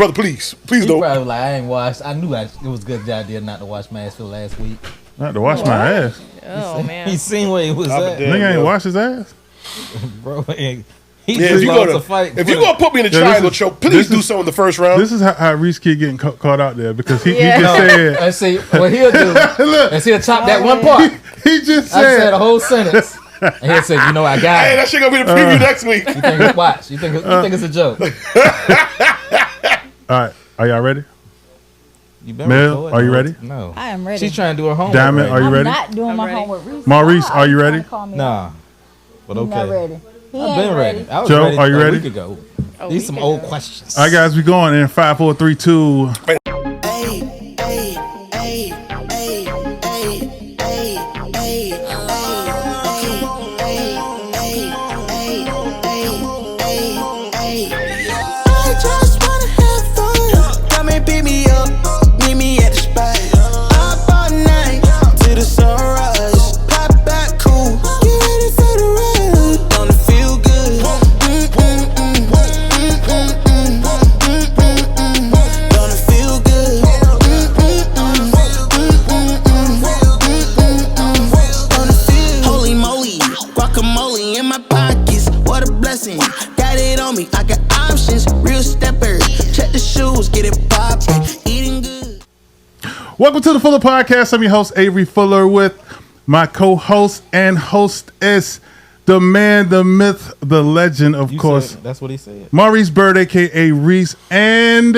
brother, please He don't. probably like, I ain't washed. I knew it was a good idea not to wash my ass for last week. Not to wash my ass. Oh man. He seen where he was at, Nigga ain't wash his ass. bro. He If just lost a fight. if you gonna put me in a triangle choke, please do so in the first round. This is how Reese keep getting caught out there because he Yeah. just said. Let's see what he'll do. Look, Let's he'll chop that one part. he just I said said. a whole sentence, and he'll say, "You know, I got Hey, it." that shit gonna be the preview next week. You think watch? You think it's a joke? All right, are y'all ready? You been Mel, recording, are you right? ready? No. I am ready. She's trying to do her homework. Diamond, right are you I'm ready? not doing I'm my ready. homework. Reese, Maurice, why are you trying ready? to call me Nah, but out? okay. Not ready. He I've ain't been ready. I was Joe, ready are you a ready? week ago. A These week some ago. old questions. All right, guys, we going in 5, 4, 3, 2. I just wanna have fun. Come and pick me up, meet me at the spot. Up all night till the sunrise. Pop back cool, get ready for the ride. Gonna feel good. Gonna feel good. Gonna feel. Holy moly, guacamole in my pockets. What a blessing. Got it on me, I got options. Real stepper, check the shoes, get it poppin'. Eating good. Welcome to the Fuller Podcast. I'm your host, Avery Fuller, with my co-host and hostess, the man, the myth, the legend, of You course, said, that's what he said. Maurice Bird, a.k.a. Reese, and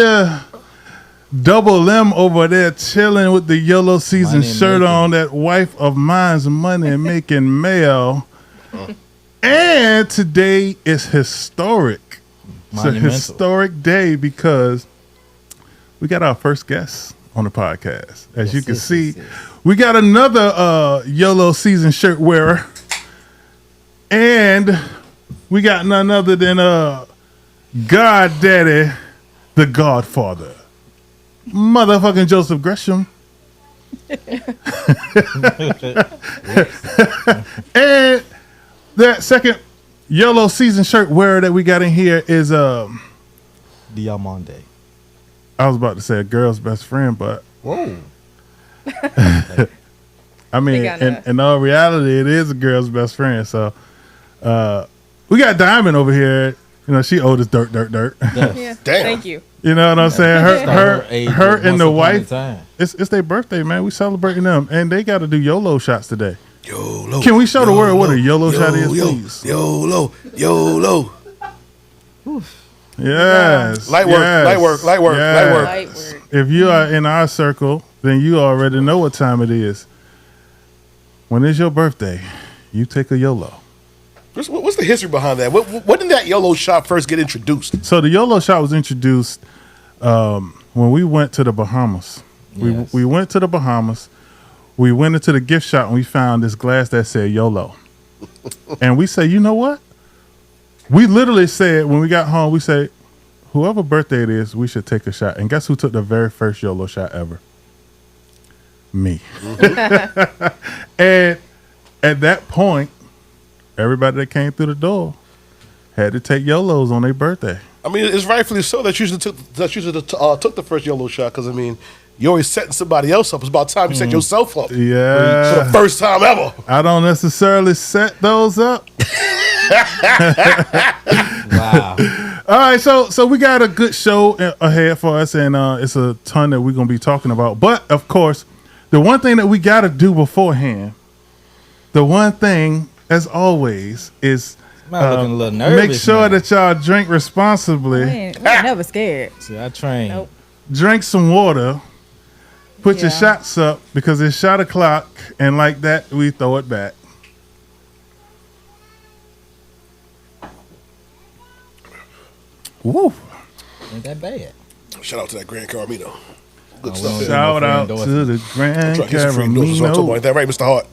Double M over there chilling with the yellow season Money shirt making. on, that wife of mine's money making mail. And today is historic. It's a Monumental. historic day because we got our first guest on the podcast. As you can see, we got another yellow season shirt wearer. And we got none other than God Daddy, the Godfather. Motherfucking Joseph Gresham. And that second yellow season shirt wearer that we got in here is Diamande. I was about to say a girl's best friend, but Whoa. I mean, They got in all reality, it is a girl's best friend. So we got Diamond over here. You know, she old as dirt. Yes. Yeah. Damn. Thank you. You know what I'm saying? Her age Her was and the once upon a wife. time. It's their birthday, man. We celebrating them, and they got to do YOLO shots today. YOLO. Can we show the world what a YOLO shot is, please? YOLO. Yes. Light work, yes, light work, light work, light yes. work. Light work. If you are in our circle, then you already know what time it is. When it's your birthday, you take a YOLO. What's the history behind that? When did that YOLO shot first get introduced? So the YOLO shot was introduced when we went to the Bahamas. Yes. We went to the Bahamas. We went into the gift shop and we found this glass that said YOLO. And we say, you know what? We literally said, when we got home, we said, whoever birthday it is, we should take a shot. And guess who took the very first YOLO shot ever? Me. And at that point, everybody that came through the door had to take YOLOs on their birthday. I mean, it's rightfully so that you should took the first YOLO shot because I mean, you're always setting somebody else up. It's about time you set yourself up for Yeah. the first time ever. I don't necessarily set those up. Wow. All right, so we got a good show ahead for us, and it's a ton that we're going to be talking about. But, of course, the one thing that we got to do beforehand, the one thing, as always, is I'm looking a little nervous. make sure now. that y'all drink responsibly, We ain't never scared. See, I trained. Nope. drink some water, put your Yeah. shots up, because it's shot o'clock, and like that, we throw it back. Woo. Ain't that bad. Shout out to that Grand Carmino. Good we stuff. don't there. Shout out Endorsement. to the Grand Try to get some free endorsements. I'm talking Caramino. about that, right, Mr. Hart?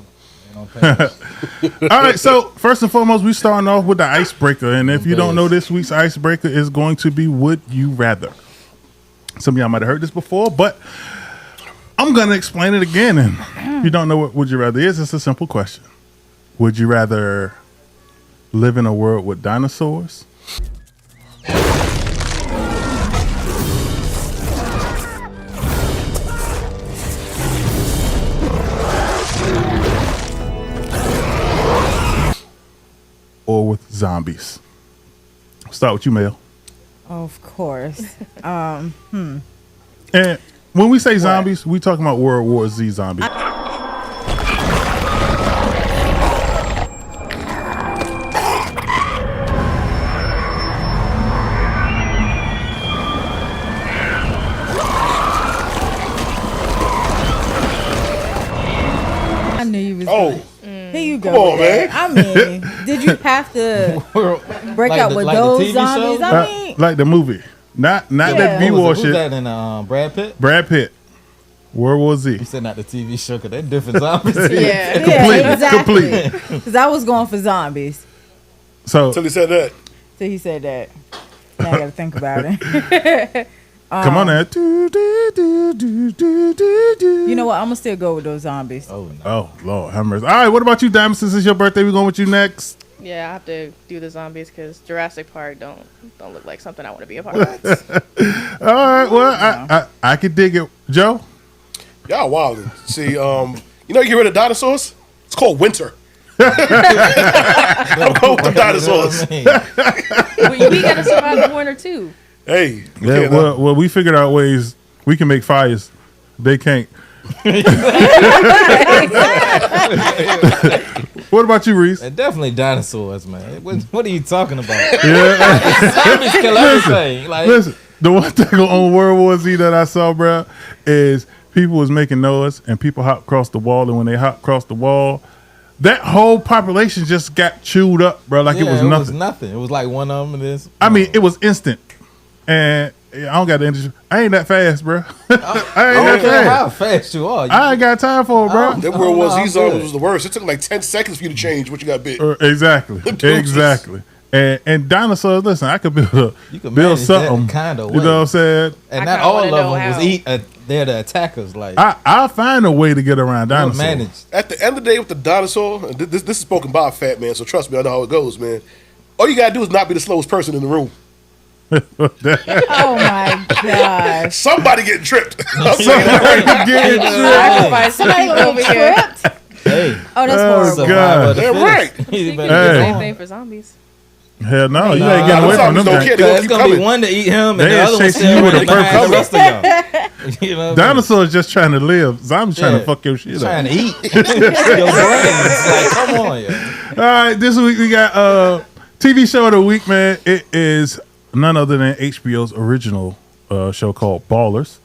All right, so first and foremost, we starting off with the icebreaker, and if you don't know, this week's icebreaker is going to be Would You Rather. Some of y'all might have heard this before, but I'm gonna explain it again. And if you don't know what Would You Rather is, it's a simple question: Would you rather live in a world with dinosaurs, with zombies. Start with you, Mel. Of course. And when we say zombies, we talking about World War Z zombies. I knew you was. Oh, Here you go. Come on, with that. man. I mean, did you have to break Like out the- with like the those TV zombies? show? I mean, Like the movie. Not Yeah. that B-War Who's shit. that in Brad Pitt? Brad Pitt. World War Z. You said not the TV show because they're different zombies. yeah, Completely, exactly. Because I was going for zombies. So until he said that. So he said that. Now I got to think about it. come on now. Do, do, do, do, do, do, do. You know what? I'm gonna still go with those zombies. Oh, no. Oh Lord, have mercy. All right, what about you, Diamond? Since it's your birthday, we going with you next. Yeah, I have to do the zombies because Jurassic Park don't look like something I want to be a part of. All right, well, I could dig it, Joe. Y'all wildin'. See, you know, you get rid of dinosaurs. It's called winter. I'm going with the dinosaurs. You know what I mean? we got to survive the winter too. Hey, Yeah, okay, well, we figured out ways we can make fires. They can't. What about you, Reese? And definitely dinosaurs, man. What are you talking about? Yeah. Zombies kill everything. Like, Listen, the one thing on World War Z that I saw, bro, is people was making noise and people hopped across the wall, and when they hopped across the wall, that whole population just got chewed up, bro, like yeah, it was nothing. It was like one of them. This. I mean, it was instant. And I don't got the industry. I ain't that fast, bro. I ain't I don't that care fast. how fast you are. I ain't got time for it, bro. That World War Z I'm zombies good. was the worst. It took like 10 seconds for you to change what you got bit. Exactly. Deuces. Exactly. And dinosaurs, listen, I could build You can build manage that something. kind of You know what I'm saying? And I not kinda all wanna of know them was how. they're the attackers. Like, I'll find a way to get around dinosaurs. managed. At the end of the day with the dinosaur, and this is spoken by a fat man, so trust me, I know how it goes, man. All you gotta do is not be the slowest person in the room. Oh my gosh. Somebody getting tripped. I'm saying that right Get it. Sacrifice some Somebody people over getting here. tripped? Hey, Oh, that's Oh, horrible. God. They're right. You You better can do Hey. the get same on. thing for zombies. Hell no, you Nah, ain't getting away them from them zombies don't guys. care. They Cause gonna it's keep gonna be coming. one to eat him, and They the is other one chasing still you with running a behind purpose. the rest of y'all. You know what I mean? Dinosaurs just trying to live. Zombies trying to Yeah. fuck your shit Trying up. to eat your brains. Like, come on, yeah. All right, this week we got TV show of the week, man. It is none other than HBO's original show called Ballers.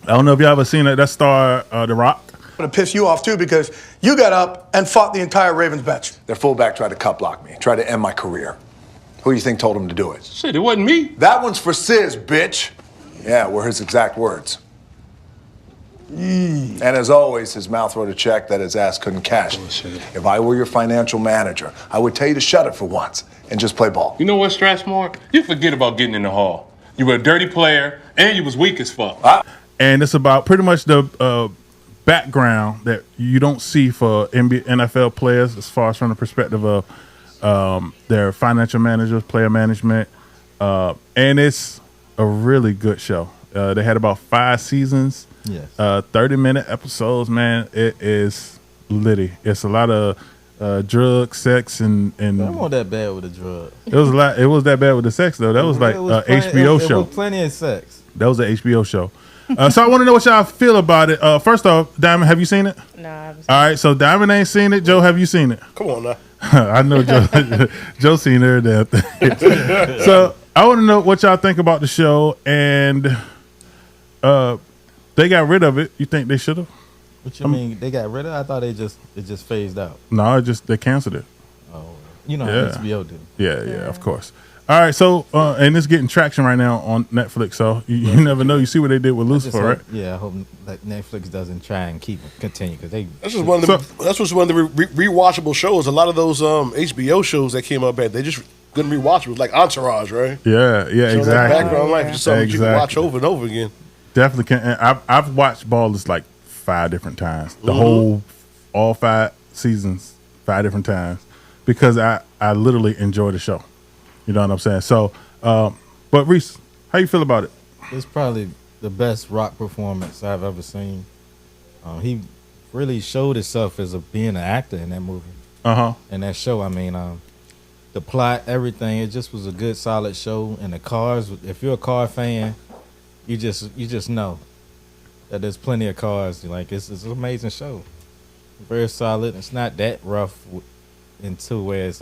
I don't know if y'all ever seen it. That star The Rock. going to piss you off too because you got up and fought the entire Ravens bench. Their fullback tried to cut block me, tried to end my career. Who do you think told him to do it? Shit, it wasn't me. That one's for Sis, bitch. Yeah, were his exact words. And as always, his mouth wrote a check that his ass couldn't cash. If I were your financial manager, I would tell you to shut it for once and just play ball. You know what, Strathmore? You forget about getting in the hall. You were a dirty player, and you was weak as fuck. And it's about pretty much the background that you don't see for NFL players as far as from the perspective of their financial managers, player management. And it's a really good show. They had about 5 seasons. Yes. 30-minute episodes, man. It is litty. It's a lot of drugs, sex, and I wasn't that bad with the drug. it was a lot. It was that bad with the sex though. That was like HBO It show. was plenty of sex. That was an HBO show. So I want to know what y'all feel about it. First off, Diamond, have you seen it? Nah, I haven't All right, so Diamond ain't seen it. Joe, have you seen it? Come on now. I know Joe. Joe seen her damn thing. So I want to know what y'all think about the show, and they got rid of it. You think they should have? What you mean? They got rid of it? I thought it just phased out. No, they canceled it. You know Yeah. how HBO do. Yeah, of course. All right, so and it's getting traction right now on Netflix. So you never know. You see what they did with I just Lucifer, hope- right? Yeah, I hope like Netflix doesn't try and continue because they. That's just one of the that's just one of the rewatchable shows. A lot of those HBO shows that came up at they just good rewatchable, like Entourage, right? Yeah, Showing that exactly. background life is just something you can watch Exactly. over and over again. Definitely can. And I've watched Ballers like 5 different times. The whole, all 5 seasons, 5 different times, because I literally enjoy the show. You know what I'm saying? So, but Reese, how you feel about it? It's probably the best rock performance I've ever seen. He really showed himself as being an actor in that movie. Uh huh. In that show, I mean, the plot, everything. It just was a good, solid show. And the cars, if you're a car fan, you just know that there's plenty of cars. Like it's an amazing show. Very solid. It's not that rough into where it's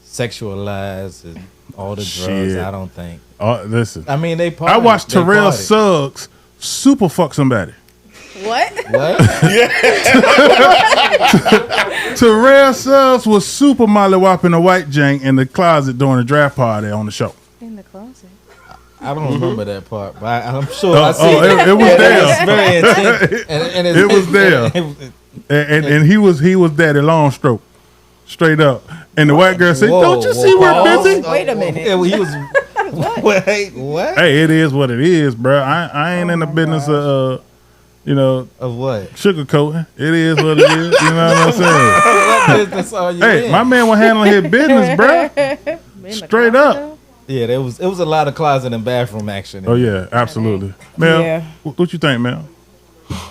sexualized and all the drugs. Shit. I don't think. Listen, I mean, they. I watched they Terrell partied. Suggs super fuck somebody. What? What? Terrell Suggs was super mollywopping a white jank in the closet during a draft party on the show. In the closet. I don't remember that part, but I'm sure Oh, I see it was there. It's very intense. And It was there. And he was daddy long stroke. Straight up. And the white girl said, "Don't you see we're busy?" Wait a minute. Yeah, well, he was. Wait, what? Hey, it is what it is, bro. I ain't in the business of Of what? sugarcoating. It is what it is. You know what I'm saying? What business are you Hey, in? my man was handling his business, bro. In the Straight closet, up. though? Yeah, it was a lot of closet and bathroom action. Oh yeah, absolutely. Mel, Yeah. what you think, Mel?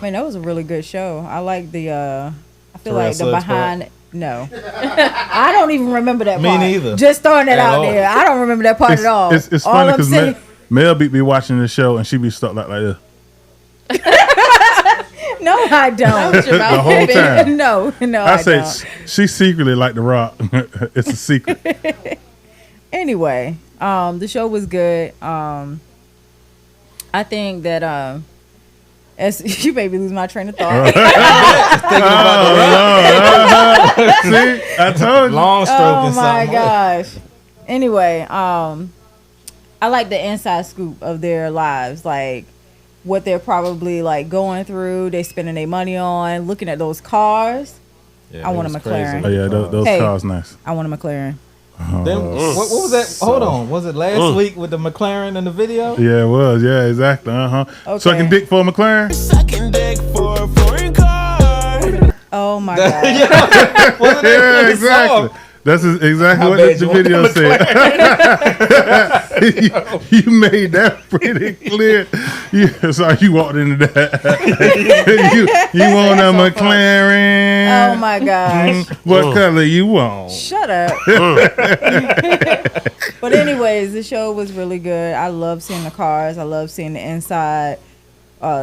Man, that was a really good show. I like the. I feel Terrell like the Suggs behind. No, I don't even remember that Me part. neither. Just throwing that At out all. there. I don't remember that part at all. It's All funny I'm because saying- Mel be watching the show and she be stuck like this No, I don't. Shut your mouth the whole open. time. No, I I say don't. she secretly like The Rock. It's a secret. Anyway, the show was good. I think that as you made me lose my train of thought. See, I told you. Long stroke Oh and my something. gosh. Anyway, I like the inside scoop of their lives, like what they're probably like going through. They spending their money on, looking at those cars. Yeah, I it want a was McLaren. Oh yeah, those Hey. cars nice. I want a McLaren. Then, what was that? Hold on. Was it last week with the McLaren in the video? Yeah, it was. Yeah, exactly. Okay. Sucking dick for a McLaren. Sucking dick for a foreign car. Oh my god. Wasn't that Yeah, the exactly. song? That's exactly How what bad the you want video the said. you made that pretty clear. Yeah, so you walked into that. you want a McLaren? Oh my gosh. What color you want? Shut up. But anyways, the show was really good. I love seeing the cars. I love seeing the inside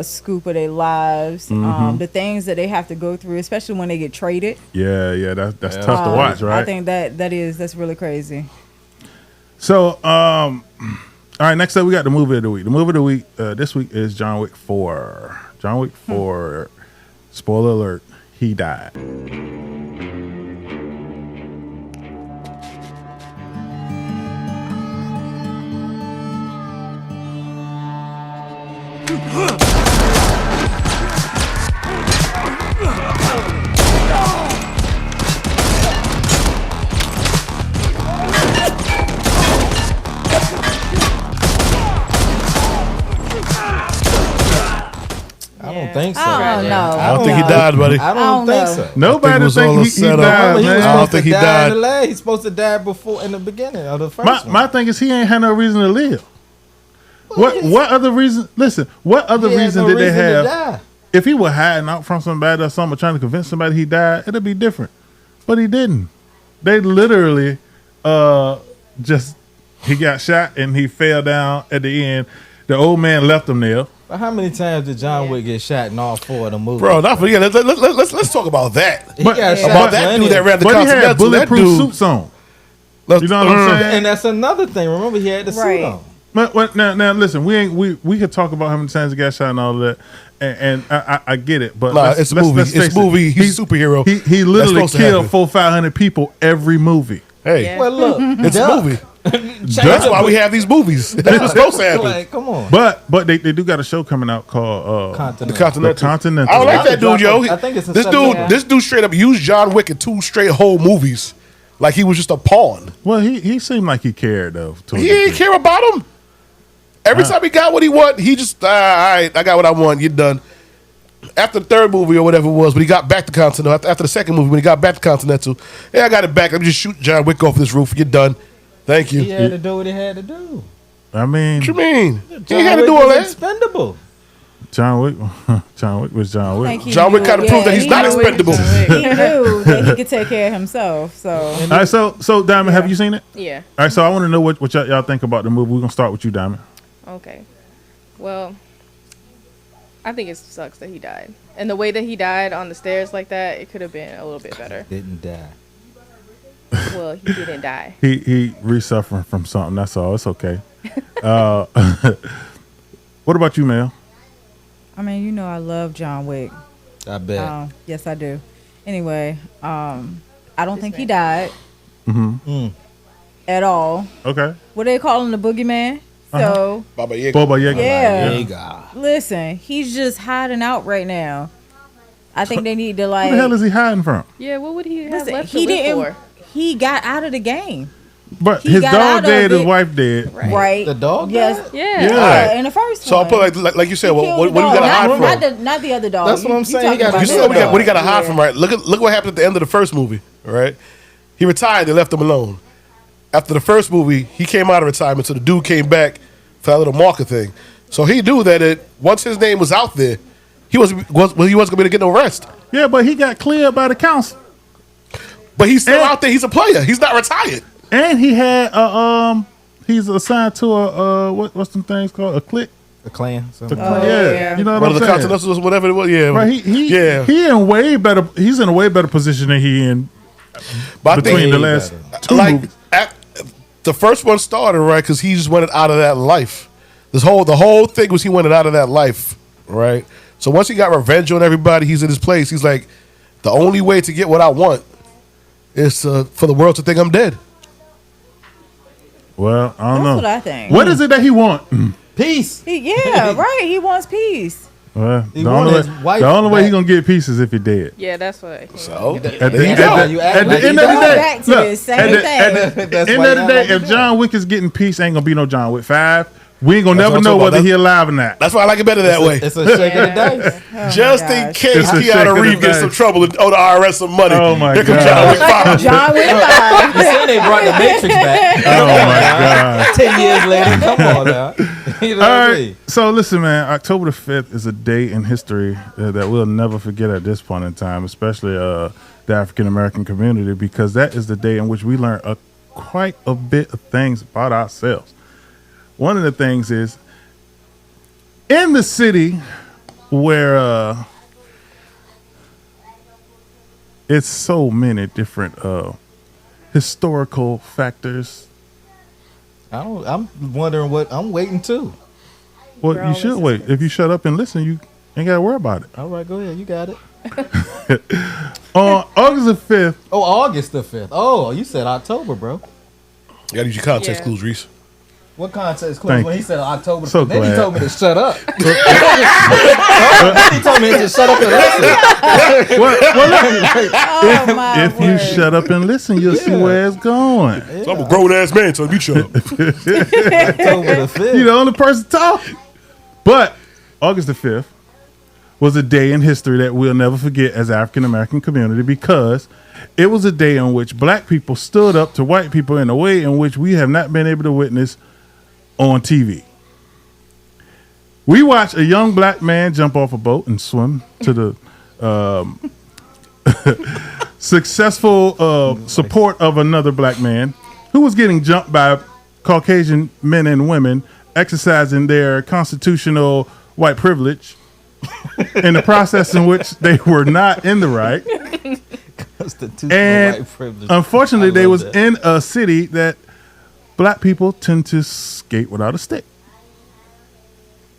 scoop of their lives. The things that they have to go through, especially when they get traded. Yeah, that's tough to watch, right? I think that's really crazy. So, all right, next up we got the movie of the week. The movie of the week this week is John Wick 4. John Wick 4, spoiler alert, he died. I don't think so. I don't know. I don't think he died, buddy. I I don't don't think know. so. Nobody it was think all a he setup. died, Remember, he was man. I don't supposed think to he die died. in the last. He's supposed to die before in the beginning of the first one. My thing is he ain't had no reason to live. What other reason? Listen, what other He had reason no did they reason to have? die. If he were hiding out from somebody or something, or trying to convince somebody he died, it'd be different. But he didn't. They literally just he got shot and he fell down at the end. The old man left him there. But how many times did John Wick get shot in all four of the movies? Bro, not forget. Let's talk about that. he but- got shot About that plenty dude that of- ran the But he had Continental. That bulletproof dude. suits on. Let's- You know what I'm saying? And that's another thing. Remember, he had the Right. suit on. But now listen, we could talk about how many times he got shot and all of that, and I get it, but Nah, it's a movie. It's face a movie. it. He's a superhero. He That's literally supposed to killed happen. 400-500 people every movie. Hey, Yeah. Well, look, it's a duh. movie. That's why we have these movies. That's what's supposed to happen. Like, come on. But they do got a show coming out called The Continental. Continental. The Continental. I don't like that dude, yo. I think it's in This dude, September. this dude straight up used John Wick in 2 straight whole movies, like he was just a pawn. Well, he seemed like he cared though. to a He didn't degree. care about him. Every time he got what he wanted, he just all right. I got what I want. You're done. After the third movie or whatever it was, when he got back to Continental, after the second movie, when he got back to Continental, yeah, I got it back. Let me just shoot John Wick off this roof. You're done. Thank you. He had to do what he had to do. I mean, What you mean? He John ain't had to Wick do all was that. expendable. John Wick. John Wick was John I Wick. think he John Wick knew- kind of proved that he's he not knew- expendable. He knew that he could take care of himself. So All right, so Diamond, have you seen it? Yeah. All right, so I want to know what y'all think about the movie. We're gonna start with you, Diamond. Okay. Well, I think it sucks that he died. And the way that he died on the stairs like that, it could have been a little bit better. Didn't die. Well, he didn't die. He re-suffering from something. That's all. It's okay. What about you, Mel? I mean, you know, I love John Wick. I bet. Yes, I do. Anyway, I don't think he died at all. Okay. What they call him, the boogeyman? So Baba Yaga. Boba Yaga. yeah. Nigga. Listen, he's just hiding out right now. I think they need to like. Who the hell is he hiding from? Yeah, what would he have Listen, left he to live didn't. for? He got out of the game, But He his got dog out of dead, his it. wife dead. right? The dog Yes. died? Yeah. Yeah. Yeah, in the first So I'll one. put like you said, He what killed what the do you dog. got to hide not, from? not the other dog. That's what I'm saying. talking He got about You the said dog. what he got to hide Yeah. from, right? Look what happened at the end of the first movie, right? He retired. They left him alone. After the first movie, he came out of retirement, so the dude came back for that little marker thing. So he knew that once his name was out there, he wasn't going to be able to get no rest. Yeah, but he got cleared by the council, But he's still And- out there. He's a player. He's not retired. and he had he's assigned to a what's some things called a clique. The clan. something. Yeah, you know One what of I'm the saying. Continentals, whatever it was. Yeah, Right, he in way better. He's in a way better position than he in But I between think, the last two like movies. the first one started right because he just wanted out of that life. The whole thing was he wanted out of that life, right? So once he got revenge on everybody, he's in his place. He's like, the only way to get what I want is for the world to think I'm dead. Well, I don't That's know. what I think. What is it that he want? Peace. Yeah, right. He wants peace. Well, He the wanted only his way, wife the only way he back. gonna get peace is if he dead. Yeah, that's what. So At the, That's end- why at you the, act at the like end you of the don't. day, Back to look, the same at the, thing. at the That's end why of you the act day, like you if don't. John Wick is getting peace, ain't gonna be no John Wick 5. We ain't gonna That's never what I'm know talking whether about. he alive or not. that's why I like it better that way. It's a shake of the dice. Just in gosh. case It's a shake Keanu of the Reeves gets some dice. trouble and owe the IRS some money. Oh, my Here comes God. John Wick 5. John Wick 5. You said they brought the Matrix back. Oh my god. 10 years later, come on now. You know All what I right. mean? So listen, man. October the 5th is a day in history that we'll never forget at this point in time, especially the African American community, because that is the day in which we learn quite a bit of things about ourselves. One of the things is in the city where it's so many different historical factors. I'm wondering what I'm waiting too. Well, We're you all should listening. wait. If you shut up and listen, you ain't got to worry about it. All right, go ahead. You got it. On August the 5th, Oh, August the 5th. Oh, you said October, bro. You gotta use your context Yeah. clues, Reese. What context clues? Thank When you. he said October, So then glad. he told me to shut up. Then he told me to just shut up and listen. Oh, my if you word. shut up and listen, you'll see Yeah. where it's going. So I'm a grown ass man, so you shut up. October the 5th. You're the only person talking. But August the 5th was a day in history that we'll never forget as African American community, because it was a day in which black people stood up to white people in a way in which we have not been able to witness on TV. We watched a young black man jump off a boat and swim to the successful support of another black man who was getting jumped by Caucasian men and women exercising their constitutional white privilege in the process in which they were not in the right. Constitutional And white privilege. unfortunately, I they love was that. in a city that black people tend to skate without a stick.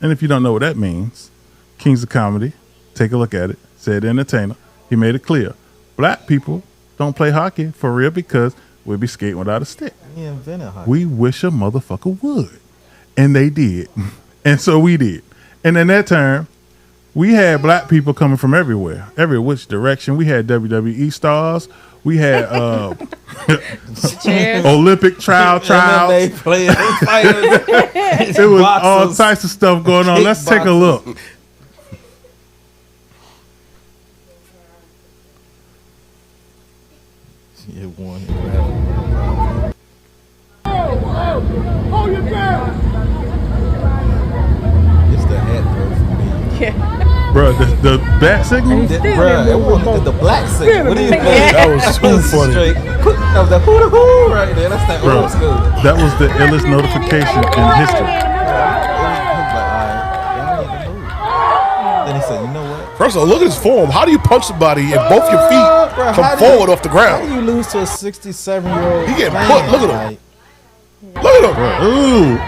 And if you don't know what that means, Kings of Comedy, take a look at it. Said entertainer. He made it clear. Black people don't play hockey for real because we'll be skating without a stick. He invented hockey. We wish a motherfucker would. And they did. And so we did. And in that term, we had black people coming from everywhere, every which direction. We had WWE stars. We had Cheers. Olympic trials. MMA players, fighters, It was all boxers. types of stuff going on. Let's take a look. Yeah, one. It's the hat though for me. Bro, the bat signal. Bruh, it wasn't the black signal. What do you think? That was too funny. Straight. That was the hoo right there. That's that Bro, old school. that was the illest notification in history. Then he said, "You know what? First of all, look at his form. How do you punch somebody and both your feet Bruh, come how do forward you- off the How ground? do you lose to a 67-year-old? He getting put. Look at him. Look at him. Ooh.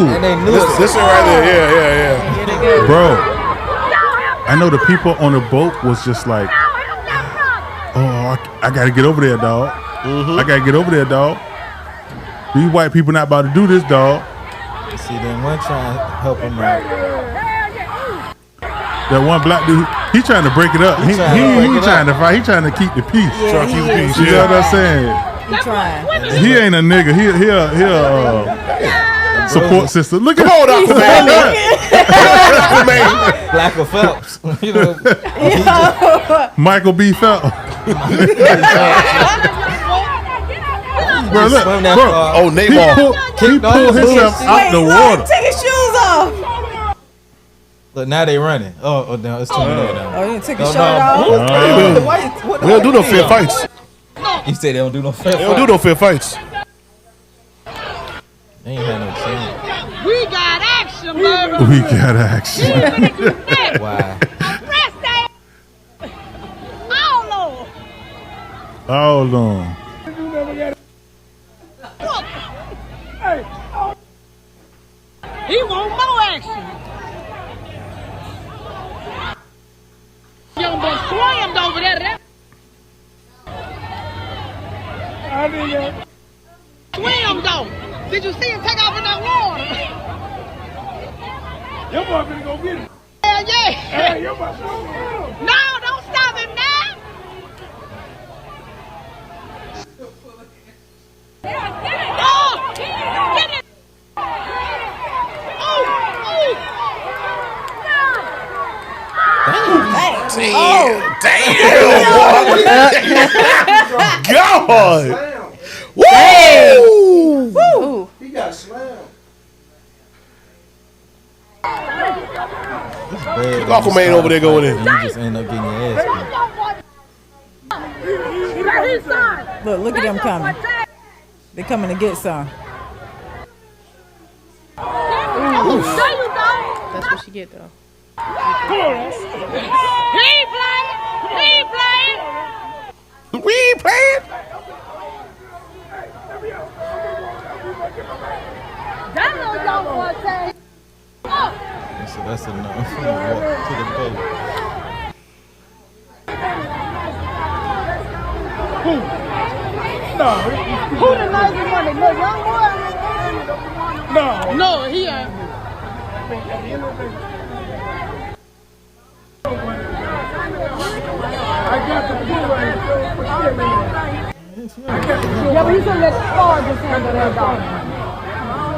And they knew it. This one right there. Yeah. Bro, I know the people on the boat was just like, oh, I got to get over there, dog. I got to get over there, dog. These white people not about to do this, dog. See, then one trying to help him out. That one black dude, he trying to break it up. He trying to fight. He trying to keep the peace. Yeah, Trying to keep the he peace. You know Yeah. what I'm saying? He trying. He ain't a nigga. He support system. Look at Come on, Aquaman. Aquaman. Black or Phelps. You know, Michael B. Phelps. Bro, look, swim that bro. far. Oh, Neymar. He pulled himself out the water. Take his shoes off. Look, now they running. Oh no, it's too late now. Oh, you took his No, shirt no. off. We don't do no fair fights. You say they don't do no fair They don't do no fair fights. They ain't had no chance. We got action, baby. We got action. Why? Arrest that. Oh, Lord. Hold on. He want more action. Young boy slammed over there. Swim though. Did you see him take off in that water? Your boy finna go get him. Hell yeah. Hey, your boy No, don't stop him now. Oh, get it. God. Woo! Ooh. He got slammed. Aquaman over there going in. And you just end up getting your ass beat. Look at them coming. They coming to get some. That's what she get though. We playing. So that's enough. Walk to the boat. Who the nicest one? The little young boy? No, he ain't. Yeah, but he should let the car just handle that dog.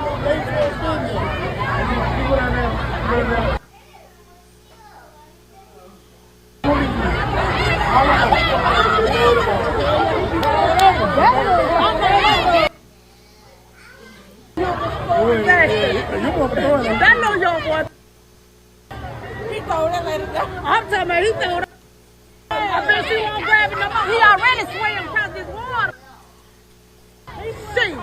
That little young boy. He throw that lady down. I'm talking about he throw that. I bet she won't grab it no more. He already swam across this water. He's seen.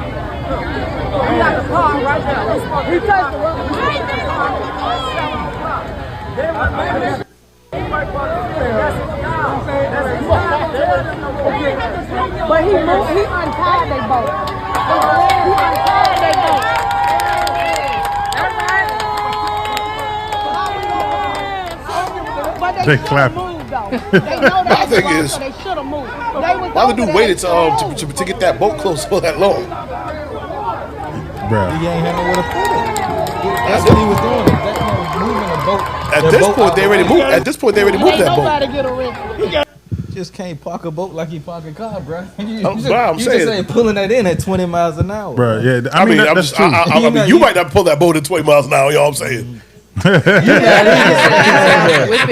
He got the car right there. He touched But he moved, he untied their boat. He untied their boat. But They should've clapping. moved, though. They know My that thing boat, is, so they should have moved. Why the dude waited to get that boat close for that long? Bro. He ain't had nowhere to put it. That's what he was doing. That man was moving the boat. At The this boat point, out they the already way. moved. At this point, they already moved Ain't that boat. nobody get arrested. Just can't park a boat like he park a car, bro. I'm You saying. just ain't pulling that in at 20 miles an hour. Bro, yeah. I mean, I'm that's just, true. I mean, you might not pull that boat at 20 miles an hour. You know what I'm saying? Whipping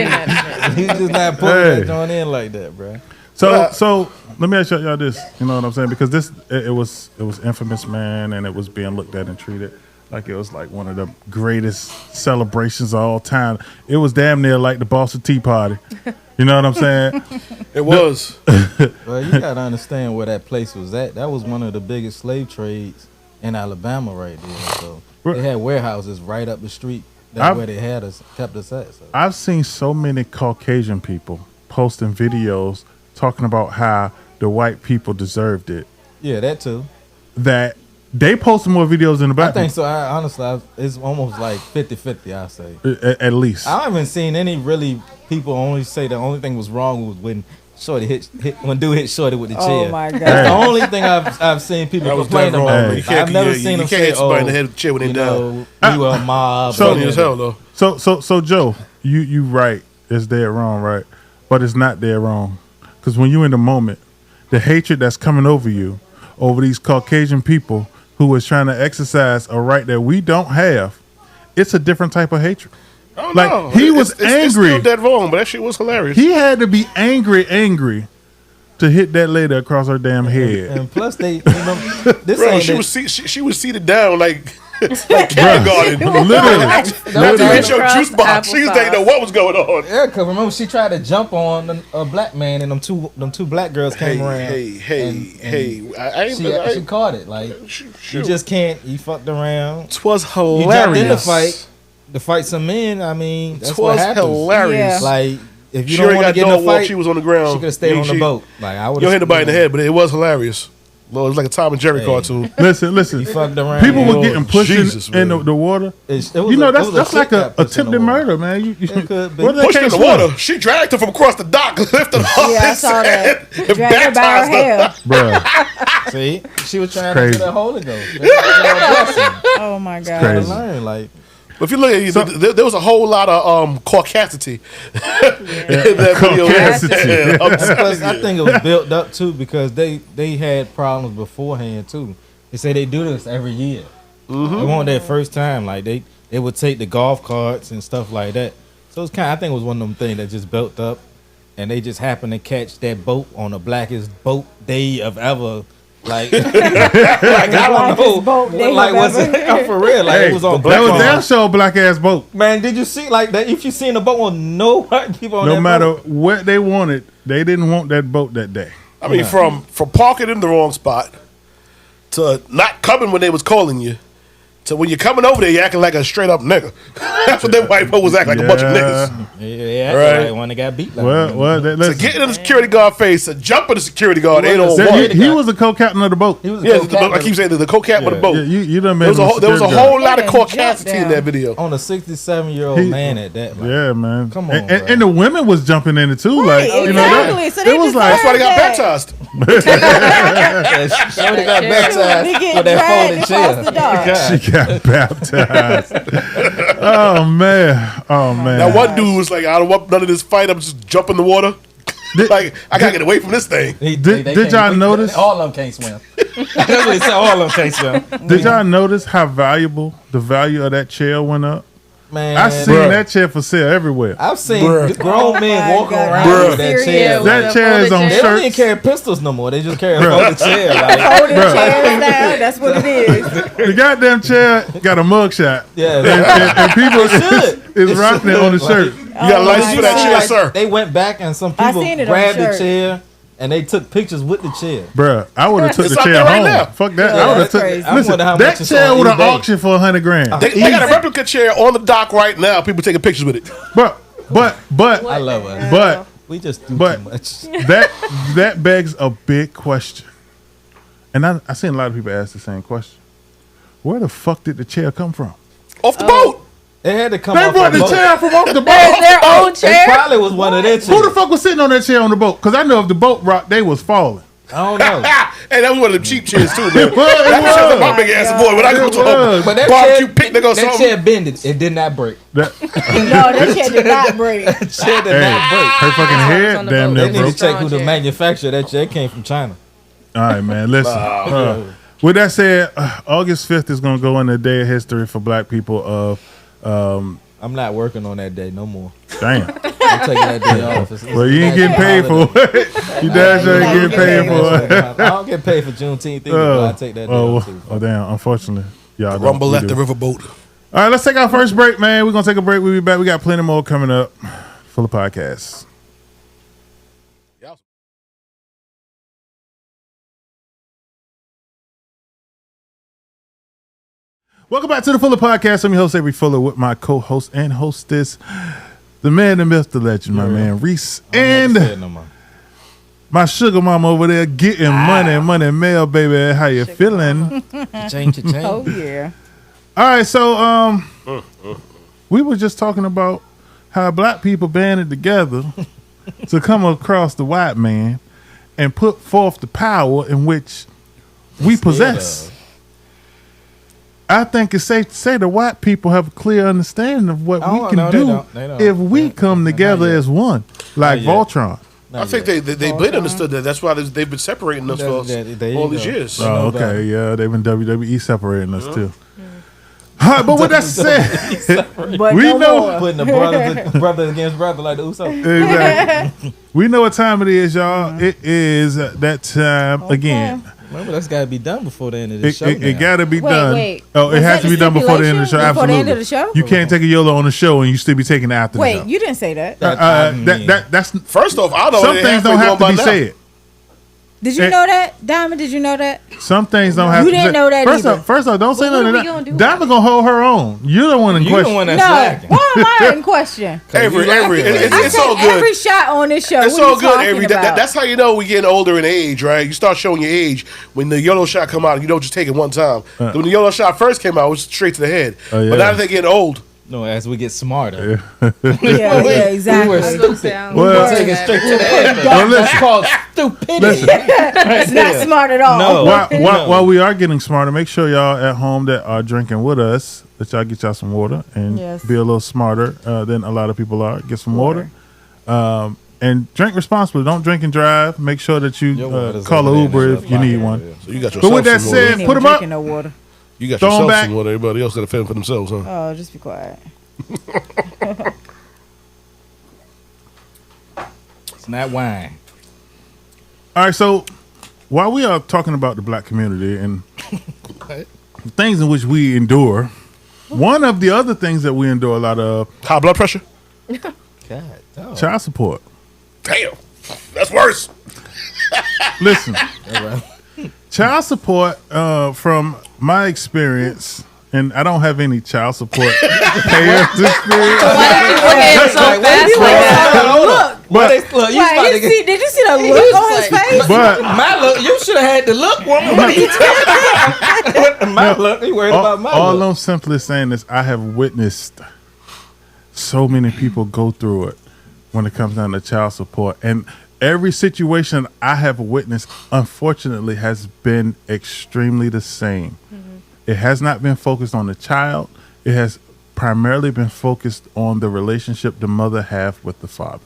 that shit. He's just not pulling Hey. that joint in like that, bro. So let me ask y'all this. You know what I'm saying? Because it was infamous, man, and it was being looked at and treated like it was like one of the greatest celebrations of all time. It was damn near like the Boston Tea Party. You know what I'm saying? It was. Well, you gotta understand where that place was at. That was one of the biggest slave trades in Alabama right there. So they had warehouses right up the street. That's where they kept us at. So. I've seen so many Caucasian people posting videos talking about how the white people deserved it. Yeah, that too. That they posted more videos than the black I think so. Honestly, it's almost like 50-50, I say. At least. I haven't seen any really people only say the only thing was wrong was when Shorty when dude hit Shorty with the chair. Oh my god! That's the only thing I've seen people complain about. I've never seen them say, "Oh, in the head of the chair when they down." You a mob. Funny as hell though. So Joe, you right. It's dead wrong, right? But it's not dead wrong, because when you in the moment, the hatred that's coming over you, over these Caucasian people who is trying to exercise a right that we don't have, it's a different type of hatred. Oh, like no. he was angry. It's still dead wrong, but that shit was hilarious. He had to be angry to hit that lady across her damn head. And plus, this Bro, she was seated down like kindergarten. Literally. After you hit your juice box, she didn't know what was going on. Yeah, because remember she tried to jump on a black man, and them two black girls came around. She caught it. Like you just can't. You fucked around. 'Twas hilarious. You jumped in the fight to fight some men. I mean, that's what happens. Hilarious. Yeah. Like if you She don't already want to got get in dog a walk. fight, She was on the ground. she could have stayed on the boat. Like I would. You hit nobody in the head, but it was hilarious. Well, it was like a Tom and Jerry cartoon. Listen. You fucked around. People were getting pushed Jesus, in man. the water. That's Like a attempted murder, man. You could be. what they Pushed her in can't the swim? water. She dragged her from across the dock, lifted her off Yeah, I his saw head, that. and Dragged her by her baptized her. hair. Bruh. See, she was trying Crazy. to get a Holy Ghost. Oh my god! crazy. Learn, like But if you look at it, there was a whole lot of caucasity in that video. Caucasity. plus, I think it was built up too because they had problems beforehand too. They say they do this every year. It wasn't their first time. Like they would take the golf carts and stuff like that. So it's I think it was one of them things that just built up, and they just happened to catch that boat on the blackest boat day of ever. Like, I don't know. Like, was it for real? Like, it was on that was Black their Farm. show, Black Ass Boat. Man, did you see like that? If you seen the boat on no white people on No that matter boat? what they wanted, they didn't want that boat that day. I mean, from parking in the wrong spot to not coming when they was calling you to when you're coming over there, you acting like a straight up nigga. That's what that white folk was acting like, a bunch of niggas. Yeah, Right. like when they got beat. Like Well, So listen. getting in the security guard face, to jump in the security guard, ain't on That- one. he was the co-captain of the boat. he was Yeah, I keep saying the co-cap of the boat. Yeah, you done There made was there was a security guard. whole lot of They done caucasity jumped in that video. on a 67-year-old He- man at that. Like, Yeah, man. Come on, and, bro. and the women was jumping in it too. Right, like, exactly. So they it was deserve like That's why they got that. baptized. Shorty got Be baptized getting with that dragged folded across the dock. she got baptized. Oh man. That one dude was like, I don't want none of this fight. I'm just jump in the water. Like, I gotta get away from this thing. Did y'all notice? All of them can't swim. That's what he said. All of them can't swim. Did y'all notice how valuable the value of that chair went up? Man, I seen that chair for sale everywhere. I've seen Bruh. grown men my walking God. around Bruh. with that Serious. chair. That chair is on They don't even shirts. carry pistols no more. They just carry a Bruh. folded chair. Like, Holding Bruh. chairs down. That's what it is. The goddamn chair got a mugshot. yeah, And people should. is It rocking it should. on the shirt. You got a license for that my chair, God. sir? They went back and some I people seen it on grabbed the the shirt. chair and they took pictures with the chair. Bruh, I would have took It's the out chair there right home. now. Fuck that. Yeah, I would have that's took. crazy. I Listen, wonder how that much it's chair on would have eBay. auctioned for $100,000. They got a replica chair on the dock right now. People taking pictures with it. But I love it. but We just do But- too much. that begs a big question, and I seen a lot of people ask the same question: where the fuck did the chair come from? Off the boat. It had to come They off brought the the boat. chair from off the boat. Their own It chair. probably was one of their Who the chairs. fuck was sitting on that chair on the boat? Because I know if the boat rocked, they was falling. I don't know. Hey, that was one of them cheap chairs too, man. It was. That shit was my big ass boy. When I go It to a was. But that barbecue chair, picnic or that something. chair bended. It did not break. That, No, that chair did not break. That chair did hey, not break. her fucking on head the damn boat. near They need broke. to check who the Strong chair. manufacturer that chair came from China. All right, man. Listen. With that said, August 5th is going to go in the day of history for black people of, I'm not working on that day no more. damn. I'm taking that day off. Well, you ain't getting paid for it. You damn sure ain't getting paid for it. I don't get paid for Juneteenth either, but I take that day off too. Oh, damn. Unfortunately, y'all don't. Rumble We at do. the riverboat. All right, let's take our first break, man. We're going to take a break. We'll be back. We got plenty more coming up. Full of podcasts. Welcome back to the Fuller Podcast. I'm your host, Avery Fuller, with my co-host and hostess, the man, the myth, the legend, my man, Reese, and my sugar mama over there getting money mail, baby. How you feeling? Oh yeah. All right, so we were just talking about how black people banded together to come across the white man and put forth the power in which we possess. I think it's safe to say the white people have a clear understanding of what we can do if we come together as one, like Voltron. I think they been understood that. That's why they've been separating us for all these years. Oh, okay, yeah, they've been WWE separating us too. All right, but with that said, we know putting the brother against brother like the Usos. Exactly. We know what time it is, y'all. It is that time again. Remember, that's got to be done before the end of the show. It got to be done. Wait. Oh, it has to be done before the end of the show. Before Absolutely. the end of the show? You can't take a YOLO on the show and you still be taking it after the show. Wait, you didn't say that. That's first off, I don't. Some things don't have to be said. Did you know that, Diamond? Did you know that? Some things don't have You to didn't know that First either. off, don't say What nothing. are we gonna do Diamond gonna hold her own. You're the one in question. the one No. that's slacking. Why am I in question? Avery, it's I all take good. every shot on this show. It's What are all you good, talking Avery. about? That's how you know we getting older in age, right? You start showing your age when the YOLO shot come out. You don't just take it one time. When the YOLO shot first came out, it was straight to the head. Oh, yeah. But now that they're getting old, No, as we get smarter. yeah, exactly. We were stupid. Well, We're taking straight to the head. Well, That's called stupidity. It's not smart at all. No. While we are getting smarter, make sure y'all at home that are drinking with us that y'all get y'all some water and Yes. be a little smarter than a lot of people are. Get some water. And drink responsibly. Don't drink and drive. Make sure that you call an Uber if you need one. so you got yourself But with that some water. said, put them up. Drinking no water. You got throw 'em yourself back. some water. Everybody else got to fend for themselves, huh? Oh, just be quiet. It's not wine. All right, so while we are talking about the black community and things in which we endure, one of the other things that we endure a lot of High blood pressure. God, dog. child support. Damn, that's worse. Listen, child support, from my experience, and I don't have any child support payers experience. Look, you Wait, started did you see the look on his face? But my look. You should have had the look, woman. What are you talking about? My look. You worried about my all look? I'm simply saying is I have witnessed so many people go through it when it comes down to child support. And every situation I have witnessed, unfortunately, has been extremely the same. It has not been focused on the child. It has primarily been focused on the relationship the mother have with the father.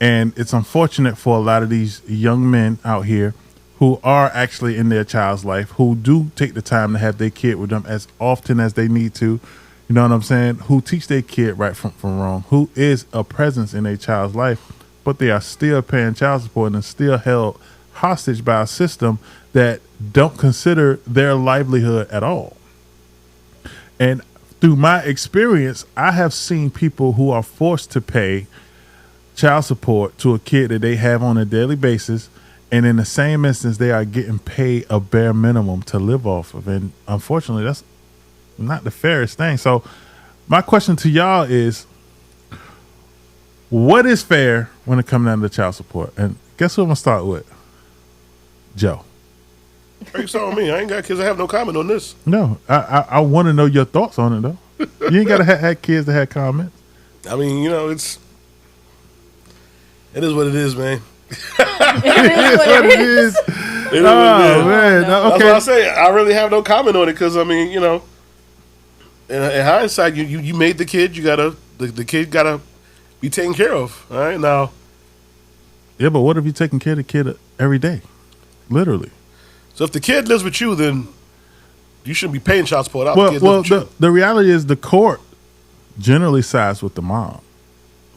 And it's unfortunate for a lot of these young men out here who are actually in their child's life, who do take the time to have their kid with them as often as they need to. You know what I'm saying? Who teach their kid right from wrong, who is a presence in their child's life, but they are still paying child support and still held hostage by a system that don't consider their livelihood at all. And through my experience, I have seen people who are forced to pay child support to a kid that they have on a daily basis, and in the same instance, they are getting paid a bare minimum to live off of. And unfortunately, that's not the fairest thing. So my question to y'all is, what is fair when it comes down to child support? And guess what I'm going to start with? Joe. You saw me. I ain't got kids. I have no comment on this. No, I want to know your thoughts on it, though. You ain't got to have kids to have comments. I mean, you know, it is what it is, man. It is. It is Oh, what it is. man. That's Okay. what I say. I really have no comment on it because I mean, you know, in hindsight, you made the kid. You gotta the kid gotta be taken care of. All right now. Yeah, but what if you're taking care of the kid every day? Literally. So if the kid lives with you, then you shouldn't be paying child support out. Well, the reality is the court generally sides with the mom.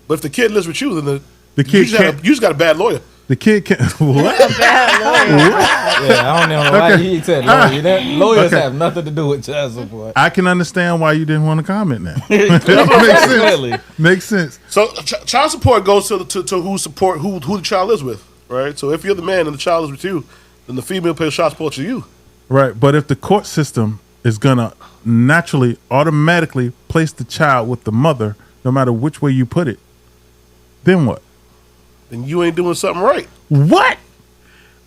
But if the kid lives with you, then The kid you just got a bad lawyer. The kid can't. What? Yeah, I don't know why he said lawyer. Lawyers have nothing to do with child support. I can understand why you didn't want to comment now. Clearly. Makes sense. So child support goes to who the child is with, right? So if you're the man and the child is with you, then the female pays child support to you. Right, but if the court system is gonna naturally, automatically place the child with the mother, no matter which way you put it, then what? Then you ain't doing something right. What?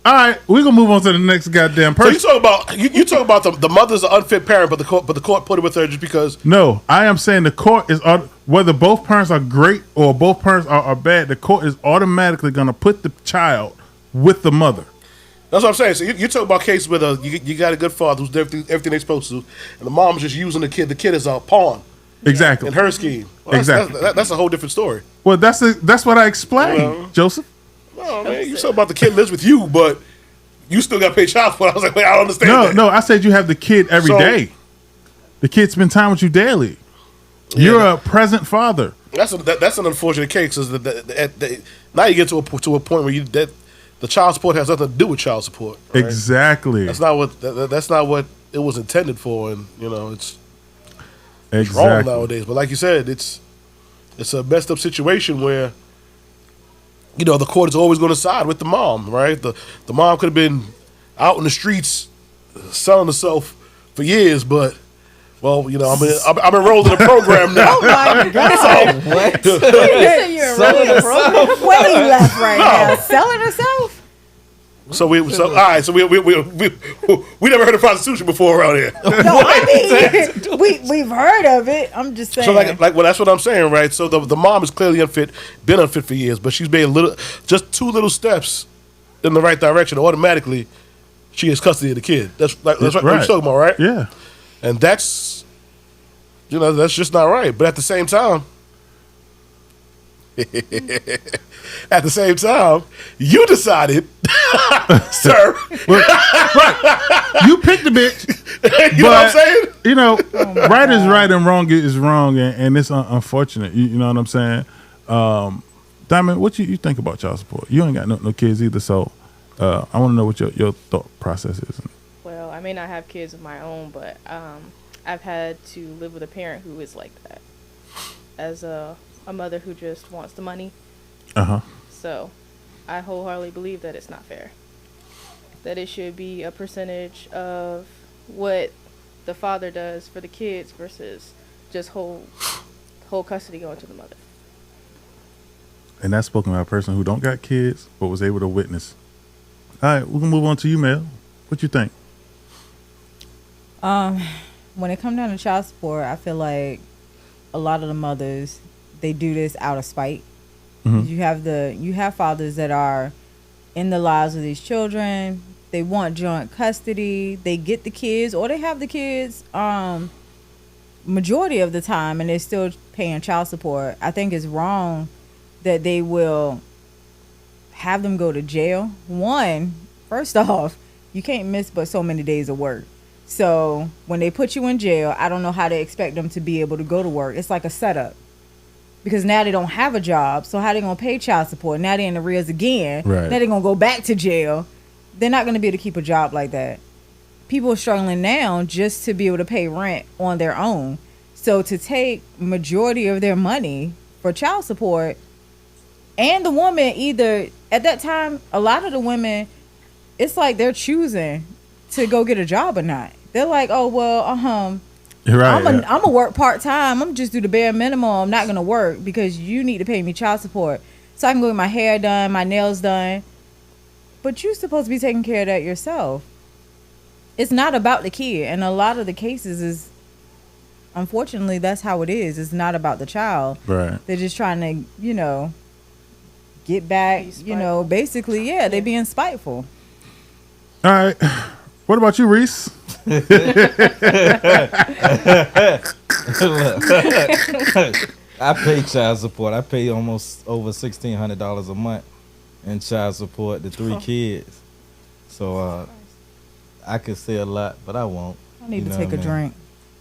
All right, we're gonna move on to the next goddamn person. So you talk about the mother's an unfit parent, but the court put it with her just because. No, I am saying the court is whether both parents are great or both parents are bad. The court is automatically gonna put the child with the mother. That's what I'm saying. So you talk about cases where you got a good father who's doing everything they're supposed to, and the mom's just using the kid. The kid is a pawn. Exactly. In her scheme. Well, Exactly. That's a whole different story. Well, that's what I explained, Well, Joseph. No, man, you talk about the kid lives with you, but you still got to pay child support. I was like, wait, I don't understand that. No, I said you have the kid every day. The kid spend time with you daily. You're a present father. That's an unfortunate case. Is now you get to a point where the child support has nothing to do with child support. Right? Exactly. That's not what it was intended for, and it's exactly wrong nowadays. But like you said, it's a messed up situation where the court is always going to side with the mom, right? The mom could have been out in the streets selling herself for years, but I'm enrolled in a program now. Oh my God! What? You said you're enrolled in a program. Where you left right now? Selling herself? So all right. So we never heard of prostitution before around here. No, I mean we've heard of it. I'm just saying. So that's what I'm saying, right? So the mom is clearly been unfit for years, but she's made just 2 little steps in the right direction. Automatically, she has custody of the kid. That's what you're talking about, right? Yeah. And that's just not right. But at the same time, you decided, sir. Right. You picked the bitch. You know what I'm saying? Right is right and wrong is wrong, and it's unfortunate. You know what I'm saying? Diamond, what you think about child support? You ain't got no kids either, so I want to know what your thought process is. Well, I may not have kids of my own, but I've had to live with a parent who is like that. As a mother who just wants the money. So I wholeheartedly believe that it's not fair. That it should be a percentage of what the father does for the kids versus just whole custody going to the mother. And that's spoken by a person who don't got kids but was able to witness. All right, we're gonna move on to you, Mel. What you think? When it comes down to child support, I feel like a lot of the mothers, they do this out of spite. Mm-hmm. You have fathers that are in the lives of these children. They want joint custody. They get the kids, or they have the kids majority of the time, and they're still paying child support. I think it's wrong that they will have them go to jail. First off, you can't miss but so many days of work. So when they put you in jail, I don't know how they expect them to be able to go to work. It's like a setup. Because now they don't have a job, so how they going to pay child support? Now they're in arrears again. Right. Now they're going to go back to jail. They're not going to be able to keep a job like that. People are struggling now just to be able to pay rent on their own. So to take majority of their money for child support, and the woman either, at that time, a lot of the women, it's like they're choosing to go get a job or not. They're like, oh, well, You're right. I'm gonna work part-time. I'm just do the bare minimum. I'm not gonna work because you need to pay me child support so I can go get my hair done, my nails done. But you're supposed to be taking care of that yourself. It's not about the kid. And a lot of the cases is, unfortunately, that's how it is. It's not about the child. Right. They're just trying to, get back, basically, they're being spiteful. All right. What about you, Reese? I pay child support. I pay almost over $1,600 a month in child support to 3 kids. So I could say a lot, but I won't. I need to take a drink.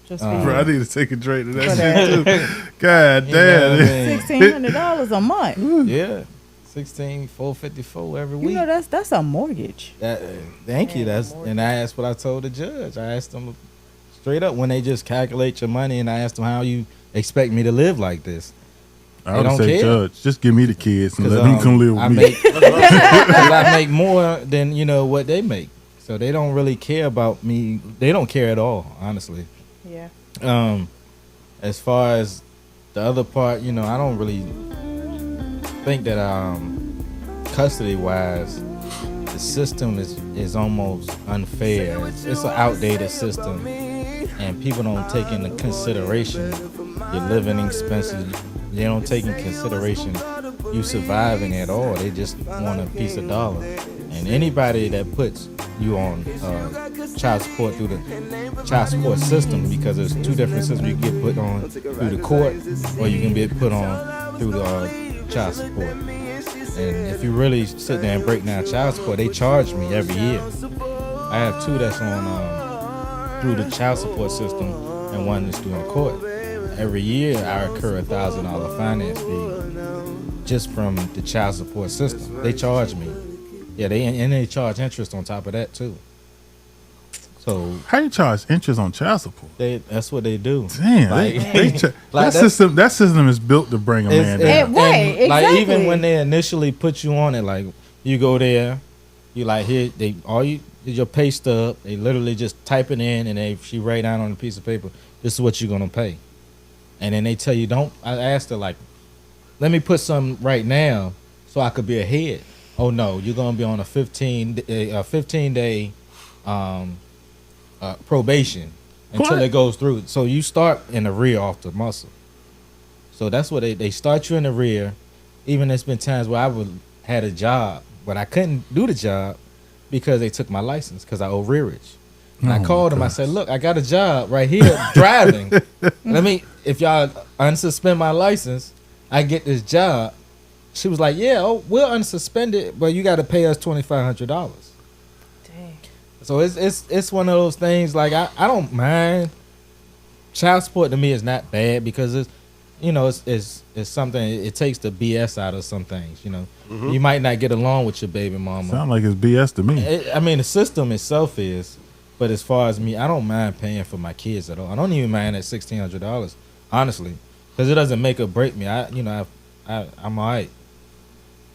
Just Bro, I need to take a drink to For that that. shit too. God You know what I damn. mean? $1,600 a month. Yeah, 16,454 every You week. know that's a mortgage. Thank you. And I asked what I told the judge. I asked them straight up when they just calculate your money, and I asked them how you expect me to live like this. I They would don't say, care. Judge, just give me the kids and 'Cause, let them come live with I me. make, 'cause I make more than what they make, so they don't really care about me. They don't care at all, honestly. Yeah. As far as the other part, I don't really think that custody wise, the system is almost unfair. It's an outdated system, and people don't take into consideration your living expenses. They don't take in consideration you surviving at all. They just want a piece of dollar. And anybody that puts you on child support through the child support system, because there's two different systems. You can get put on through the court, or you can be put on through the child support. And if you really sit there and break down child support, they charge me every year. I have two that's on through the child support system, and one that's through the court. Every year I incur $1,000 finance fee just from the child support system. They charge me. Yeah, they charge interest on top of that too. So How you charge interest on child support? that's what they do. Damn, Like- that system is built to bring a man down. Right, Like even exactly. when they initially put you on it, like you go there, you like here your pay stub. They literally just type it in, and she write down on a piece of paper, this is what you're gonna pay. And then they tell you don't. I asked her like, let me put some right now so I could be ahead. Oh no, you're gonna be on a 15 day probation until What? it goes through. So you start in the rear off the muscle. So that's what they start you in the rear. Even there's been times where I had a job, but I couldn't do the job because they took my license because I owe rearage. And I called them. I said, "Look, I got a job right here driving. If y'all unsuspend my license, I get this job." She was like, "Yeah, we'll unsuspend it, but you got to pay us $2,500." Dang. So it's one of those things. Like I don't mind. Child support to me is not bad because it's something. It takes the BS out of some things. You might not get along with your baby mama. Sound like it's BS to me. The system itself is, but as far as me, I don't mind paying for my kids at all. I don't even mind that $1,600, honestly, because it doesn't make or break me. I'm alright,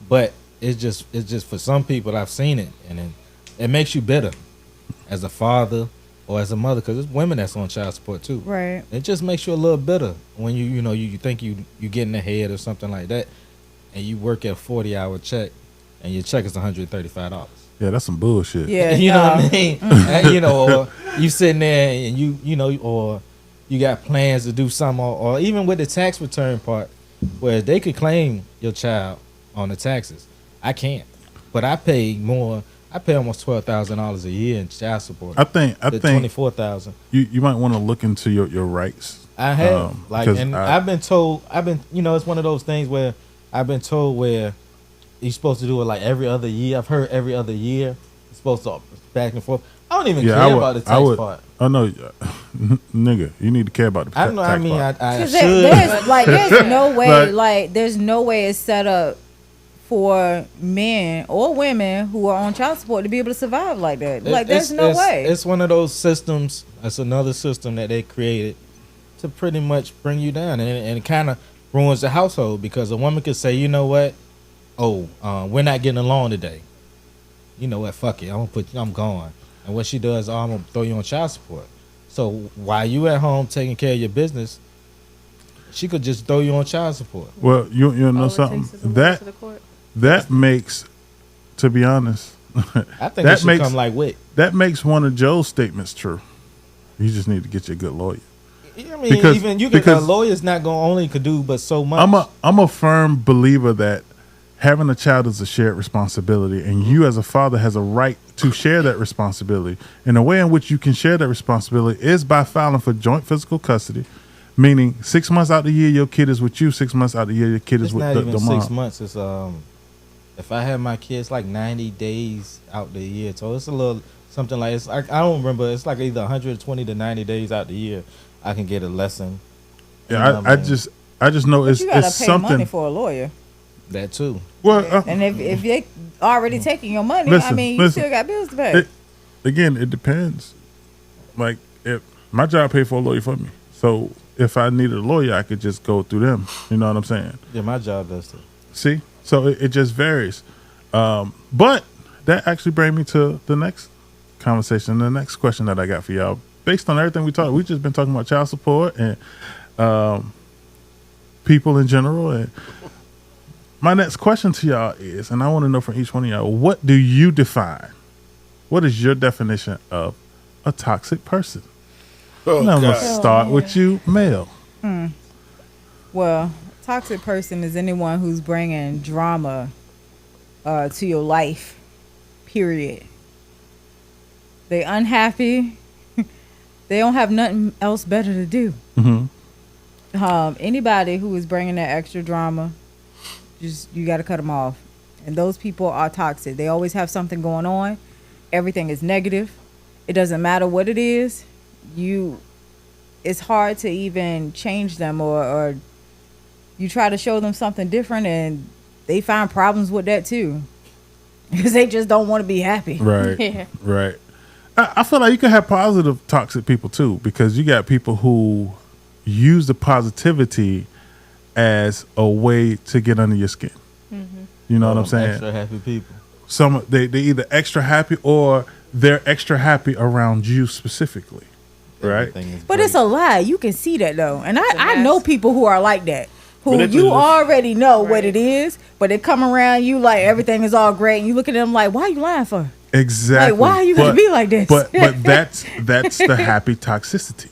but it's just for some people I've seen it, and it makes you bitter as a father or as a mother, because it's women that's on child support too. Right. It just makes you a little bitter when you think you getting ahead or something like that, and you work at a 40-hour check, and your check is $135. Yeah, that's some bullshit. Yeah. You know what I mean? And, or you sitting there and or you got plans to do something, or even with the tax return part, where they could claim your child on the taxes. I can't, but I pay more. I pay almost $12,000 a year in child support. I think $24,000. You might want to look into your rights. I have I've been told. It's one of those things where I've been told where you're supposed to do it like every other year. I've heard every other year. It's supposed to back and forth. I don't even care about the tax part. Oh no, nigga, you need to care about the tax I don't know. I mean, part. I should. There's no way, Like- there's no way it's set up for men or women who are on child support to be able to survive like that. There's no way. It's one of those systems. It's another system that they created to pretty much bring you down, and it kind of ruins the household, because a woman could say, you know what, we're not getting along today. You know what, fuck it, I'm gone. And what she does, I'm gonna throw you on child support. So while you at home taking care of your business, she could just throw you on child support. Well, you know All it something takes is a letter to the court. that makes, to be honest, I think it should come like WIC. that makes one of Joe's statements true. You just need to get you a good lawyer. I mean, a lawyer's not gonna only could do but so much. I'm a firm believer that having a child is a shared responsibility, and you as a father has a right to share that responsibility. And the way in which you can share that responsibility is by filing for joint physical custody, meaning 6 months out the year your kid is with you, 6 months out the year your kid is It's with not the even mom. 6 months. It's if I have my kids, like 90 days out the year. So it's a little something like I don't remember. It's like either 120 to 90 days out the year. I can get a lesson. Yeah, You know what I just know But you gotta it's pay something. money for a lawyer. That too. Well, And if they already taking your money, I mean, you listen. still got bills to pay. Again, it depends. Like, if my job paid for a lawyer for me, so if I needed a lawyer, I could just go through them. You know what I'm saying? Yeah, my job does too. See, so it just varies. But that actually brings me to the next conversation, the next question that I got for y'all. Based on everything we just been talking about child support and people in general. And my next question to y'all is, and I want to know from each one of y'all, what do you define? What is your definition of a toxic person? Oh, And I'm going to God. start with you, Mel. Well, toxic person is anyone who's bringing drama to your life, period. They unhappy. They don't have nothing else better to do. Anybody who is bringing that extra drama, you got to cut them off. And those people are toxic. They always have something going on. Everything is negative. It doesn't matter what it is. It's hard to even change them, or you try to show them something different and they find problems with that too. Because they just don't want to be happy. Right. Yeah. Right. I feel like you can have positive toxic people too, because you got people who use the positivity as a way to get under your skin. You know what I'm saying? Extra happy people. Some they either extra happy or they're extra happy around you specifically. Right? Everything is But great. it's a lie. You can see that though. And a I mask. know people who are like that. Who you Manipulative. already know what Right. it is, but they come around you like everything is all great, and you look at them like, why are you lying for? Exactly. Like, why are you gonna be like this? But that's the happy toxicity.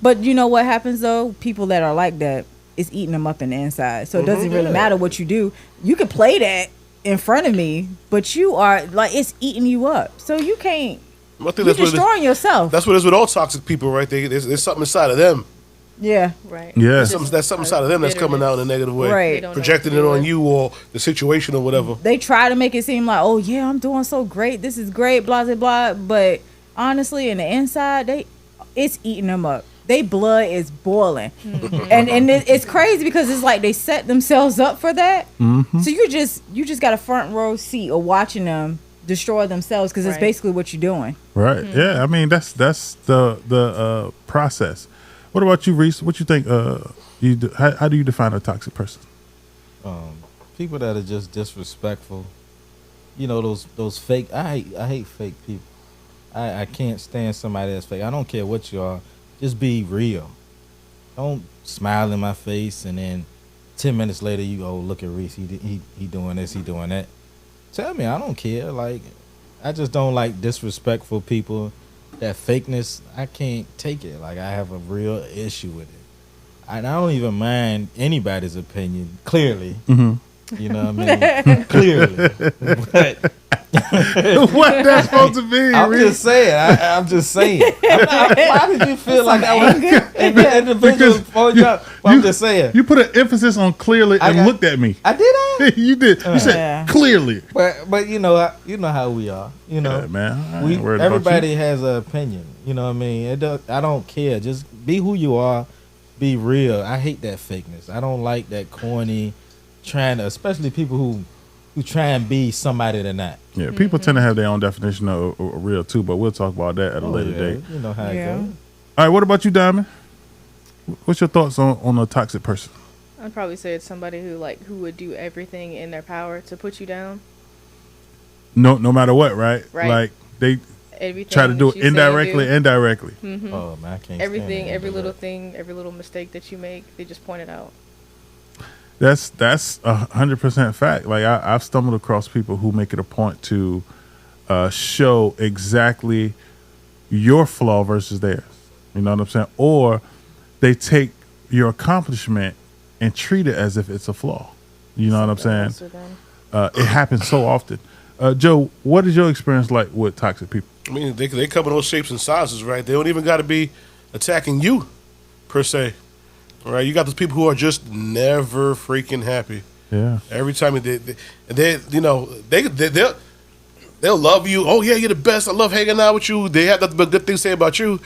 But you know what happens though? People that are like that, it's eating them up in the inside. So it doesn't really matter what you do. You can play that in front of me, but you are like, it's eating you up. So you can't. I think You're that's what it is. destroying yourself. That's what it is with all toxic people, right? There's something inside of them. Yeah. Right. Yeah. It's just That's something inside of them that's coming out in a negative way. Right. They don't know Projecting what it to do on with. you or the situation or whatever. They try to make it seem like, oh yeah, I'm doing so great. This is great, blah blah blah. But honestly, in the inside, it's eating them up. They blood is boiling, and it's crazy because it's like they set themselves up for that. So you just got a front row seat of watching them destroy themselves because it's Right. basically what you're doing. Right. Yeah. I mean, that's the process. What about you, Reese? What you think? How do you define a toxic person? People that are just disrespectful. You know, those fake. I hate fake people. I can't stand somebody that's fake. I don't care what you are. Just be real. Don't smile in my face and then 10 minutes later you go, look at Reese. He doing this. He doing that. Tell me, I don't care. Like, I just don't like disrespectful people. That fakeness, I can't take it. Like, I have a real issue with it. And I don't even mind anybody's opinion. Clearly. You know what I mean? Clearly. But What that's supposed to be? I'm Reese? just saying. I'm just saying. Why did you feel like I was individual for you? I'm just saying. You put an emphasis on clearly and got- looked at me. I did that. You did. You said Yeah. clearly. But you know how we are. You know, Yeah, man. I ain't worried about everybody you. has an opinion. You know what I mean? I don't care. Just be who you are. Be real. I hate that fakeness. I don't like that corny trying to, especially people who try and be somebody they're not. Yeah, people tend to have their own definition of real too, but we'll talk about that at a later Yeah, date. you know how Yeah. it goes. All right, what about you, Diamond? What's your thoughts on a toxic person? I'd probably say it's somebody who would do everything in their power to put you down. No matter what, right? Right. Like they Everything try to do that it you say and indirectly, do. indirectly. Oh man, I can't stand Everything, that. every little thing, every little mistake that you make, they just point it out. That's 100% fact. Like I've stumbled across people who make it a point to show exactly your flaw versus theirs. You know what I'm saying? Or they take your accomplishment and treat it as if it's a flaw. You know what I'm saying? Something else with them. It happens so often. Joe, what is your experience like with toxic people? I mean, they come in all shapes and sizes, right? They don't even got to be attacking you, per se. All right? You got those people who are just never freaking happy. Yeah. Every time they'll love you. Oh yeah, you're the best. I love hanging out with you. They have nothing but good things to say about you.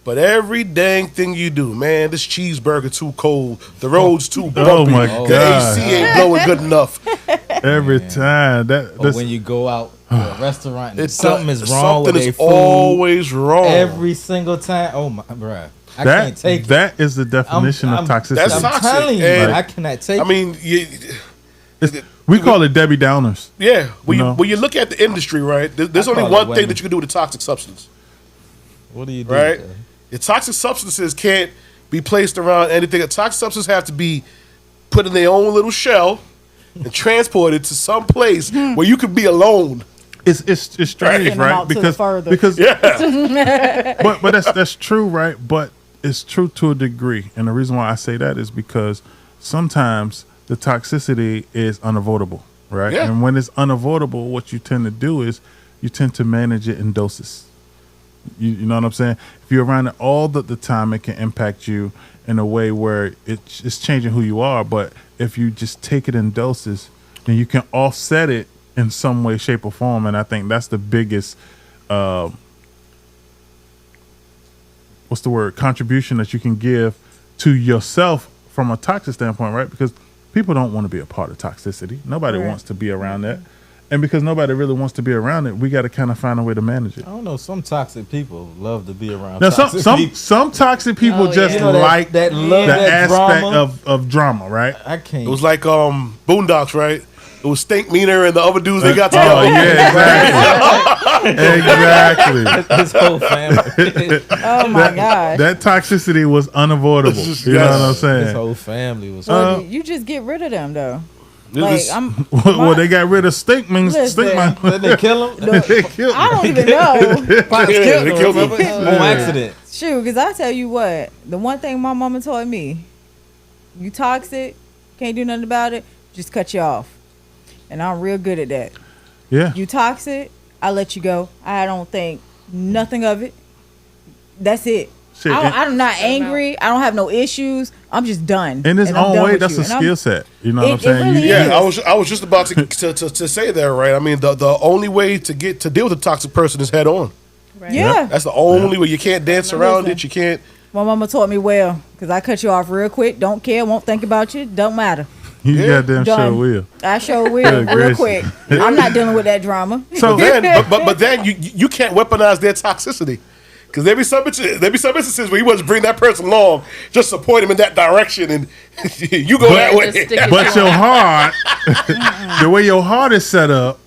But every dang thing you do, man, this cheeseburger too cold. The road's too bumpy. Oh my the God. AC ain't blowing good enough. Every time Or when you go out to a restaurant, and something is wrong something with their is food. always wrong. Every single time. Oh my, bruh. I that can't take it. that is the definition of toxicity. That's I'm toxic. telling you, And, I cannot take I mean, we call it Debbie Downers. yeah. When No. you when you look at the industry, right? There's I only call one it thing women. that you can do with a toxic substance, it. What do you do? right? with that? The toxic substances can't be placed around anything. A toxic substances have to be put in their own little shell and transported to some place where you could be alone. It's strange, Send them right? out to the further. Because Yeah. but that's true, right? But it's true to a degree, and the reason why I say that is because sometimes the toxicity is unavoidable, right? Yeah. And when it's unavoidable, what you tend to do is you tend to manage it in doses. You know what I'm saying? If you're around it all the time, it can impact you in a way where it's changing who you are. But if you just take it in doses, then you can offset it in some way, shape, or form. And I think that's the biggest, what's the word, contribution that you can give to yourself from a toxic standpoint, right? Because people don't want to be a part of toxicity. Nobody Right. wants to be around that. And because nobody really wants to be around it, we got to kind of find a way to manage it. I don't know. Some toxic people love to be around. Now, toxic people. some toxic people Oh, just yeah. You know that- like that love the that aspect drama. of drama, right? I can't. It was like Boondocks, right? It was Stink Meaner and the other dudes they got Oh together. yeah, exactly. exactly. his whole family. Oh my gosh. That toxicity was unavoidable. It's You know what I'm His saying? whole family was. Well, you just get rid of them though. Like This- I'm. Well, they got rid of Stink means Listen. Stink man. Did they kill him? They killed I him. don't even know. Pops Yeah, killed they him, killed him. remember? On accident. Shoot, because I tell you what, the one thing my mama taught me, you toxic, can't do nothing about it, just cut you off. And I'm real good at that. Yeah. You toxic, I let you go. I don't think nothing of it. That's it. Shit, I'm not angry. I don't have no issues. I'm just done. in its And I'm own done way, with that's you. a And I'm- skill set. You know what I'm It saying? really You- is. Yeah, I was just about to say that, right? I mean, the only way to deal with a toxic person is head on. Right. Yeah. That's the only way. You can't dance around it. You can't. My mama taught me well because I cut you off real quick. Don't care. Won't think about you. Don't matter. You Yeah. goddamn Done. sure will. I sure will Good real gracious. quick. I'm not dealing with that drama. So But then you can't weaponize their toxicity. Because there be some instances where you want to bring that person along, just support him in that direction, and you go that way. Just stick it But to your him. heart, the way your heart is set up,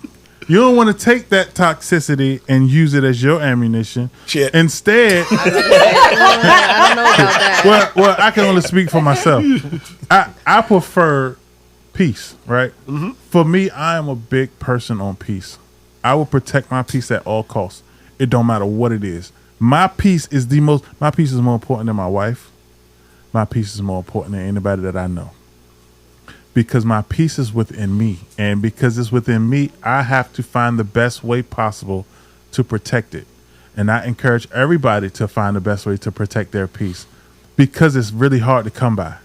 you don't want to take that toxicity and use it as your ammunition. Shit. Instead, I don't know about that. well, I can only speak for myself. I prefer peace, right? Mm-hmm. For me, I am a big person on peace. I will protect my peace at all costs. It don't matter what it is. My peace is my peace is more important than my wife. My peace is more important than anybody that I know. Because my peace is within me. And because it's within me, I have to find the best way possible to protect it. And I encourage everybody to find the best way to protect their peace. Because it's really hard to come by.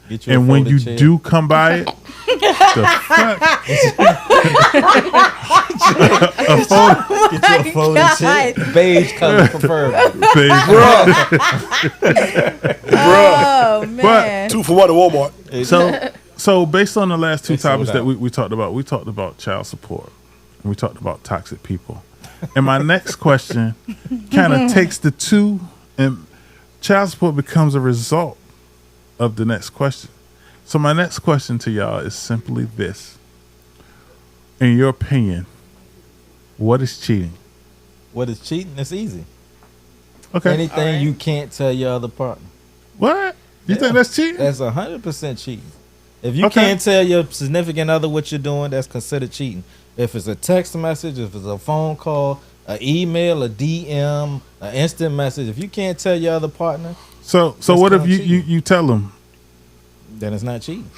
Get you a And when folded you chair. do come by it, the fuck? Get you a folded chair. God. Beige color preferred. Oh man. 2 for 1 at Walmart. So based on the last two They sold topics that out. we talked about child support, and we talked about toxic people. And my next question kind of takes the two, and child support becomes a result of the next question. So my next question to y'all is simply this. In your opinion, what is cheating? What is cheating? It's easy. Okay. Anything you can't tell your other partner. What? You think that's cheating? That's 100% cheating. If you Okay. can't tell your significant other what you're doing, that's considered cheating. If it's a text message, if it's a phone call, an email, a DM, an instant message, if you can't tell your other partner, So That's what if kinda you, cheating. you tell them? then it's not cheating.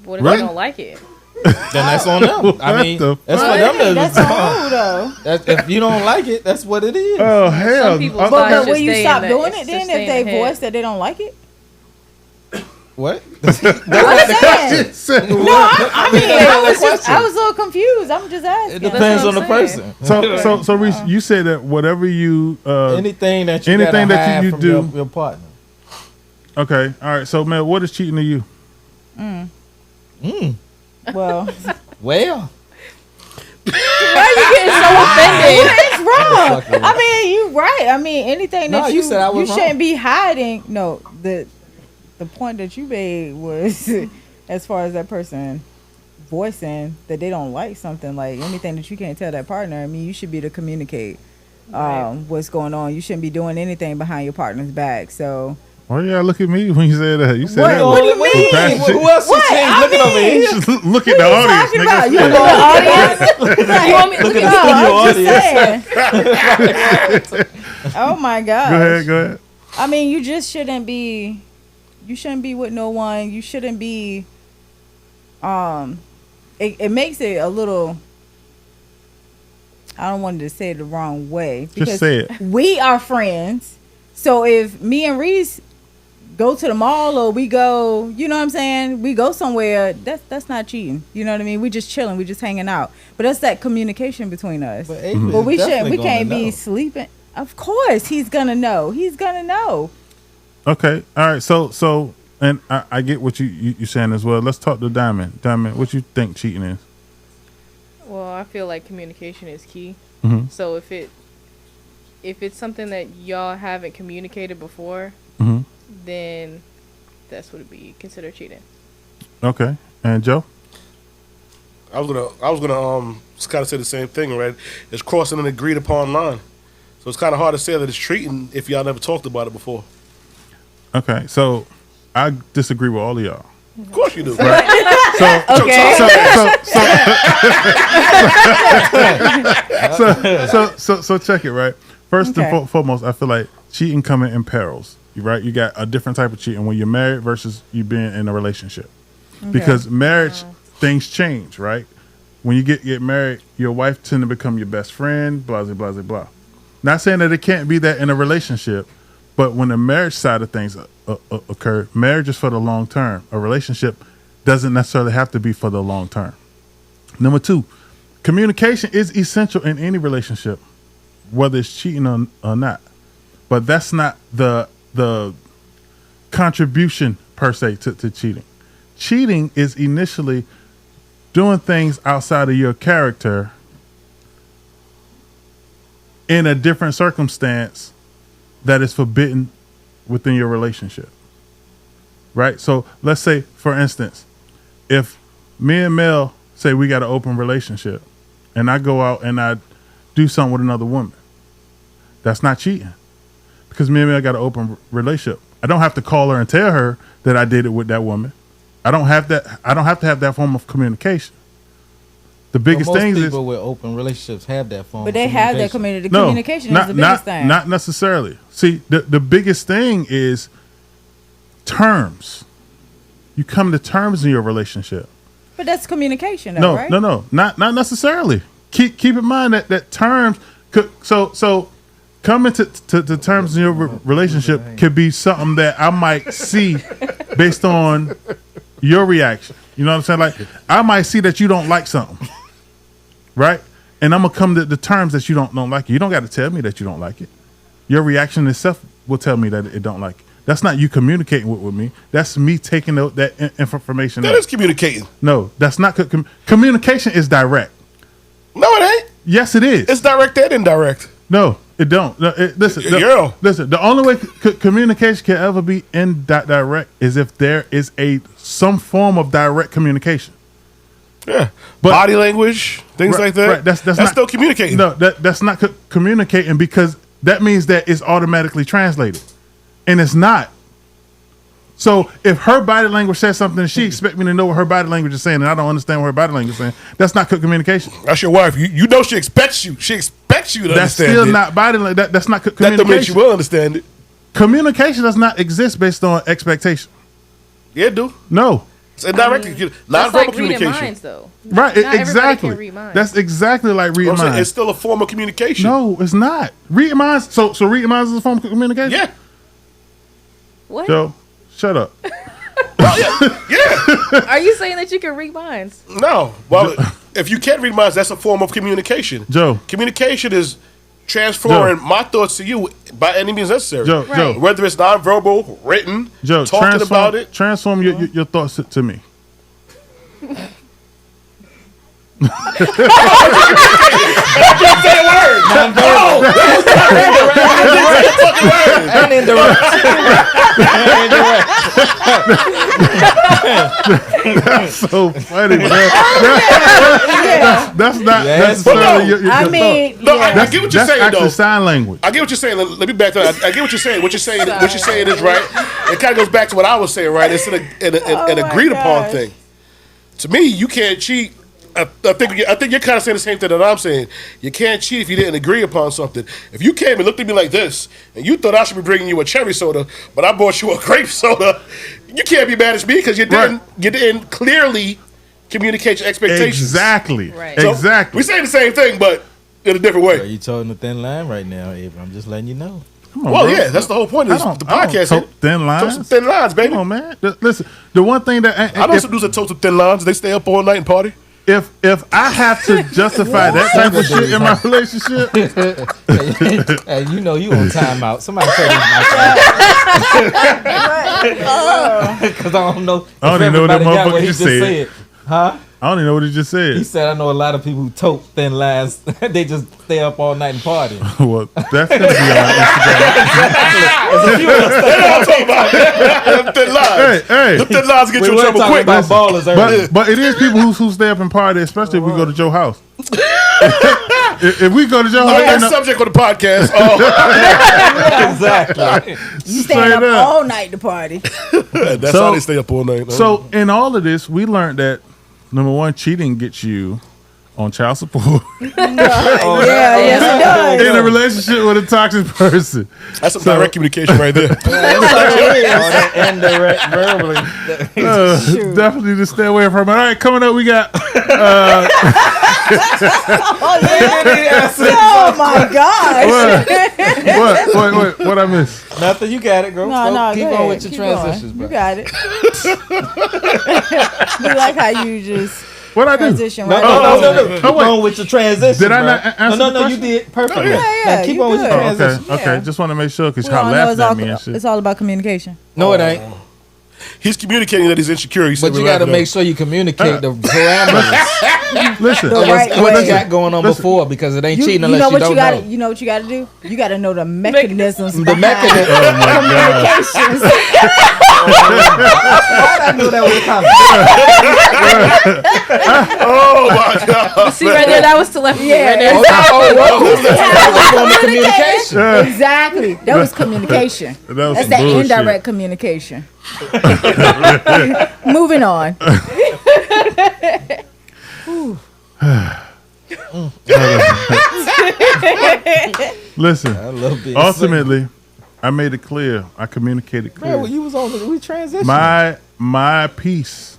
What if Right? they don't like it? Then that's on them. I What mean, the that's fuck? for them to That's on you though. If you don't like it, that's what it is. Oh hell! people Okay. start But just will you stay stop in the- doing it just then stay if in they the head. voice that they don't like it? What? I'm saying. I mean, I was a little confused. I'm just asking. It depends on the person. So Reese, you said that whatever you anything that you do your partner. Okay, all right. So Mel, what is cheating to you? Well, Why are you getting so offended? what is wrong? I mean, you right. I mean, anything that you said I was you wrong. shouldn't be hiding. No, the point that you made was as far as that person voicing that they don't like something, like anything that you can't tell that partner. I mean, you should be to communicate what's going on. You shouldn't be doing anything behind your partner's back. So. Why you gotta look at me when you said that? You said that. What do you mean? Who else is looking over here? Just look at the audience, nigga. You look at the audience? You want me to look at the audience? Oh my gosh. Go ahead. I mean, you just shouldn't be. You shouldn't be with no one. You shouldn't be. It makes it a little. I don't want to say it the wrong way because Just say it. We are friends. So if me and Reese go to the mall or we go, you know what I'm saying? We go somewhere. That's not cheating. You know what I mean? We just chilling. We just hanging out. But that's that communication between us. But we shouldn't. We can't be sleeping. Of course, he's gonna know. He's gonna know. Okay. All right. So, and I get what you saying as well. Let's talk to Diamond. Diamond, what you think cheating is? Well, I feel like communication is key. Mm-hmm. So if it's something that y'all haven't communicated before, Mm-hmm. then that's what it'd be considered cheating. Okay. And Joe? I was gonna kind of say the same thing, right? It's crossing an agreed upon line. So it's kind of hard to say that it's cheating if y'all never talked about it before. Okay. So I disagree with all of y'all. Of course you do. Right? So check it, right? First and foremost, I feel like cheating coming in perils. Right? You got a different type of cheating when you're married versus you being in a relationship. Okay. Because marriage, things change, right? When you get married, your wife tend to become your best friend, blah, blah, blah, blah. Not saying that it can't be that in a relationship, but when the marriage side of things occur, marriage is for the long term. A relationship doesn't necessarily have to be for the long term. Number 2, communication is essential in any relationship, whether it's cheating or not. But that's not the contribution per se to cheating. Cheating is initially doing things outside of your character in a different circumstance that is forbidden within your relationship. Right? So let's say, for instance, if me and Mel say we got an open relationship and I go out and I do something with another woman, that's not cheating because me and Mel got an open relationship. I don't have to call her and tell her that I did it with that woman. I don't have to have that form of communication. The biggest thing is most people with open relationships have that form. But they have that communication. No, Communication is the biggest thing. Not necessarily. See, the biggest thing is terms. You come to terms in your relationship. But that's communication, though, right? No, not necessarily. Keep in mind that terms could so coming to terms in your relationship could be something that I might see based on your reaction. You know what I'm saying? Like I might see that you don't like something, right? And I'm gonna come to the terms that you don't like it. You don't got to tell me that you don't like it. Your reaction itself will tell me that it don't like it. That's not you communicating with me. That's me taking that information. That is communicating. No, that's not communication. Is direct. No, it ain't. Yes, it is. It's direct and indirect. No, it don't. No, listen. The only way communication can ever be indirect is if there is some form of direct communication. Yeah, but body language, things like that. Right, that's not, still communicating. No, that's not communicating because that means that it's automatically translated, and it's not. So if her body language says something, she expect me to know what her body language is saying, and I don't understand what her body language is saying. That's not communication. That's your wife. You know she expects you. She expects you to that's understand. That's still it. not body language. That's not communication. That means she will understand it. Communication does not exist based on expectation. Yeah, it do. No. It's indirect. That's like reading minds, though. Right, not exactly. Can read minds. That's exactly like reading minds. It's still a form of communication. No, it's not. Reading minds. So reading minds is a form of communication. Yeah. What? Joe, shut up. Yeah. Are you saying that you can read minds? No. Well, if you can't read minds, that's a form of communication. Joe. Communication is transferring my thoughts to you by any means necessary. Joe, Joe. Whether it's nonverbal, written, Joe, talking about it. Transform your thoughts to me. And indirect. That's so funny, man. That's not Yes, necessarily your I thought. mean, No, I yeah. get what you're That's saying, actually though. sign language. I get what you're saying. Let me back that. I get what you're saying. What you're saying is right. It kind of goes back to what I was saying, right? It's an Oh my agreed upon gosh. thing. To me, you can't cheat. I think you're kind of saying the same thing that I'm saying. You can't cheat if you didn't agree upon something. If you came and looked at me like this, and you thought I should be bringing you a cherry soda, but I bought you a grape soda, you can't be mad at me because you didn't clearly communicate your expectations. Exactly. Right. So, Exactly. we saying the same thing, but in a different way. You toting the thin line right now, Abe. I'm just letting you know. Come on, Well, bro. yeah, that's the whole point of I don't- the I don't podcast. tote thin lines. Toast some thin lines, baby. Come on, man. Listen, the one thing that I know some dudes that toast some thin lines. They stay up all night and party. if I have to justify that type of shit in my relationship, Hey, you know you on timeout. Somebody say this because I don't know. I don't if even know what that everybody got motherfucker he just just said. Huh? I don't even know what he just He said. said I know a lot of people who tote thin lines. They just stay up all night and party. Well, that's gonna be on I'm talking about them thin lines. Instagram. Hey, Them thin lines get We you in were trouble talking quick. about ballers earlier. but it is people who stay up and party, especially if we go to Joe's house. if we go to Joe's house, That's subject on the podcast. Exactly. You staying up all night to party. That's So- how they stay up all night. so in all of this, we learned that number one, cheating gets you on child support Yeah, yes, it does. in a relationship with a toxic person. that's some direct communication right there. Indirect verbally. Definitely to stay away from it. All right, coming up, we got Oh my gosh. what I missed. Nothing. You got it, girl. No, Keep go on ahead. with your Keep transitions, going. bro. You got it. We like how you just What I do? transition No, right no, over. no. Keep Oh, wait. on with your transition. Did I bro. not answer No, the you question? did perfectly. Yeah, Now keep you on with your good. transition. Okay, Yeah. just want to make sure because We y'all all know laughing at me and shit. it's all about communication. No, it ain't. He's communicating that he's insecure. He said But you we're got to laughing make at sure you communicate the parameters. Listen, The right What way. you got going on before, because it ain't cheating unless you, what don't you gotta, know. You know what you got to do? You got to know the mechanisms. The behind mechanism. oh my god, communications. I knew that was coming. Oh my god! See right there, that was telepathy. Yeah, Right there. That was form of communication. Exactly. That was communication. that was That's some that bullshit. indirect communication. Moving on. Listen, A little bit. ultimately, I made it clear. I communicated clear. Bro, you was on. We transitioned. My peace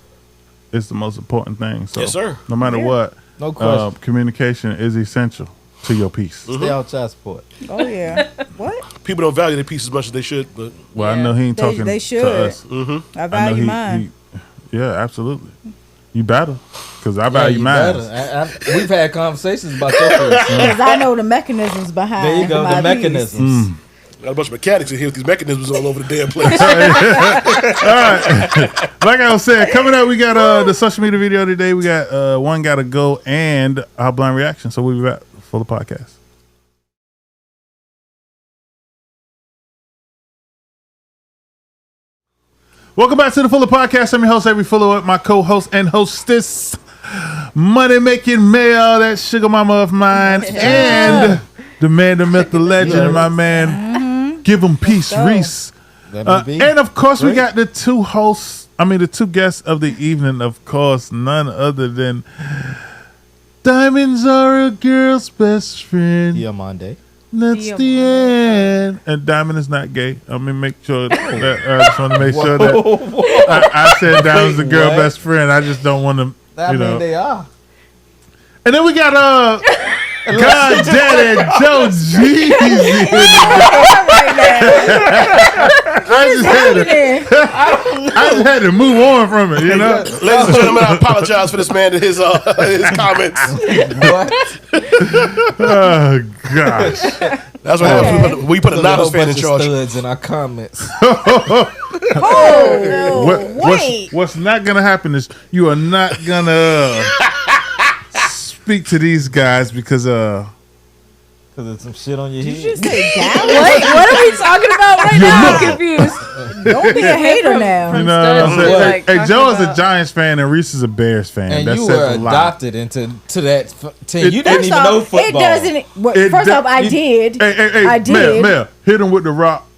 is the most important thing. So, Yes, sir. no matter what, No question. communication is essential to your peace. Stay out child support. Oh yeah. What? People don't value their piece as much as they should, but Well, I know he ain't talking They to should. us. I I know value mine. yeah, absolutely. You better, because I Yeah, value you mine. better. We've had conversations about your first. Because I know the mechanisms behind. There you go. my The piece. mechanisms. got a bunch of mechanics in here with these mechanisms all over the damn place. Like I was saying, coming up, we got the social media video today. We got One Gotta Go and our blind reaction. So we'll be back for the podcast. Welcome back to the Fuller Podcast. I'm your host, Avery Fuller, with my co-host and hostess, Money Making Male, that sugar mama of mine, and the man, the myth, the legend, my man, Give Him Peace, Reese. And of course, we got the two guests of the evening, of course, none other than Diamonds Are a Girl's Best Friend. Diamante. That's the end. And Diamond is not gay. I mean, make sure that I just want to make sure that I said Diamond's the girl What? best friend. I just don't want to, I mean, they are. And then we got God Daddy Joe Jeezy. I just had to move on from it, you know. Ladies and gentlemen, I apologize for this man and his comments. Oh gosh. That's what happens when we put a Niners fan in charge. Studs in our comments. What's not gonna happen is you are not gonna speak to these guys because there's some shit on your head. Did you just say that? What are we talking about right now? I'm confused. Don't be a hater now. you know what I'm saying? Hey, Joe is a Giants fan and Reese is a Bears fan. And that you says were a lot. adopted into that team. You didn't First even off, know football. It doesn't. First off, I did. Hey, I did. Mel, hit him with the rock.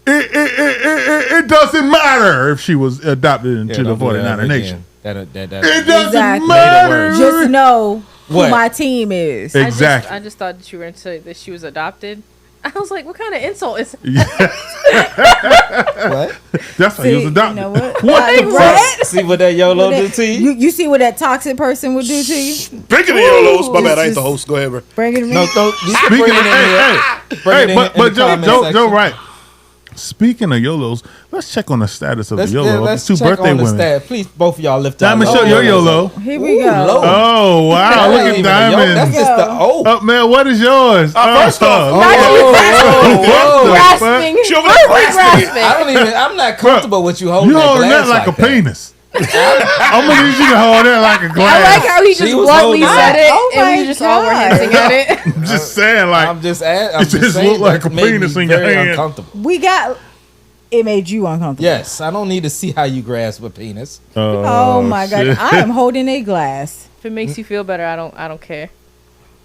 It doesn't matter if she was adopted into the 49er Nation. That It doesn't Exactly. matter. Just know What? who my team is. Exactly. I just thought that you were going to say that she was adopted. I was like, what kind of insult is that? What? That's why he was adopted. You know what? What? See what that YOLO do to you? You see what that toxic person would do to you? Speaking of YOLOs, my bad, I ain't the host. Go ahead, bro. Bring it to me. No, you can bring it in here. Bring it in but in the Joe, comment Joe, section. right. Speaking of YOLOs, let's check on the status of the YOLO. Let's Two check birthday on the women. stat. Please, both of y'all lift up. Diamond, show your YOLO. Here we go. Low. Oh wow! That Look ain't at even a yo- Diamond. That's just the O. Oh man, what is yours? First off, what the Grasping. She over there grasping it. I'm not comfortable with you holding You that holding glass that like a that. penis. I'm gonna need you to hold that like a I glass. like how he She just was bluntly holding said it. it, Oh and my we just all were God. hinting at it. I'm just saying, like I'm just just saying look like that a made penis me in your very hand. uncomfortable. We got. It made you uncomfortable. Yes, I don't need to see how you grasp a penis. Oh my God! shit. I am holding a glass. If it makes you feel better, I don't care.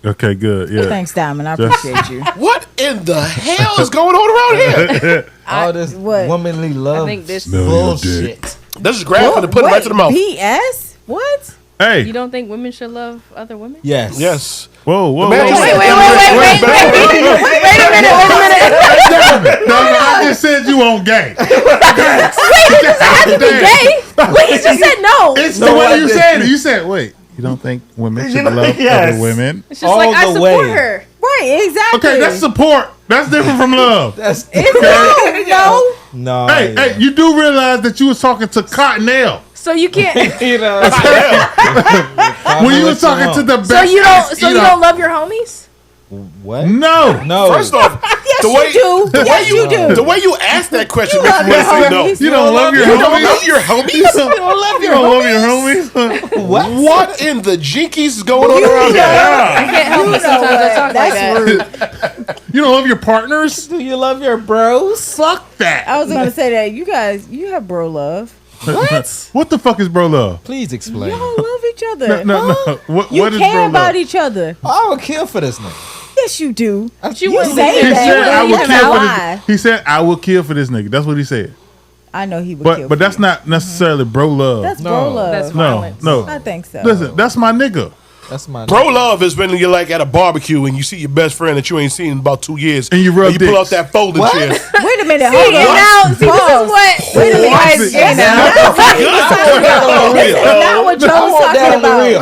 Okay, good. Yeah. Thanks, Diamond. I Just- appreciate you. What in the hell is going on around here? All this what? womanly love I think this. bullshit. This is grabbing and putting it right to the mouth. BS? What? Hey. You don't think women should love other women? Yes. Yes. Whoa. Man, whoa. just said- Wait a minute. I just said you on gay. Wait, he just had to be gay. Wait, he just said no. It's No, the way I you didn't. said it. You said, wait, you don't think women should love other women? It's just all like I the support way. her. Right? Exactly. Okay, that's support. That's different from love. That's no. no. Hey, you do realize that you was talking to Cottonelle So you can't. you know. when you was talking to the best. So you ass don't eater. love your homies? What? No. First off, Yes, the way you do. the way Yes, you do. the way you asked that question You makes love me want to your say no. homies. You don't love your You don't homies. love your homies? You don't love your homies. What in the jinkies is going on around here? I can't help it. Sometimes I talk like that. You don't love your partners. Do you love your bros? Fuck that. I was gonna say that you guys, you have bro love. What the fuck is bro love? Please explain. Y'all love each other. No. You What is care bro about love? each other. I don't care for this nigga. Yes, you do. You You wouldn't say He leave that. said, "I You will have kill a for lie. this." He said, "I will kill for this nigga." That's what he said. I know he would kill. But for that's you. not necessarily bro love. That's No. bro love. That's no, violence. no. I think so. Listen, that's my nigga. That's my Bro love is when you're like at a barbecue and you see your best friend that you ain't seen in about 2 years, And you rub pull out dicks. that folding chair. Wait a minute. See, Hold and on. now, see, this is Pause. what. Wait a minute. What? This Gay is now. not what Joe was talking about.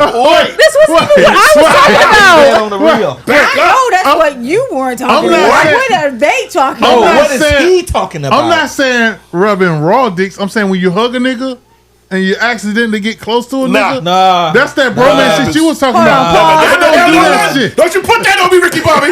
This was even what I was talking about. on the real. I know that's what you weren't talking I'm not about. saying- What are they talking I'm Oh, not about? what is saying- he talking about? I'm not saying rubbing raw dicks. I'm saying when you hug a nigga and you accidentally get close to a Nah. nigga. Nah. That's that bromance shit you was talking about. Hold on, I don't do that shit. Don't you put that on me, Ricky Bobby.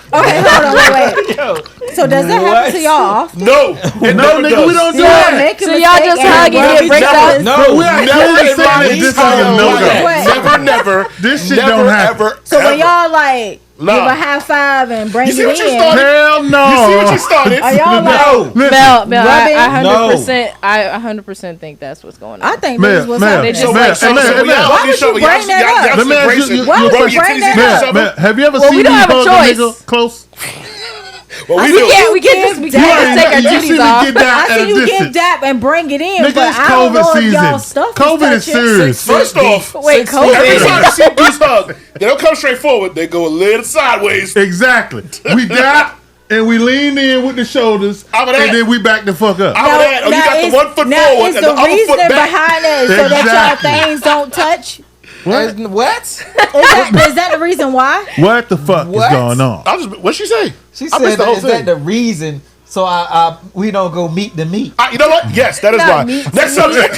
Okay, hold on, wait. So does that happen to y'all often? No. It No, never nigga, does. we don't do Y'all that. make a So y'all mistake just and hug and rub get each breaks other's- No. But we Never actually in saying my that this is a entire no life. go. Never. This shit never, don't happen. ever. So when ever. y'all like Nah. give a high five and bring You see it what you in, started? Hell no. You see what you started? are y'all like? No. Listen, Mel, Rubbing? I 100%, I 100% think that's what's going on. I think this is what's Mel, happening. They just Mel, like Mel, so- Mel, So Mel. Why would you bring that up? Let me ask you- Why would you- you bring that Mel, up? Mel, have you ever Well, seen we me don't have a hug a choice. nigga close? Well, we We do. can't just You take our ain't- you see titties me off. get down I at a see you give distance. dap and bring it in, Nigga, but it's I don't know COVID if y'all season. stuff COVID is serious. First off, Wait, every COVID. time you see dudes hug, they don't come straight forward. They go a little sideways. Exactly. We dap and we lean in with the shoulders, How about that? and then we back the fuck up. How about that? Oh, you got the it's- 1 foot now forward it's and the the other reason foot back. behind it so that Exactly. y'all things don't touch. What? Is that the reason why? What the fuck What? is going on? What'd she say? She I said, missed the whole "Is that thing. the reason?" So we don't go meet the meat. You know what? Yes, that is Not why. meat Next to subject.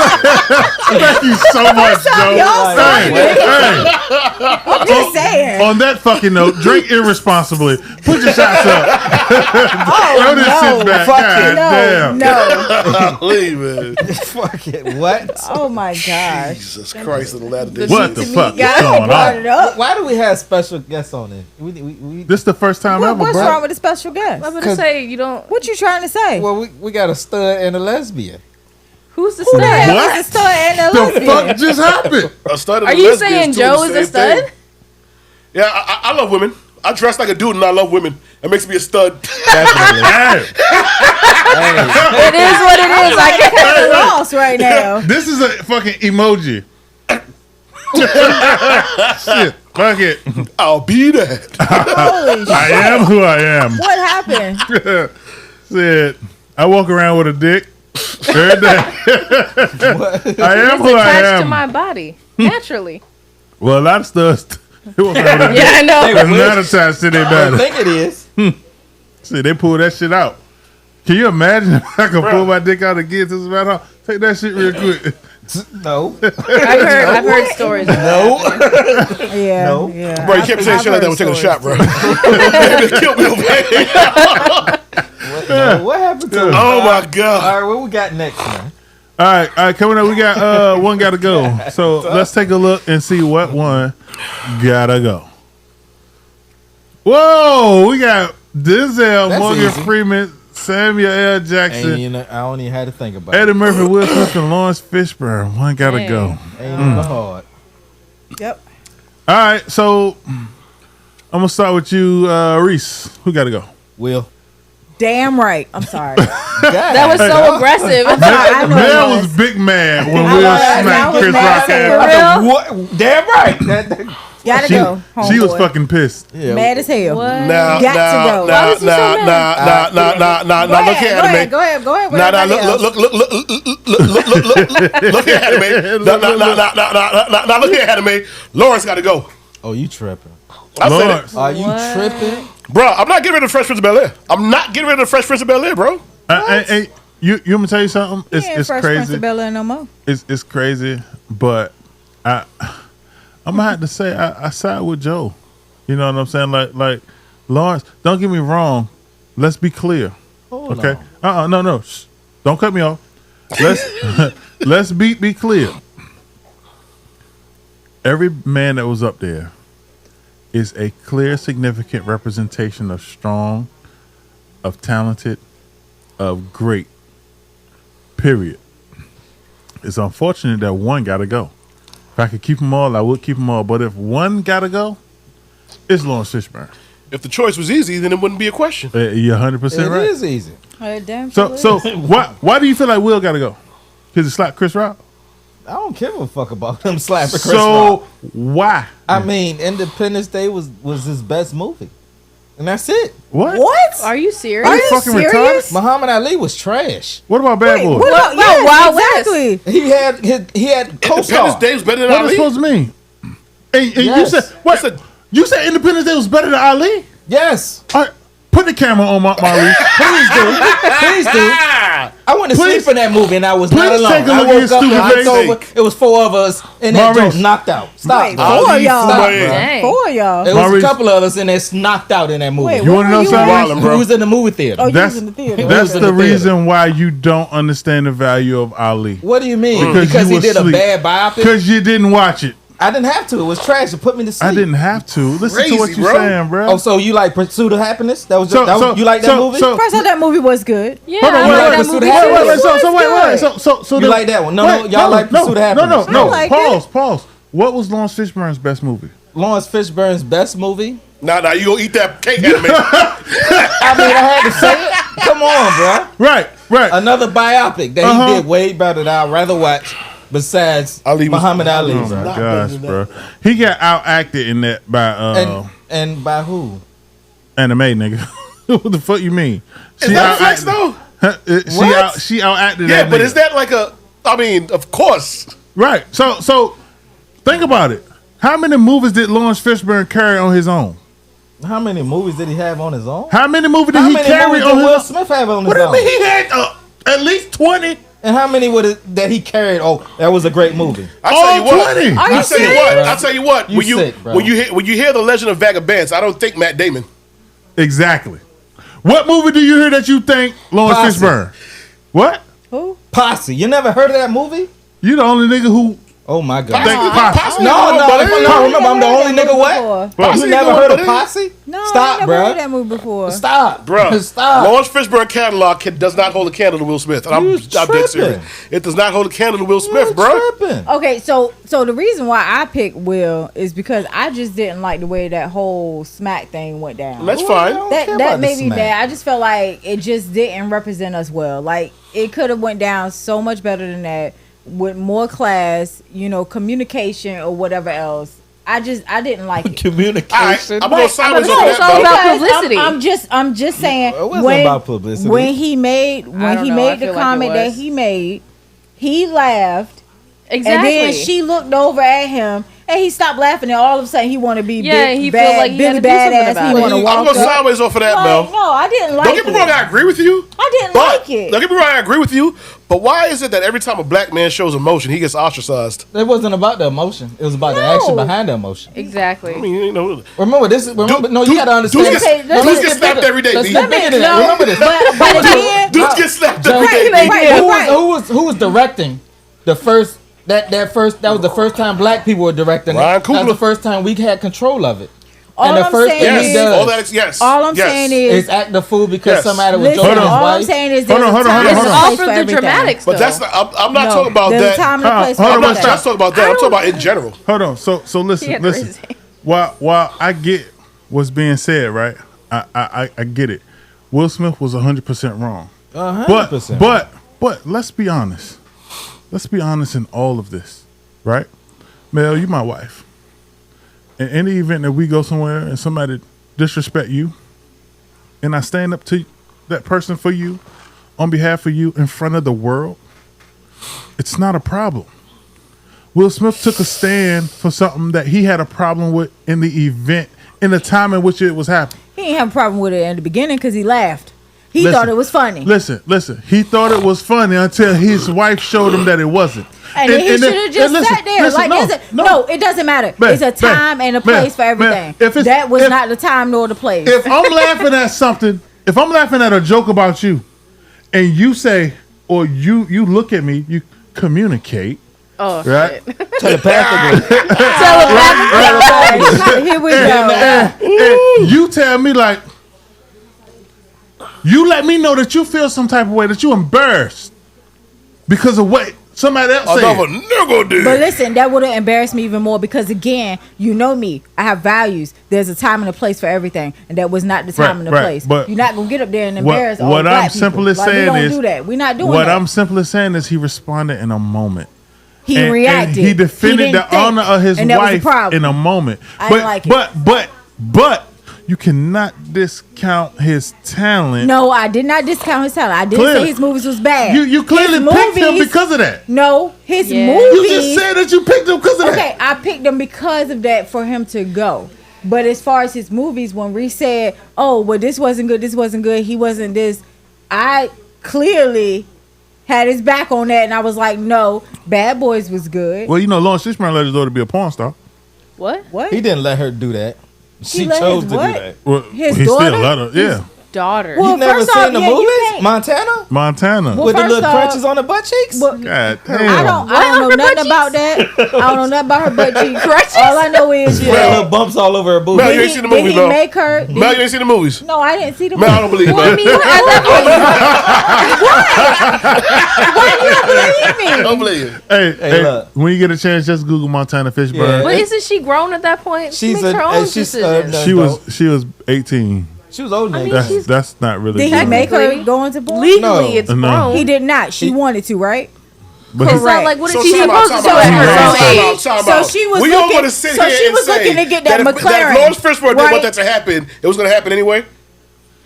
Thank you so much, Joe. y'all I'm just saying. On that fucking note, drink irresponsibly. Put your shots up. Throw this shit back. Fuck God damn. No. Leave it. Fuck it. What? Oh my gosh. Jesus Christ of the latter days. What the fuck is Guys, going brought on? it up. Why do we have special guests on it? We This the first time ever, What's bro. wrong with the special guest? I'm gonna say you don't. What you trying to say? well, we got a stud and a lesbian. Who's the Who the stud? hell What? is a stud and a The lesbian? fuck just happened? A stud and Are a you lesbian saying doing Joe is same a stud? thing. Yeah, I love women. I dress like a dude and I love women. That makes me a stud. Definitely. Hey, It is what it is. I get kind of lost right now. this is a fucking emoji. Shit, fuck it. I'll be that. Holy shit. I am who I am. What happened? Said, I walk around with a dick every day. I am It's who I attached to am. my body naturally. Well, a lot of stuff. They walk around with a dick Yeah, I know. that's not attached to their I body. think it is. See, they pull that shit out. Can you imagine if I could pull my dick out again to the house? Take that shit real quick. No. I've heard stories. Of that. No. Yeah. No. Yeah. Bro, you kept saying I've shit like that. heard We're taking a shot, stories. bro. They killed me over here. What happened to him? Oh my God. All right, what we got next, man? All right, coming up, we got one gotta go. So let's take a look and see what one gotta go. Whoa, we got Denzel, That's Morgan easy. Freeman, Samuel L. Jackson, And I don't even have to think about Eddie it. Murphy, Will Smith, and Lawrence Fishburne. One gotta go. Ain't even hard. Yep. All right, so I'm gonna start with you, Reese. Who gotta go? Will. Damn right. I'm sorry. That was so aggressive. I know Mel it was big mad when I Will was smacked mad Chris mad Rock for ass. real? What? Damn right. Gotta go. She was homeboy. fucking pissed. Yeah. Mad as hell. What? Now, Got to go. now, Why was he so now, mad? now, Go look here, ahead, anime. go ahead. Now, Everybody else. look here, anime. Now, look here, anime. Lawrence got to go. Oh, you tripping? I said Lawrence. it, Are you tripping? bro. I'm not getting rid of Fresh Prince of Bel-Air. I'm not getting rid of Fresh Prince of Bel-Air, bro. Hey, you want me to tell you something? He ain't It's Fresh Prince crazy. of Bel-Air no more. It's crazy, but I'm gonna have to say I side with Joe. You know what I'm saying? Like Lawrence. Don't get me wrong. Let's be clear. Okay. No. Shh. Don't cut me off. Let's be clear. Every man that was up there is a clear, significant representation of strong, of talented, of great. Period. It's unfortunate that one got to go. If I could keep them all, I would keep them all. But if one got to go, it's Lawrence Fishburne. If the choice was easy, then it wouldn't be a question. You're 100% It right. is easy. Damn So why do you feel like Will got to go? Because he slapped Chris Rock? I don't give a fuck about him slapping Chris So Rock. why? I mean, Independence Day was his best movie, and that's it. What? What? Are you serious? Are you fucking serious? Muhammad Ali was trash. What about Bad Boys? What about Well, Wild West. exactly. He had Independence co-star. Day was better than What is it Ali. supposed to mean? And you Yes. said what? You said Independence Day was better than Ali? Yes, All right, put the camera on Maurice. please do. Please do. I went to Please- sleep in that movie and I was not please alone. take a I look at woke his up stupid and I face. told it was four of us and that Maurice. joke knocked out. Stop. Wait, bro. four of Ali y'all. Flayed. Dang. Four of y'all. There was Maurice. a couple of us and that's knocked out in that movie. Wait, You where wanna know were you something? at? Wildin', bro. We was in the movie theater. Oh, you That's was in the theater. that's in the the theater. reason why you don't understand the value of Ali. What do you mean? Because Because you he was did a asleep. bad biopic? Because you didn't watch it. I didn't have to. It was trash. It put me to sleep. I didn't have to. Listen to what Crazy, you're bro. saying, bro. Oh, so you like Pursuit of Happiness? That was just, you like that so- movie? so- First, I thought that movie was good. Yeah, Hold on, I wait, like wait, that Pursuit movie. of Happiness. Wait, so You the- like that one? No, wait, y'all like Pursuit of Happiness. No, I like pause. What was Lawrence Fishburne's best movie? Lawrence Fishburne's best movie? Nah, you gonna eat that cake, anime. I mean, I had to say it. Come on, bro. Right. Another biopic that Uh-huh. he did way better that I'd rather watch besides Ali was- Muhammad Ali, Oh bro. my gosh, bro. He got outacted in that by And by who? anime, nigga. What the fuck you mean? Is that a flex though? She outacted Yeah, that but nigga. is that like a? I mean, of course. Right. So Think about it. How many movies did Lawrence Fishburne carry on his own? How many movies did he have on his own? How many movies did How he many carry movies on did his Will own? Smith have on What his do you own? mean he had at least 20? And how many would it, that he carried? Oh, that was a great movie. I tell you what. 20. Are you I tell you serious? what. I tell you what. You sick, bro. when you hear the Legend of Vagabonds, I don't think Matt Damon. Exactly. What movie do you hear that you think Lawrence Posse. Fishburne? What? Who? Posse. You never heard of that movie? You the only nigga who Oh my god. think Posse. No, but remember, I'm the only nigga what? Posse You never going, heard of buddy. Posse? No, Stop, I never bro. heard that movie before. Stop, Bro, Stop. Lawrence Fishburne catalog does not hold a candle to Will Smith. And I'm dead tripping. serious. It does not hold a candle to Will Smith, bro. Tripping. Okay, so the reason why I picked Will is because I just didn't like the way that whole smack thing went down. That's fine. That made me mad. I just felt like it just didn't represent us well. Like it could have went down so much better than that with more class, communication or whatever else. I didn't like it. Communication. I'm going to silence No, over it's that, all bro. about Because publicity. I'm just saying It wasn't about publicity. when he made don't know. I the feel like comment it that was. he made, he laughed. Exactly. And then she looked over at him, and he stopped laughing, and all of a sudden he want to be Yeah, big, he bad, felt like he had Billy to do something Badass. about He it. want to I'm walk going to up. sideways off of that, Like, Mel. no, I didn't like Don't get me it. wrong, I agree with you. I didn't But, like it. don't get me wrong, I agree with you. But why is it that every time a black man shows emotion, he gets ostracized? It wasn't about the emotion. It was about the No. action behind the emotion. Exactly. I mean, Remember this. You gotta understand. Dudes Say- get slapped every day, Let's B. get bigger than that. No, Remember this. but again, Dudes get slapped Joe, every day, right, B. right. Who was directing the first? That was the first time black people were directing Ryan it. That was Coogler. the first time we had control of it. All and the I'm first saying thing he is- does All that, yes. all I'm yes. saying is, is act the fool because Yes. somebody was listen, joking Hold his on. all I'm wife. saying is Hold there's on, a hold on, time hold and on, a hold on. place All for for the everything. dramatics, But though. that's not, I'm not No, talking about there's that. a time and a place for hold on, I'm not everything. just talking about that. I'm talking about in general. Hold on. So He listen, had to raise his listen. hand. While I get what's being said, right? I get it. Will Smith was 100% wrong. 100%. But let's be honest. Let's be honest in all of this, right? Mel, you my wife. In any event that we go somewhere and somebody disrespect you, and I stand up to that person for you, on behalf of you in front of the world, it's not a problem. Will Smith took a stand for something that he had a problem with in the event, in the time in which it was happening. He didn't have a problem with it in the beginning because he laughed. He Listen, thought it was funny. Listen. He thought it was funny until his wife showed him that it wasn't. And then he should have just sat there. No, it doesn't matter. Man, It's a time and a man, place for everything. man, That was not the time nor the place. If I'm laughing at something, if I'm laughing at a joke about you, and you say, or you look at me, you communicate, Oh, right? shit. Telepathically. Here we go. And you tell me like, you let me know that you feel some type of way, that you embarrassed because of what somebody else said. Another nigga did. But listen, that would have embarrassed me even more because again, you know me. I have values. There's a time and a place for everything, and that was not the time and the right, place. but You're not gonna get up there and embarrass all what black I'm simply people. saying we don't is do that. We're not doing what that. I'm simply saying is he responded in a moment. He And reacted. he defended didn't the think, honor of his and that was the wife problem. in a moment. I didn't like it. But you cannot discount his talent. No, I did not discount his talent. I didn't Clearly. say his movies was bad. You clearly His picked him movies- because of that. No, his Yeah. movies. You just said that you picked him because of Okay, that. I picked him because of that for him to go. But as far as his movies, when Reese said, "Oh, well, this wasn't good, he wasn't this," I clearly had his back on that, and I was like, "No, Bad Boys was good." Well, Lawrence Fishburne let his daughter be a porn star. What? What? He didn't let her do that. She let chose his to what? do that. Well, His he daughter? still let her. Yeah, Daughter. Well, You never first seen off, the yeah, you movies? can't- Montana? Montana. Well, With the first little off- crunches on the butt cheeks? Well, God damn. I don't know nothing about that. I don't know nothing about her butt cheeks. All I know is She had little bumps all over her booty. Mel, you ain't seen the movie, did he Mel. make her? Mel, you ain't seen the movies. No, I didn't see the Mel, I movie. don't believe you, Well, I man. mean, you had Why do you I don't believe me? believe you. Hey, look. when you get a chance, just Google Montana Fishburne. Yeah. But isn't she grown at that point? She She's makes her own she's decisions. no, She was 18. she was older I than mean, that. That's not really. Did he good. make her go into porn? Legally, No. it's No. grown. He did not. She wanted to, right? But It's he- not like, what So is she time out, supposed to time do out, at her time own out, time age? out, time So out. she was We all looking- gonna sit so here she and was say looking to get that if McLaren, Lawrence Fishburne didn't right? want that to happen, it was going to happen anyway.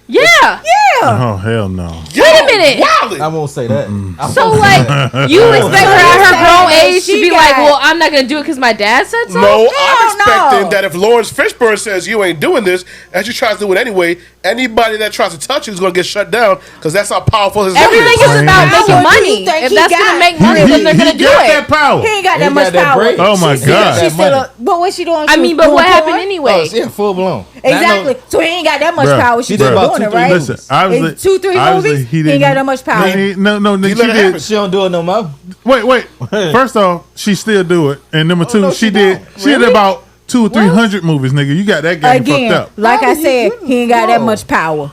Yeah. Oh hell no! Wait a minute. I won't say that. So like, you expect her at her grown age to She be got- like, well, I'm not gonna do it because my dad said so. No, I'm expecting no. that if Lawrence Fishburne says you ain't doing this, and she tries to do it anyway, anybody that tries to touch it is going to get shut down because that's how powerful his Everything is. is about How making much do you money. think If he that's got? gonna make money, then they're gonna do got it. that power. He ain't got He that much got that power. break. Oh my She God. still, but what's she doing? I She mean, was but what doing happened porn? anyway? Yeah, full blown. Exactly. So he ain't got that much Bruh, power. She she did just about doing it, 2-3 right? Listen, obviously, In 2-3 obviously movies, he ain't got that much power. No, let it she happen. did. She don't do it no more. Wait. First off, she still do it, and number two, no, she she did. don't. She did about 200 or 300 movies, nigga. You got that game Again, fucked up. like I said, he ain't got that much power.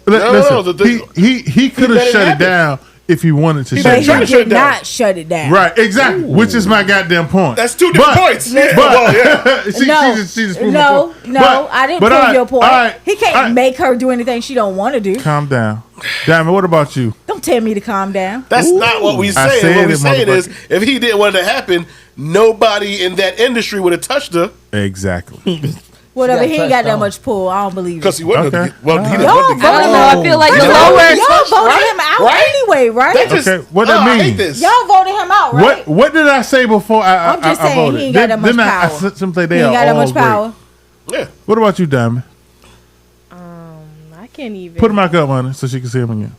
Listen, he could have let it shut it happen. down if he wanted to. He shut been it trying down. to shut it Did down. not shut it down. Right, exactly. Which is my goddamn point. That's two different points. Yeah, well, yeah. she just proved my No, point. no, But- I didn't but prove all right, your point. all right, He can't all right. make her do anything she don't want to do. Calm down. Diamond, what about you? Don't tell me to calm down. That's not what we I saying. said What we it, saying is, motherfucker. if he didn't want it to happen, nobody in that industry would have touched her Exactly. Whatever, got he ain't touched got that on. much pull. I don't believe because it. he wasn't. Okay. Well, he didn't Y'all want to I get don't know. I feel like the Y'all lower. voted him out Right? anyway, right? That just, Okay, what that I mean? hate this. Y'all voted him out, right? What did I say before I'm just I saying voted? he ain't got that much Didn't I power. simply they He ain't are got that all much great. power. Yeah. What about you, Diamond? I can't even. Put him back up on it so she can see him again.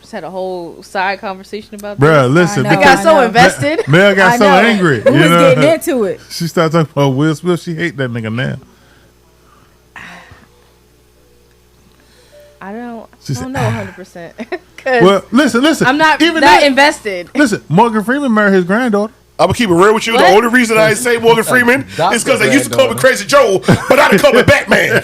Just had a whole side conversation about Bruh, this. listen. know. I got so know. invested. Mel got I so know. angry. We You was know? getting into it. She started talking about Will Smith. She hate that nigga now. I don't She said, know 100%. Because Well, listen. I'm not even that invested. Listen, Morgan Freeman married his granddaughter. I'm gonna keep it real with you. What? The only reason I say Morgan Freeman is because they used to call me Crazy Joe, but I didn't call me Batman.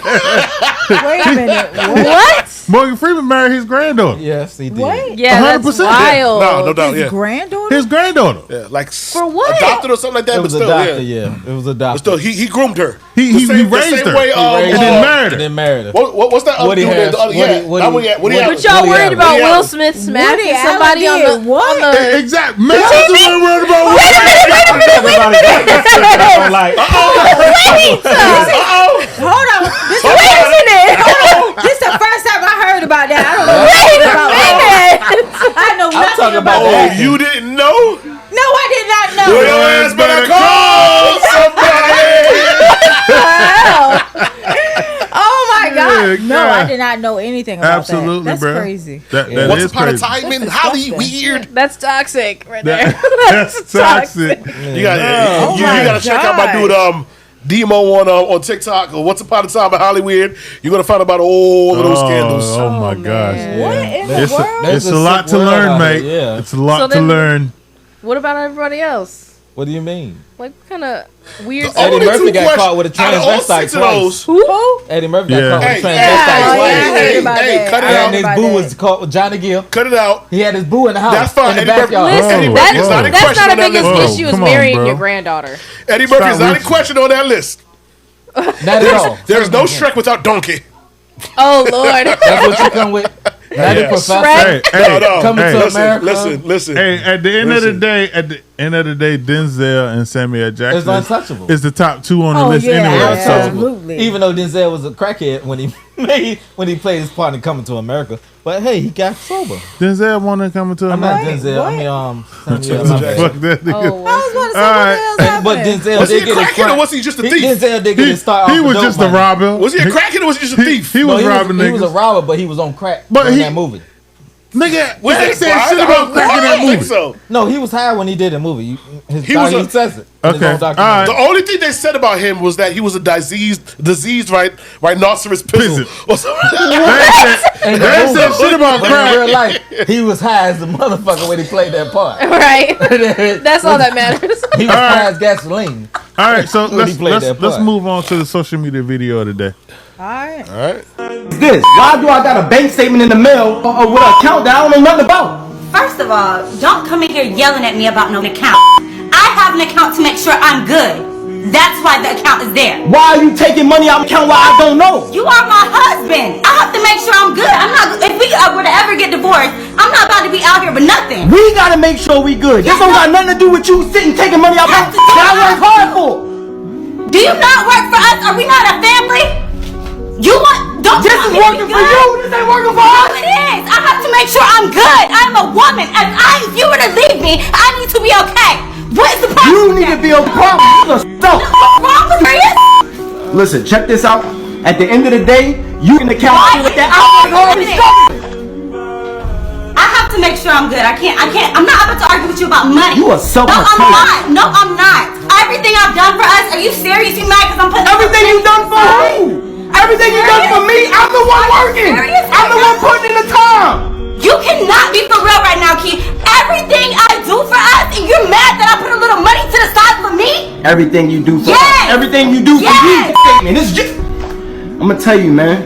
Wait a minute. What? Morgan Freeman married his granddaughter. Yes, he did. What? Yeah, that's 100%. wild. No doubt. His Yeah, granddaughter? His granddaughter. yeah, like For what? adopted or something like that. It But was still, adopted, yeah. yeah. It was But adopted. still, he groomed her. He The same raised her. way, And then married her. Then married her. What's that? Woody dude? Harrelson. The other- yeah, Woody- not Woody Allen. But y'all Woody worried Allen. about Woody Will Allen. Smith smacking Woody Allen somebody on did the what? on the Exactly. Man, that's the one worried about. Hold on. This Wait a minute. this the first time I heard about that. I don't know nothing about that. I know nothing talking about about that. Oh, you didn't know? No, I did not know. Well, your ass better call somebody. Oh my God. Yeah, No, God. I did not know anything about Absolutely, that. That's bro. crazy. That Once is upon a crazy. time in That's Hollywood, disgusting. weird. That's toxic right there. That's toxic. You got Oh you my got to check out my God. dude Demo on TikTok or Once Upon a Time in Hollywood. You're gonna find about all of those scandals. Oh my gosh. What in the It's world? There's a a lot sick to world learn, out mate. here, yeah. It's a lot So to then- learn. What about everybody else? What do you mean? Like, what kind of weird The stuff? Eddie only Murphy two got questions- caught with a out of all transvestite 6 of twice. those- Who? Eddie Murphy got Yeah. caught with Hey, a transvestite yeah, twice. I heard about hey, that. cut it I heard out. And his about boo that. was caught with Johnny Gill. Cut it out. He had his boo in the house. That's fine. In the Eddie Murphy- backyard. Listen, Eddie Whoa, Murphy is whoa. not in that's question not on a that biggest list. Whoa, issue is come on, marrying bro. your granddaughter. Eddie Murphy is Stop not in reaching. question on that list. Not at all. There's no Shrek without Donkey. Oh Lord. That's what you come with. Not the professor. Shrek. Hey, Coming to listen, America. listen. Hey, at the end Listen. of the day, Denzel and Samuel It's Jackson untouchable. is the top 2 on the Oh, list yeah, anyway. absolutely. Even though Denzel was a crackhead when he played his part in Coming to America, but hey, he got sober. Denzel wanted to come to I'm not America. Denzel. I mean, Samuel. my bad. Fuck that nigga. Oh, I was about to say, All what right. the hell's But happening? Denzel Was he did a get his crackhead or start. was he just a thief? Denzel did get his start off He the was dope just a money. robber. Was he a crackhead or was he just a thief? He No, was robbing he was a niggas. robber, but he was on crack But during he- that movie. Nigga, Was they that said fine? shit about crack in I that don't think movie. so. No, he was high when he did the movie. His He was he a- says it. in his Okay, own documentary. all The right. only thing they said about him was that he was a diseased rhinoceros pizzle. Or something. And They the said movie, shit about but in crack. real life, he was high as the motherfucker when he played that part. Right. That's all that matters. He was high as gasoline. All right, so When he played that let's part. move on to the social media video of the day. All right. All right. This? Why do I got a bank statement in the mail or with an account that I don't know nothing about? First of all, don't come in here yelling at me about no account. I have an account to make sure I'm good. That's why the account is there. Why are you taking money out of account while I don't know? You are my husband. I have to make sure I'm good. I'm not. If we were to ever get divorced, I'm not about to be out here with nothing. We gotta make sure we good. This don't got nothing to do with you sitting taking money out of Have to that I do- work hard for. Do you not work for us? Are we not a family? You want? This is working for you. This ain't working for us. No, it is. I have to make sure I'm good. I'm a woman. If you were to leave me, I need to be okay. What is the problem? You need to be a problem. What's wrong with me? Listen, check this out. At the end of the day, you can account Why? with that. I have to make sure I'm good. I can't. I'm not about to argue with you about money. You are self-proclaimed. No, I'm not. Everything I've done for us. Are you serious? You mad because I'm putting Everything you done for who? Everything you done for me, I'm the one working. I'm the one putting in the time. You cannot be for real right now, Key. Everything I do for us, and you're mad that I put a little money to the side for me? Everything you do for Yes. us. Everything you do for Yes. you. Man, this is just, I'm gonna tell you, man.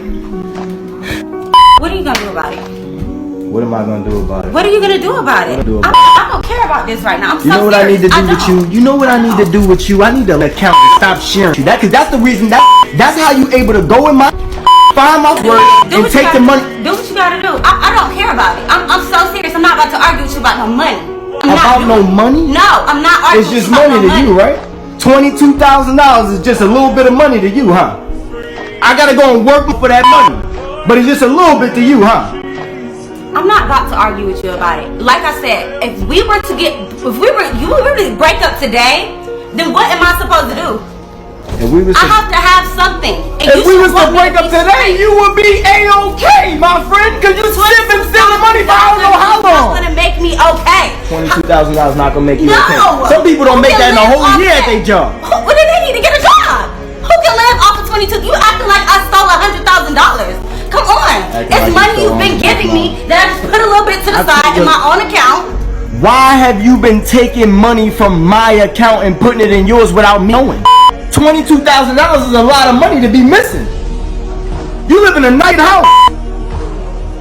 What are you gonna do about it? What am I gonna do about it? What are you gonna do about it? What am I gonna do about I don't care about this right now. I'm so You know what I need to do with don't. you? You know what I need to do with you? I need to account and stop sharing you. Cause that's the reason that's how you able to go in my find my word Do and what take you the gotta- money. Do what you gotta do. I don't care about it. I'm so serious. I'm not about to argue with you about no money. About no money? No, I'm not arguing It's just with you money about to no you, right? $22,000 is just a little bit of money to you, huh? I gotta go and work for that money, but it's just a little bit to you, huh? I'm not about to argue with you about it. Like I said, if you were to break up today, then what am I supposed to do? If we was I to, have to have something. And if you we should was to want me break up be today, straight. you would be A-okay, my friend, cause you stealing money for I don't know how That's long. gonna make me okay. $22,000 not gonna make you No. okay. Some people don't Who make can that in a live whole off year at that? their job. What do they need to get a job? Who can live off of 22? You acting like I stole $100,000. Come on. Acting It's like you money stole you've been giving me that I just put a little bit to the I side think in you're- my own account. Why have you been taking money from my account and putting it in yours without me knowing? $22,000 is a lot of money to be missing. You live in a nice house.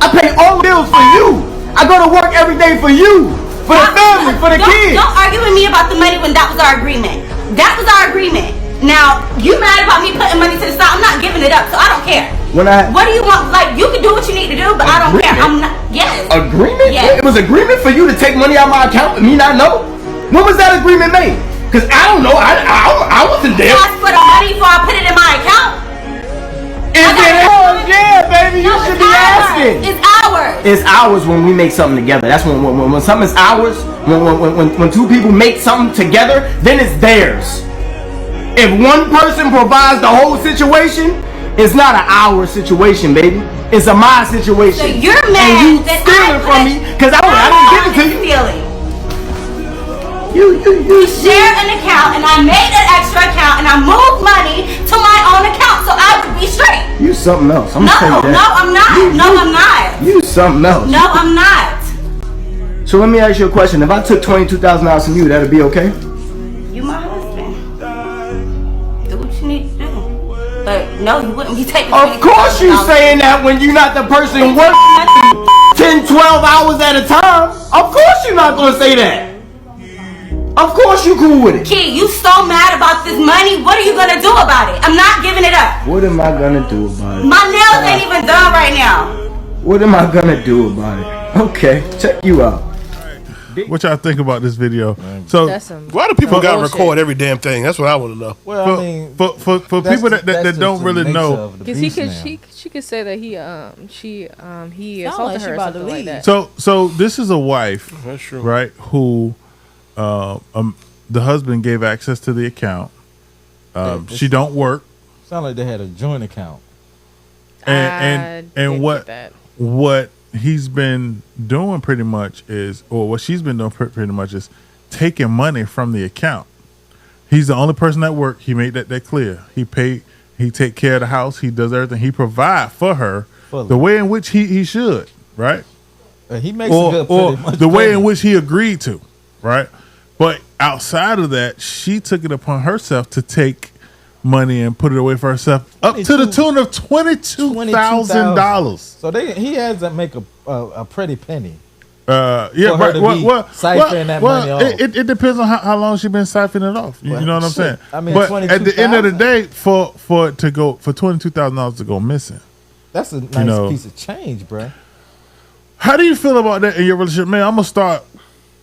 I pay all the bills for you. I go to work every day for you, for the family, for the kids. Don't argue with me about the money when that was our agreement. That was our agreement. Now, you mad about me putting money to the side? I'm not giving it up, so I don't care. When I What do you want? Like, you can do what you need to do, but I don't care. I'm not. Yes. agreement? Yes. It was agreement for you to take money out of my account and me not know? When was that agreement made? Cause I don't know. I wasn't there. Ask for the money before I put it in my account. Is it ours? Yeah, baby. You No, should it's be ours. asking. It's ours. It's ours when we make something together. That's when something's ours. When two people make something together, then it's theirs. If one person provides the whole situation, it's not an our situation, baby. It's a my situation. So you're mad and you that stealing I from put- me because I didn't give it to you. Stealing. You We share an account, and I made an extra account, and I moved money to my own account, so I would be straight. You something else. I'm No, gonna tell you that. no, I'm not. No, I'm not. You something else. No, I'm not. So let me ask you a question. If I took $22,000 from you, that'd be okay? You my husband. Do what you need to do. But no, you wouldn't be taking. Of course you saying that when you're not the person working 10, 12 hours at a time. Of course you're not gonna say that. Of course you cool with it. Key, you so mad about this money. What are you gonna do about it? I'm not giving it up. What am I gonna do about it? My nails ain't even done right now. What am I gonna do about it? Okay, check you out. What y'all think about this video? So That's some. Why do people gotta bullshit. record every damn thing? That's what I want to know. Well, for, I mean, for people that's that just don't the really nature know, of the Because he beast could, now. she could say that he Sound assaulted like she her or about to something like leave. that. so this is a wife, That's true. right? Who, the husband gave access to the account. She don't work, Sound like they had a joint account. and didn't what get that. what he's been doing pretty much is, or what she's been doing pretty much is taking money from the account. He's the only person at work. He made that clear. He take care of the house. He does everything. He provide for her Fully. the way in which he should, right? He makes Or, a good, or pretty much the way in penny. which he agreed to, right? But outside of that, she took it upon herself to take money and put it away for herself, up to the tune of $22,000. So he has to make a pretty penny. Yeah, For her to be siphoning that money off. It depends on how long she's been siphoning it off. You know what I'm shit. saying? I mean, but at the end of the $22,000. day, for it to go for $22,000 to go missing, That's a nice know. piece of change, bro. how do you feel about that in your relationship, man? I'm gonna start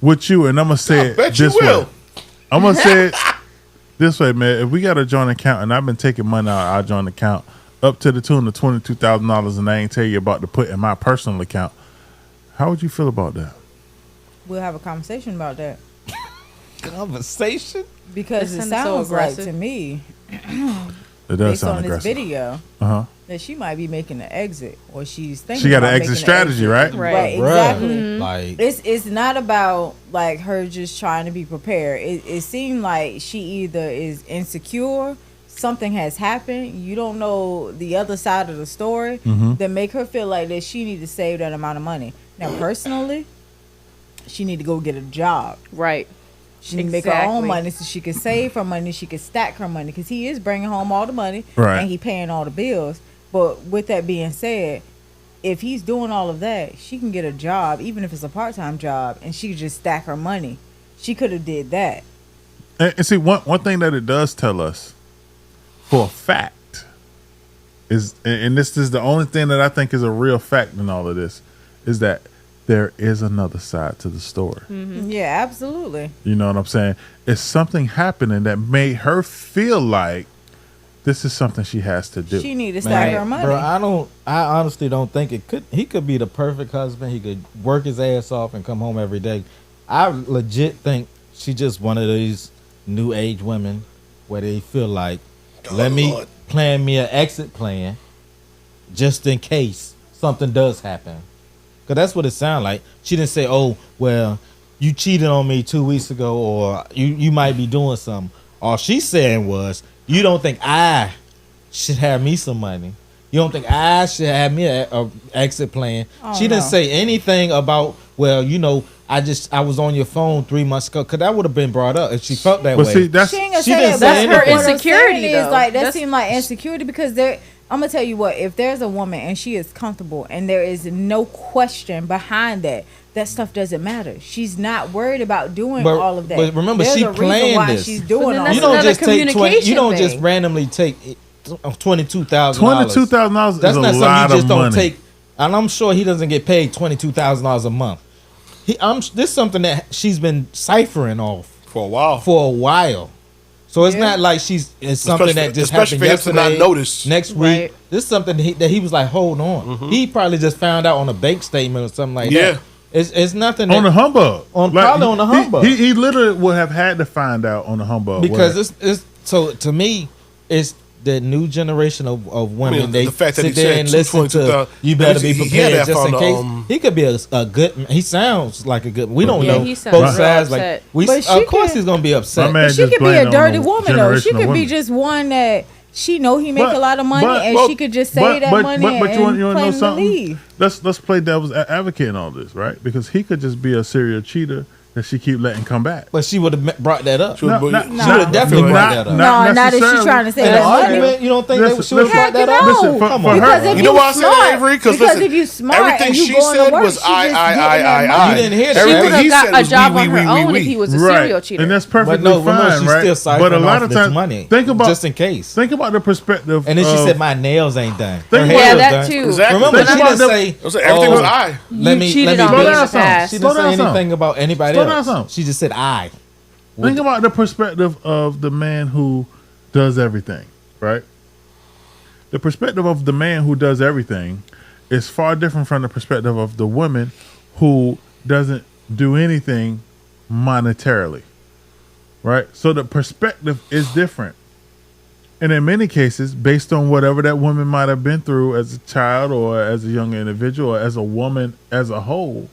with you, and I'm gonna say it bet you this way. will. I'm gonna say it this way, man. If we got a joint account, and I've been taking money out of our joint account up to the tune of $22,000 and I ain't tell you about to put in my personal account, how would you feel about that? We'll have a conversation about that. Conversation? Because That it sounds so sounds like aggressive. to me, It does based sound on this aggressive. video, that she might be making an exit, or she's thinking She got about an exit making strategy, right? Right, Bruh. exactly. Like, It's not about like her just trying to be prepared. It seemed like she either is insecure, something has happened, you don't know the other side of the story, that make her feel like that she need to save that amount of money. Now, personally, she need to go get a job. Right. She need to make her own Exactly. money so she can save her money, she can stack her money, because he is bringing home all the money, Right. and he paying all the bills. But with that being said, if he's doing all of that, she can get a job, even if it's a part-time job, and she could just stack her money. She could have did that. And see, one thing that it does tell us for a fact is, and this is the only thing that I think is a real fact in all of this, is that there is another side to the story. Yeah, absolutely. You know what I'm saying? It's something happening that made her feel like this is something she has to do. She need to stack her money. bro, I honestly don't think he could be the perfect husband. He could work his ass off and come home every day. I legit think she just one of these new age women where they feel like, let me plan me an exit plan just in case something does happen. Cause that's what it sounded like. She didn't say, "Oh, well, you cheated on me 2 weeks ago, or you might be doing something." All she's saying was, "You don't think I should have me some money? You don't think I should have me a exit plan?" Oh, she didn't no. say anything about, well, I was on your phone 3 months ago, because that would have been brought up if she felt that But way. see, that's She ain't gonna She say didn't that. say But anything. what I'm Insecurity, saying is, though. like, that That's- seemed like insecurity, because I'm gonna tell you what, if there's a woman and she is comfortable and there is no question behind that, that stuff doesn't matter. She's not worried about doing all of that. But remember, There's she a reason planned why this. she's doing But then all that's You that. don't another just take 20. You communication don't just thing. randomly take $22,000. $22,000 is That's a not something lot you just of don't money. take. And I'm sure he doesn't get paid $22,000 a month. This is something that she's been ciphering off For a while. So it's Yeah. not like it's something Especially- that just especially happened for him to not yesterday, notice. next week. Right. This is something that he was like, hold on. He probably just found out on a bank statement or something like Yeah. that. It's nothing on the that, humbug. probably on the humbug. He literally would have had to find out on the humbug. because where- it's so to me it's the new generation of women. I mean, they the fact that sit he there said and listen to 22,000 you better be he had prepared that just from in the, case. He could be a good. He sounds like a good. We don't Yeah, know he both sounds real sides. Like upset. we, But of she course, can- he's gonna be upset. My man But she just could be blamed a on dirty the woman though. She generation of could be women. just one that she know he make But- a lot of money, but- and but- she could just say that money but and you wanna know claim to something? leave. Let's play devil's advocate in all this, right? Because he could just be a serial cheater that she keep letting come back. But she would have brought that up. She would've brought- She would have definitely brought that up. No, not if she's necessarily. trying to say In that an money. argument, you don't think Listen, she would have brought that Heck up? no. Listen, for Come her, on. Because if You know you why I said smart, that, Avery? Because listen, if you smart everything and you she going to said work, was she just getting that I. You didn't hear She that. would Everything have he got said a was job we, on her we, own we. if he was a Right. serial cheater. And that's perfectly But no, remember, fine, she's right? still But a siphoning lot off of this times, money, think about just in case. Think about the perspective. And then she of- said, "My nails ain't done." Think Her about- hair Yeah, was that done. too. Exactly. Remember, Think she about didn't the- say Everything was I. Let me cheated let on me me be in the honest. past. She Slow didn't say down anything about anybody Slow down else. some. She just said I. Think about the perspective of the man who does everything, right? The perspective of the man who does everything is far different from the perspective of the woman who doesn't do anything monetarily, right? So the perspective is different. And in many cases, based on whatever that woman might have been through as a child or as a young individual or as a woman as a whole,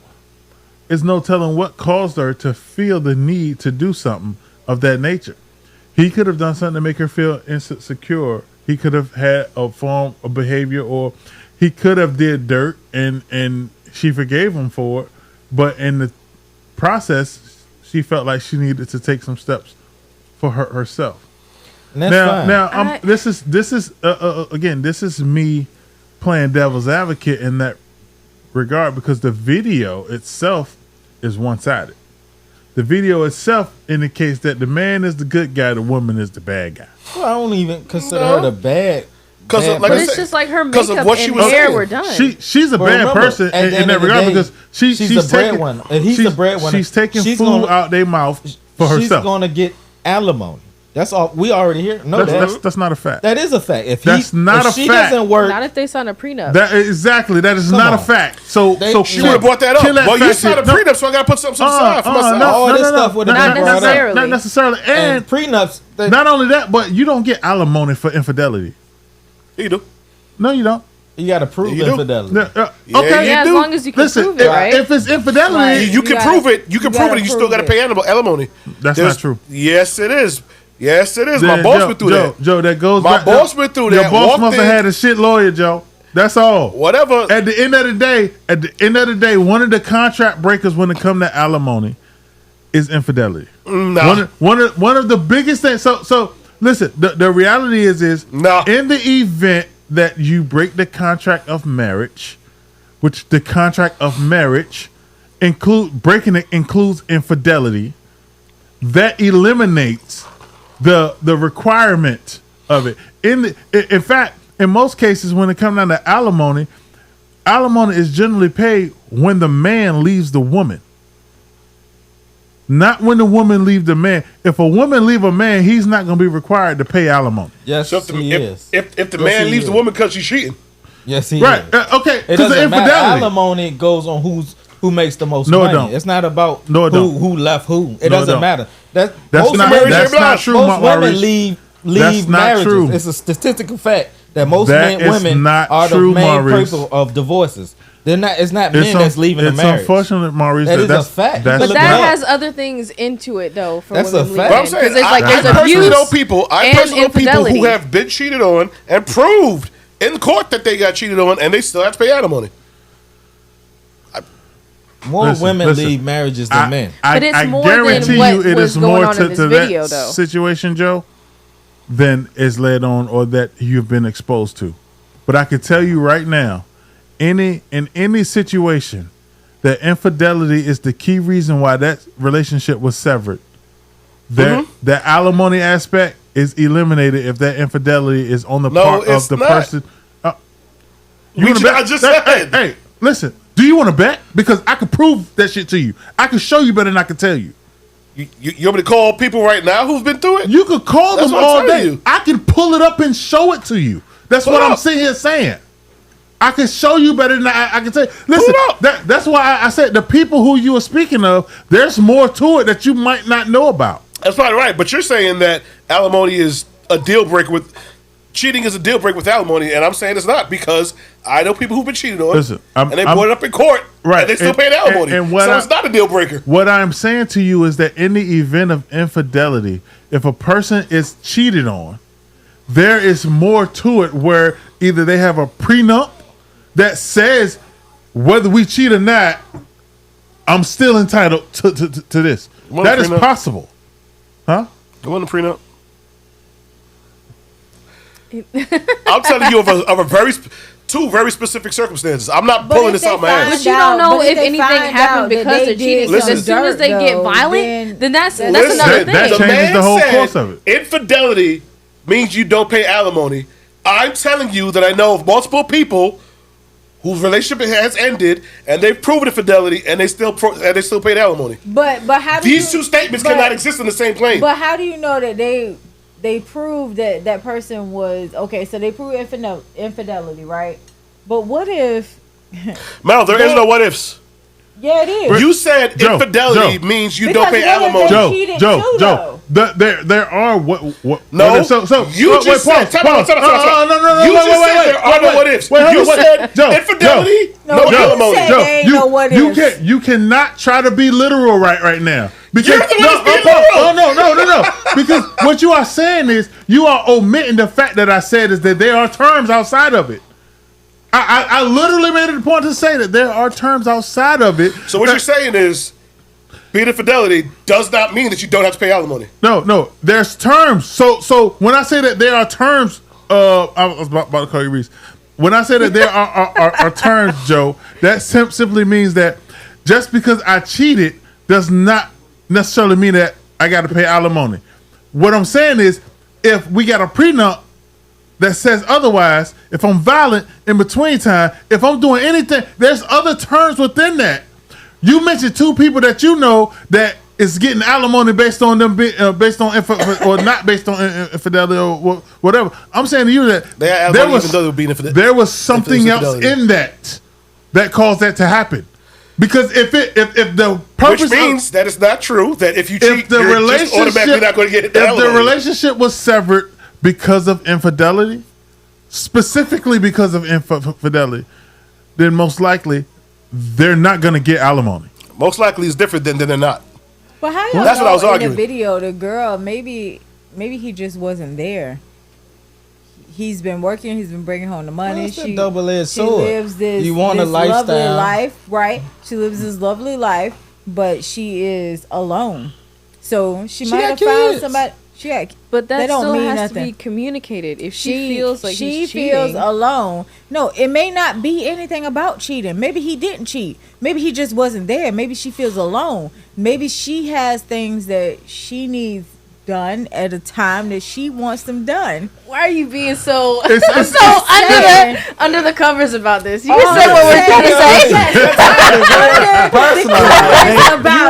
is no telling what caused her to feel the need to do something of that nature. He could have done something to make her feel insecure. He could have had a form of behavior, or he could have did dirt and she forgave him for it. But in the process, she felt like she needed to take some steps for herself. And that's fine. Now, this is again, this is me playing devil's advocate in that regard, because the video itself is one-sided. The video itself indicates that the man is the good guy, the woman is the bad guy. Well, I don't even consider her the bad. Because bad like But I it's said, just like her 'cause of makeup what she and was hair saying. were done. She's a But bad remember, person at the in end that of the regard, day, because she's she's the taking, breadwinner, and he's the breadwinner. She's taking She's food gonna- out their mouth for She's herself. going to get alimony. That's all. We already hear. No, That's not a fact. that is a fact. If That's not a she fact. doesn't work, Not if they sign a prenup. That is not a on. fact. So She would have brought that up. kill Well, you fact signed a shit. prenup, so I got to put something aside for myself. All this stuff would've been brought up. necessarily. Not necessarily. And prenups. not only that, but you don't get alimony for infidelity. You do. No, you don't. You got to prove You do. infidelity. Okay. Yeah, as long as you can Listen, prove it, right? if it's infidelity, You can prove it. You can prove it. And you still got to pay alimony. That's not true. Yes, it is. Yes, it is. Then My boss went through that. Joe, that goes. My back- boss went through Your that. boss Walked must have in. had a shit lawyer, Joe. That's all. Whatever. At the end of the day, one of the contract breakers when it comes to alimony is infidelity. Nah. One of the biggest things. So listen. The reality is in the event that you break the contract of marriage, which the contract of marriage breaking it includes infidelity, that eliminates the requirement of it. In fact, in most cases, when it comes down to alimony is generally paid when the man leaves the woman, not when the woman leaves the man. If a woman leave a man, he's not going to be required to pay alimony. Yes, So if he is. If the Yes, man he leaves is. the woman because she's cheating, Yes, he Right. is. Okay. It Because of doesn't matter. infidelity. Alimony goes on who makes the most No, it money. don't. It's not about No, it don't. who left who. It No, it doesn't don't. matter. That's most not true. Most women Maurice. leave That's not marriages. true. It's a statistical fact that most That is women not are true, the main Maurice. people of divorces. They're not. It's not men that's leaving the It's marriage. unfortunate, Maurice. That is that's a fact. That's But Look that it up. has other things into it, though. For That's women a fact. But I'm leaving. saying, 'Cause it's like I there's personally abuse know people. I and personally know people infidelity. who have been cheated on and proved in court that they got cheated on, and they still have to pay alimony. More women leave marriages than men. But it's more guarantee than what you it was is going more on to, in this to video, that though. situation, Joe, than is led on or that you've been exposed to. But I can tell you right now, in any situation, that infidelity is the key reason why that relationship was severed. That that alimony aspect is eliminated if that infidelity is on the part of it's the not. person. You We wanna ju- bet? I just Hey, said. hey, listen. Do you want to bet? Because I can prove that shit to you. I can show you better than I can tell you. You want me to call people right now who've been through it? You could call That's them what I'm all telling day. you. I can pull it up and show it to you. That's Pull what it I'm up. sitting here saying. I can show you better than I can tell you. Listen, that's why I said the people who you are speaking of, there's more to it that you might not know about. That's probably right. But you're saying that alimony is a deal breaker with cheating is a deal breaker with alimony, and I'm saying it's not because I know people who've been cheated on, Listen, and they brought it up in court, Right, and they still and- paid alimony. and what So I- it's not a deal breaker. What I'm saying to you is that in the event of infidelity, if a person is cheated on, there is more to it where either they have a prenup that says whether we cheat or not, I'm still entitled to this. What That a is prenup? possible. Huh? It wasn't a prenup. I'm telling you of a two very specific circumstances. I'm not pulling this out my ass. But you don't know if anything happened because of cheating. Because as soon as they get violent, then that's another thing. That changes the whole course of it. Infidelity means you don't pay alimony. I'm telling you that I know of multiple people whose relationship has ended and they've proven infidelity and they still paid alimony. But how do These two statements cannot exist in the same plane. But how do you know that they proved that person was okay? So they proved infidelity, right? But what if? Mel, there is no what ifs. Yeah, it is. You said Joe, infidelity Joe. means you Because don't pay what if alimony. they cheated too, There are what No, what if- so you wait, just pause, said. pause. No. wait, You just said wait, there are no wait, what ifs. wait, hold You on, wait. said Joe, infidelity, No, no you alimony. said there ain't no what ifs. You cannot try to be literal right now. Because You're the one that's being literal. no. Because what you are saying is you are omitting the fact that I said is that there are terms outside of it. I literally made it a point to say that there are terms outside of it. So what you're saying is, being infidelity does not mean that you don't have to pay alimony. No. There's terms. So when I say that there are terms, I was about to call you Reese. When I say that there are terms, Joe, that simply means that just because I cheated does not necessarily mean that I got to pay alimony. What I'm saying is, if we got a prenup that says otherwise, if I'm violent in between time, if I'm doing anything, there's other terms within that. You mentioned two people that you know that is getting alimony based on them, based on or not based on infidelity or whatever. I'm saying to you that there was something else in that caused that to happen. Because if the purpose, which means that it's not true that if you cheat, you're just automatically not going to get if the relationship was severed because of infidelity, specifically because of infidelity, then most likely they're not going to get alimony. Most likely it's different than they're not. But how y'all That's know what I was in arguing. the video, the girl, maybe he just wasn't there. He's been working. He's been bringing home the money. Well, it's a double-edged sword. She lives this, You want a this lovely lifestyle. life, right? She lives this lovely life, but she is alone. So she might have got found kids. somebody. But that don't still mean has nothing. to be communicated. If she feels like she he's feels cheating, alone. No, it may not be anything about cheating. Maybe he didn't cheat. Maybe he just wasn't there. Maybe she feels alone. Maybe she has things that she needs done at a time that she wants them done. why are you being so It's under the covers about this? You Oh, can say what we're trying to say. About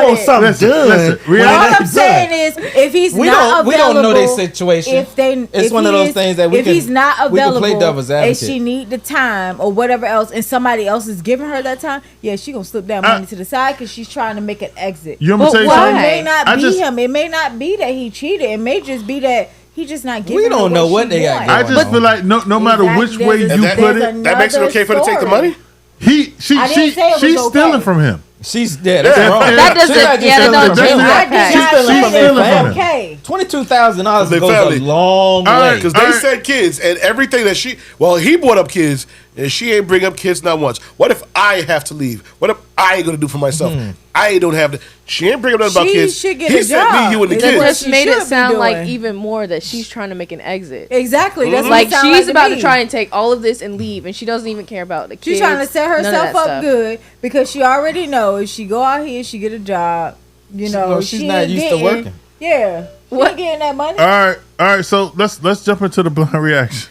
You want it. something good. Listen, All reality- I'm saying is, if he's We not don't know available, their situation. It's one of those things that we if can- he's not we can available, play devil's and advocate. she need the time or whatever else, and somebody else is giving her that time, yeah, she gonna slip that money to the side because she's trying to make an exit. You want me to tell you So something? it may not I be just- him. It may not be that he cheated. It may just be that he just not giving. We don't her know what she they got want. going I just feel like no matter which Exactly. way There's you a- put there's it, That makes it okay for her to take the story. money? she I didn't say it was she's okay. stealing from him. She's dead. That's Yeah. wrong. That doesn't- She's not just yeah, that stealing don't from change him. that. I did She's not stealing say from it him. was okay. $22,000 They goes found a it. long All right, way. Because they said kids and everything that he brought up kids and she ain't bring up kids not once. What if I have to leave? What if I ain't gonna do for myself? I don't have to. She ain't bring up nothing about She kids. should get He a said job. me, you, and the It's That what kids. just she made should it be sound like doing. even more that she's trying to make an exit. Exactly. That's what Like it sound she's like about me. to try and take all of this and leave, and she doesn't even care about the kids. She's trying to set none of herself that up stuff. good because she already knows she go out here, she get a job. You know, knows she's not ain't used to getting- working. Yeah, she What? ain't getting that money. All right. So let's jump into the blind reaction.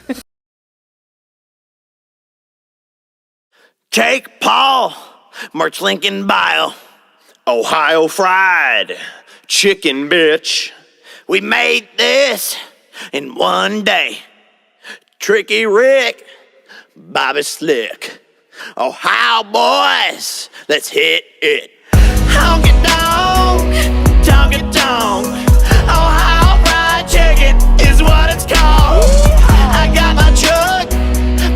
Jake Paul, Merch Lincoln Bio, Ohio Fried, Chicken Bitch. We made this in one day. Tricky Rick, Bobby Slick, Ohio boys, let's hit it. Honky donk, Ohio Fried Chicken is what it's called. I got my truck,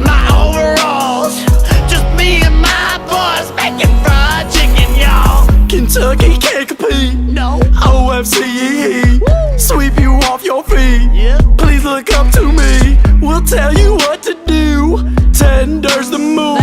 my overalls, just me and my boys making fried chicken, y'all. Kentucky can't compete, no. OFCE, sweep you off your feet. Please look up to me, we'll tell you what to do. Tender's the move,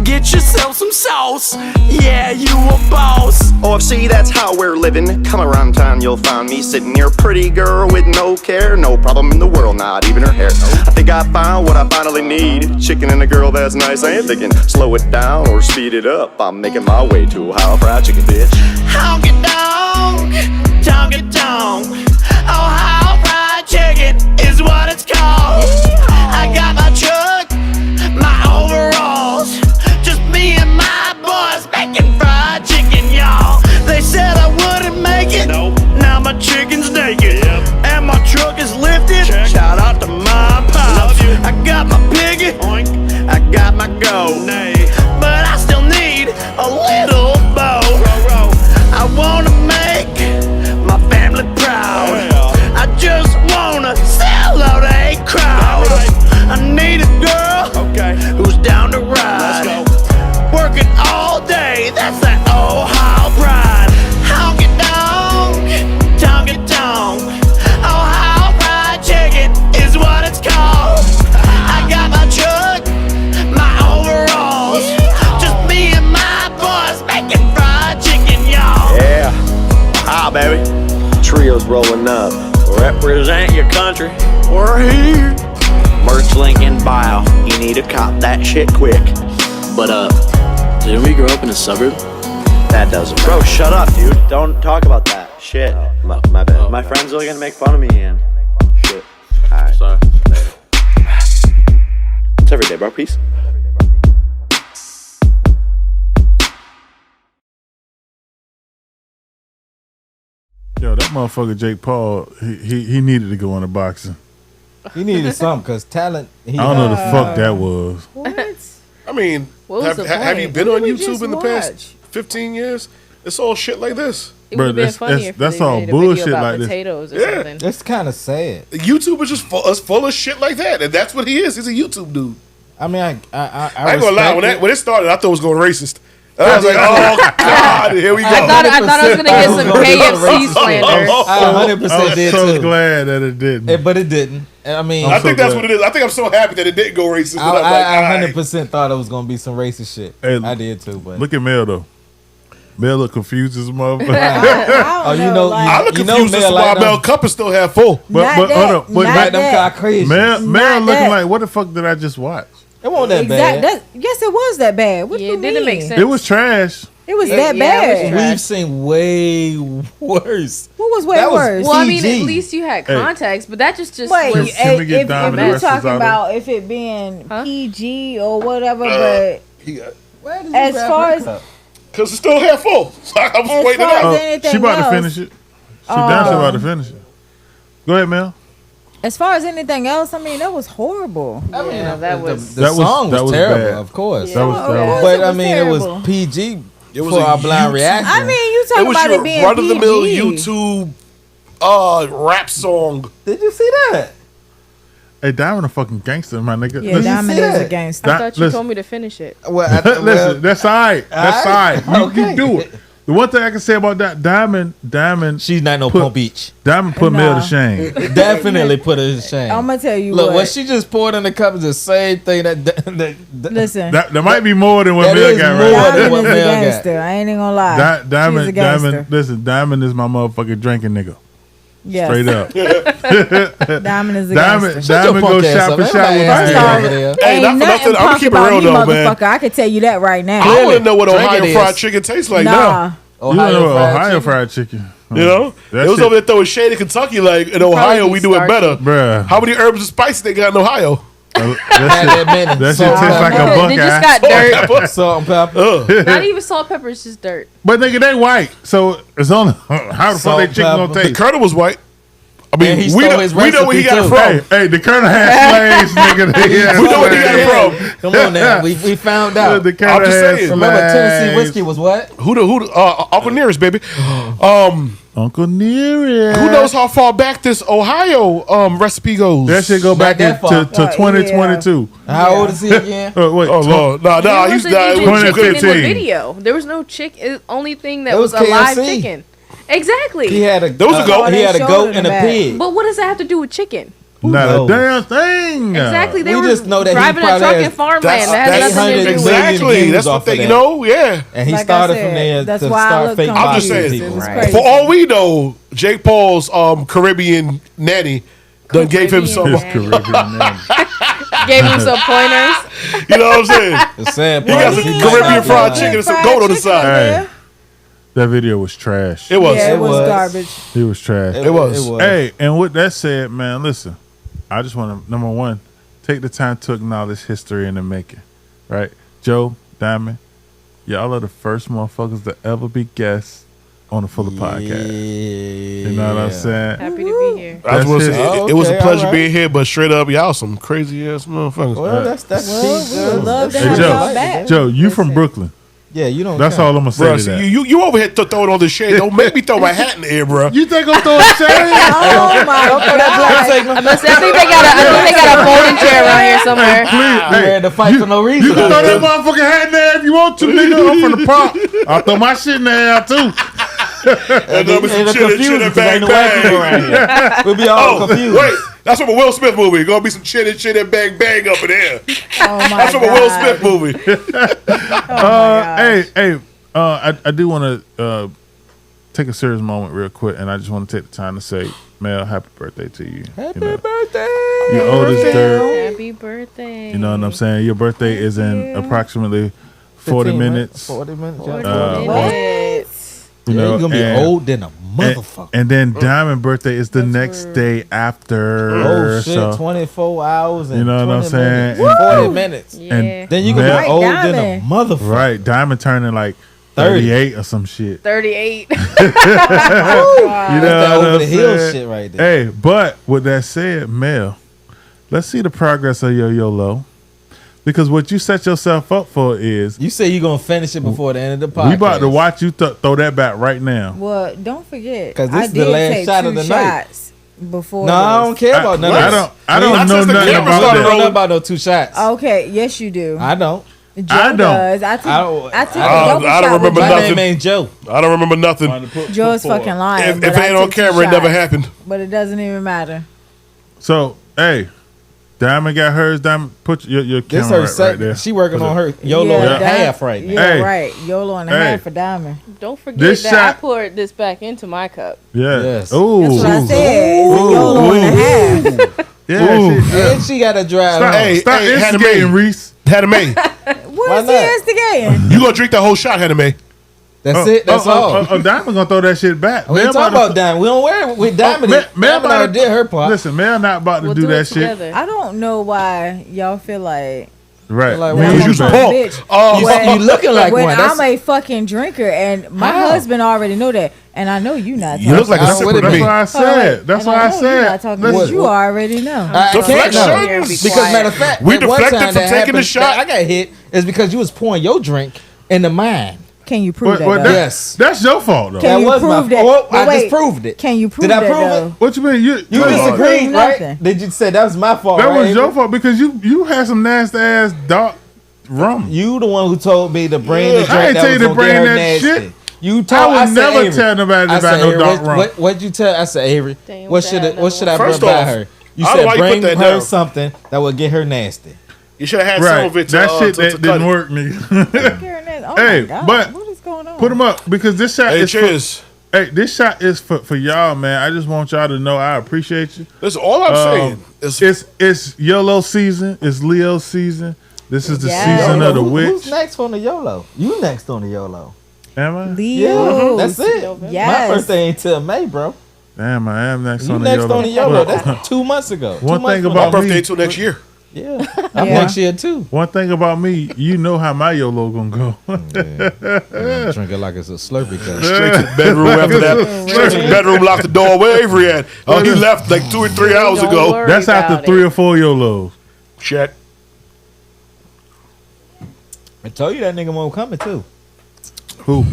get yourself some sauce. Yeah, you a boss. OFC, that's how we're living. Come around town, you'll find me sitting near a pretty girl with no care, no problem in the world, not even her hair. I think I found what I finally need. Chicken and a girl that's nice. I ain't thinking slow it down or speed it up. I'm making my way to Ohio Fried Chicken, bitch. Honky donk, Ohio Fried Chicken is what it's called. I got my truck, my overalls, just me and my boys making fried chicken, y'all. They said I wouldn't make it, now my chicken's naked, and my truck is lifted. Shout out to my pops. I got my piggy, I got my goat, but I still need a little boat. I wanna make my family proud. I just wanna sell out a crowd. I need a girl who's down to ride. Working all day, that's that Ohio pride. Honky donk, Ohio Fried Chicken is what it's called. I got my truck, my overalls, just me and my boys making fried chicken, y'all. Yeah. Hi, baby. Trio's rolling up. Represent your country. We're here. Merch Lincoln Bio. You need to cop that shit quick. But didn't we grow up in a suburb? That doesn't matter. Bro, shut up, dude. Don't talk about that. Shit. My bad. My friends are gonna make fun of me, Ian. Shit. Alright. Sorry. It's every day, bro. Peace. Yo, that motherfucker Jake Paul, he needed to go into boxing. He needed something because talent. I don't know the fuck that was. What? I mean, What was the have you point? been What on did we YouTube just in the past watch? 15 years? It's all shit like this. It Bro, would have been that's- funny if that's they all made a bullshit video about like this. potatoes or Yeah. something. That's kind of sad. YouTube is just full of shit like that, and that's what he is. He's a YouTube dude. I mean, I I ain't gonna lie. respect When it started, I thought it was going racist. I was like, oh God, here we go. I thought I was gonna get some KFC slander. I 100% did so too. glad that it didn't. But it didn't. I mean, I think that's glad. what it is. I think I'm so happy that it didn't go racist. That I'm like, I all right. 100% thought it was gonna be some racist shit. Hey, I did too, but Look at Mel though. Mel look confused as a motherfucker. oh, you know, like- I look you know confused as to why like Mel Cup is still half full. Not but that. hold up, but Not like them that. guy crazy. Mel Not looking that. like, what the fuck did I just watch? It wasn't that Exact. bad. Yes, it was that bad. What do Yeah, you it didn't mean? make sense. It was trash. It was Yeah, that yeah, it was bad. trash. We've seen way worse. What was way That was- worse? Well, I mean, PG. at least you had context, but that just Wait, was. Can we get if Dom and the you're rest of talking us out about if it being Huh? PG or whatever, but He got Where did you as grab far her as cup? because it's still half full. So I was As waiting it far out. as Oh, anything she about to else, finish it. She down she about to finish it. Go ahead, Mel. as far as anything else, I mean, that was horrible. I mean, Yeah, that was- the That was- song that was was terrible, bad. of course. That was Of terrible. course But it I was mean, it terrible. was PG It was for a our blind YouTube- reaction. I mean, you It talking was about your it being run of the mill PG. YouTube rap song. Did you see that? Hey, Diamond a fucking gangster, my nigga. Yeah, Listen, Diamond see is a that? gangster. I thought you listen. told me to finish it. Well, Listen, that's all right. That's all right. You Okay. do it. The one thing I can say about that, Diamond she's not no Put- Palm Beach. put Mel Nah. to shame. Definitely put her to shame. I'm gonna tell you Look, what. what she just poured in the cup is the same thing that Listen, There might be more than what That Mel is got more right. than Diamond what is a Mel got. gangster. I ain't even gonna lie. She's a Diamond, gangster. listen, Diamond is my motherfucking drinking nigga. Yes. Straight up. Diamond is a Diamond, gangster. Diamond punk go ass shot up. for shot Everybody with ass my off. nigga. over there. Hey, Ain't not for nothing nothing. I'm gonna punk keep it about real me, though, man. motherfucker. I can tell you that right now. I want to know what Drink Ohio it fried is. chicken tastes like Nah. now. You know Ohio fried chicken. You know, That it was shit- over there throwing shade in Kentucky. Like in Ohio, be we do it better. Bruh. How many herbs and spices they got in Ohio? Had That that many. shit Salt, tastes like a They buck just eye. got dirt. salt and pepper. Not even salt, pepper. It's just dirt. But nigga, they white. So it's only how the fuck Salt, they chicken gonna pepper. The taste? Colonel was white. I mean, And he we stole know, his we know where he recipe, got it too. from. Hey, the Colonel had slaves, nigga. We know where he got it from. Come on now, we found out. The Colonel I'm just had saying. Remember, Tennessee slaves. whiskey was what? Who the Uncle Nearest, baby. Uncle Nearest. Who knows how far back this Ohio recipe goes? That shit go Not back that to far. 2022. How old is he again? Wait, Oh Lord, nah, There he's wasn't even died. chicken in the 2015. video. There was no chicken. Only thing that It was, was a live KFC. chicken. Exactly. He had a There was a goat. He had a They goat showed it and a in the pig. But what does that have to do with chicken? Not knows? a damn thing. Exactly. They we were just know that he driving a probably truck has- in farmland. That's That has nothing to do with exactly. views That's off what they, of you that. know, yeah. And he Like I started said, from there that's to why I start look faking I'm just bodies saying. of people. It was Right. crazy. For all we know, Jake Paul's Caribbean nanny done gave him some. This Caribbean name. Gave him some pointers. You know what I'm saying? The sad He part got is some he Caribbean might not fried be chicken lying. and some goat on the side. Hey, that video was trash. It was. Yeah, it It was was. garbage. It was trash. It was. Hey, and with that said, man, listen. I just want to, number one, take the time to acknowledge history in the making. Right? Joe, Diamond, y'all are the first motherfuckers to ever be guests on the Fuller Podcast. You know what I'm saying? Happy to be here. I was gonna say, Oh, it was a okay, pleasure all right. being here, but straight up, y'all some crazy ass motherfuckers. Well, that's Well, Pete we would Jones. love to Hey, have Joe. y'all back. Joe, you from Brooklyn. Yeah, you don't. That's count. all I'm going to say Bro, to that. see, you over here throwing all this shade. Don't make me throw my hat in the air, bro. You think I'm throwing shade? Oh my god! I think they got a folding chair around here somewhere. You had to fight for no reason. You can throw that motherfucking hat in there if you want to, nigga. I'm from the prop. I'll throw my shit in there too. And then with some Ain't chitty, confused chitty, because bang, ain't no white people bang. around here. We'll be all Oh, confused. wait. That's from a Will Smith movie. Gonna be some chitty, chitty, bang, bang up in there. Oh my That's from a Will God. Smith movie. Hey, I do want to take a serious moment real quick, and I just want to take the time to say, Mel, happy birthday to you. Happy you know, birthday. Your oldest dirt. Happy birthday. You know what I'm saying? Your birthday is in approximately 40 minutes. 40 minutes. 40 yeah. minutes. You Yeah, know, you're gonna be and- old than a motherfucker. And then Diamond birthday is the next day after. Oh shit! so- 24 hours and You know what I'm 20 saying? minutes, 40 minutes. Yeah. And Then you gonna Mel- be old than a Diamond. motherfucker. Right, Diamond turning like 38 or some shit. 38. You know that what over I'm the hill saying? shit right there. Hey, but with that said, Mel, let's see the progress of your YOLO. Because what you set yourself up for is You say you're gonna finish it before the end of the podcast. we about to watch you throw that back right now. Well, don't forget, 'Cause this I is the did last take shot 2 of the night. shots before. No, I don't care about none of that. I don't Not know since the nothing camera about started I don't know that. about no 2 shots. Okay, yes, you do. I don't. Joe I don't. does. I took I a don't double I don't shot with remember My Joe. nothing. name ain't Joe. I don't remember nothing. Joe's fucking lying. If but it I ain't on took 2 camera, it never shots. happened. But it doesn't even matter. So, hey, Diamond got hers. Diamond, put your This camera her right second. there. She working on her YOLO Yeah, and a that- half right now. Yeah, Hey. right. YOLO and a Hey. half for Diamond. Don't forget This that shot- I poured this back into my cup. Yeah. Yes. Ooh. That's what I said. It's a YOLO and a half. Yeah. Ooh. She- And she got to drive. Stop, home. Hey, stop hey, Hannah instigating, Mae. Reese. Hannah Mae, What Why is he not? instigating? you gonna drink that whole shot, Hannah Mae? That's it. That's all. Diamond gonna throw that shit back. We ain't Mel talking about about Diamond. We don't wear it with Diamond. Mel Diamond about already to- did her part. Listen, Mel not about to We'll do that it shit. together. I don't know why y'all feel like Right. Like, Me why and would you, you babe. punk? bitch. Oh, When- you looking like when one. That's, I'm a fucking drinker, and my How? husband already know that, and I know you not. You look like a That's what sipper it to That's me. why I Hold on, said. That's and why I know you're not said. talking Listen, because you already know. I can't Deflections? know. Because matter of fact, We at one deflected time from that taking the happened, shot? that I got hit is because you was pouring your drink into mine. Can you prove But, that? but though? that, Yes. that's your fault though. Can That you was my prove that? fault. But I just wait, proved it. Can you prove Did I that? prove it? though? What you mean? You No. disagreed, right? Nothing. Did you say that was my fault? That right, was your Avery? fault because you had some nasty ass dark rum. You the one who told me to bring the I drink ain't that tell you was to gonna bring get her that nasty. shit. You told. I would said, never Avery. tell nobody I about said, no Avery, dark rum. What'd you tell? I said, Avery, Damn, what should that what should I First bring by off, her? You I don't said know why you put bring that her down. something that would get her nasty. You should have had some Right. of it to, That shit to that cut didn't it. work, nigga. Karen, oh Hey, my God, but what is going on? Put them up because this shot Hey, is cheers. Hey, this shot is for y'all, man. I just want y'all to know I appreciate you. That's all I'm saying. It's YOLO season. It's Leo season. This is the Yes. season of the Who's witch. next on the YOLO? You next on the YOLO. Am I? Leo. That's it. Yes. My birthday ain't till May, bro. Damn, I am next You on the next YOLO. on the YOLO. Well, That's 2 months ago. One 2 months thing from about My now. me- birthday till next year. Yeah, I'm Yeah. next year too. One thing about me, you know how my YOLO gonna go. Drink it like it's a Slurpee cup. Straight to the bedroom after that. Straight to the bedroom, locked the door. Where Avery at? Oh, he left like 2 or 3 hours Don't ago. worry That's after about 3 it. or 4 YOLOs. Check. I told you that nigga won't coming too. Who?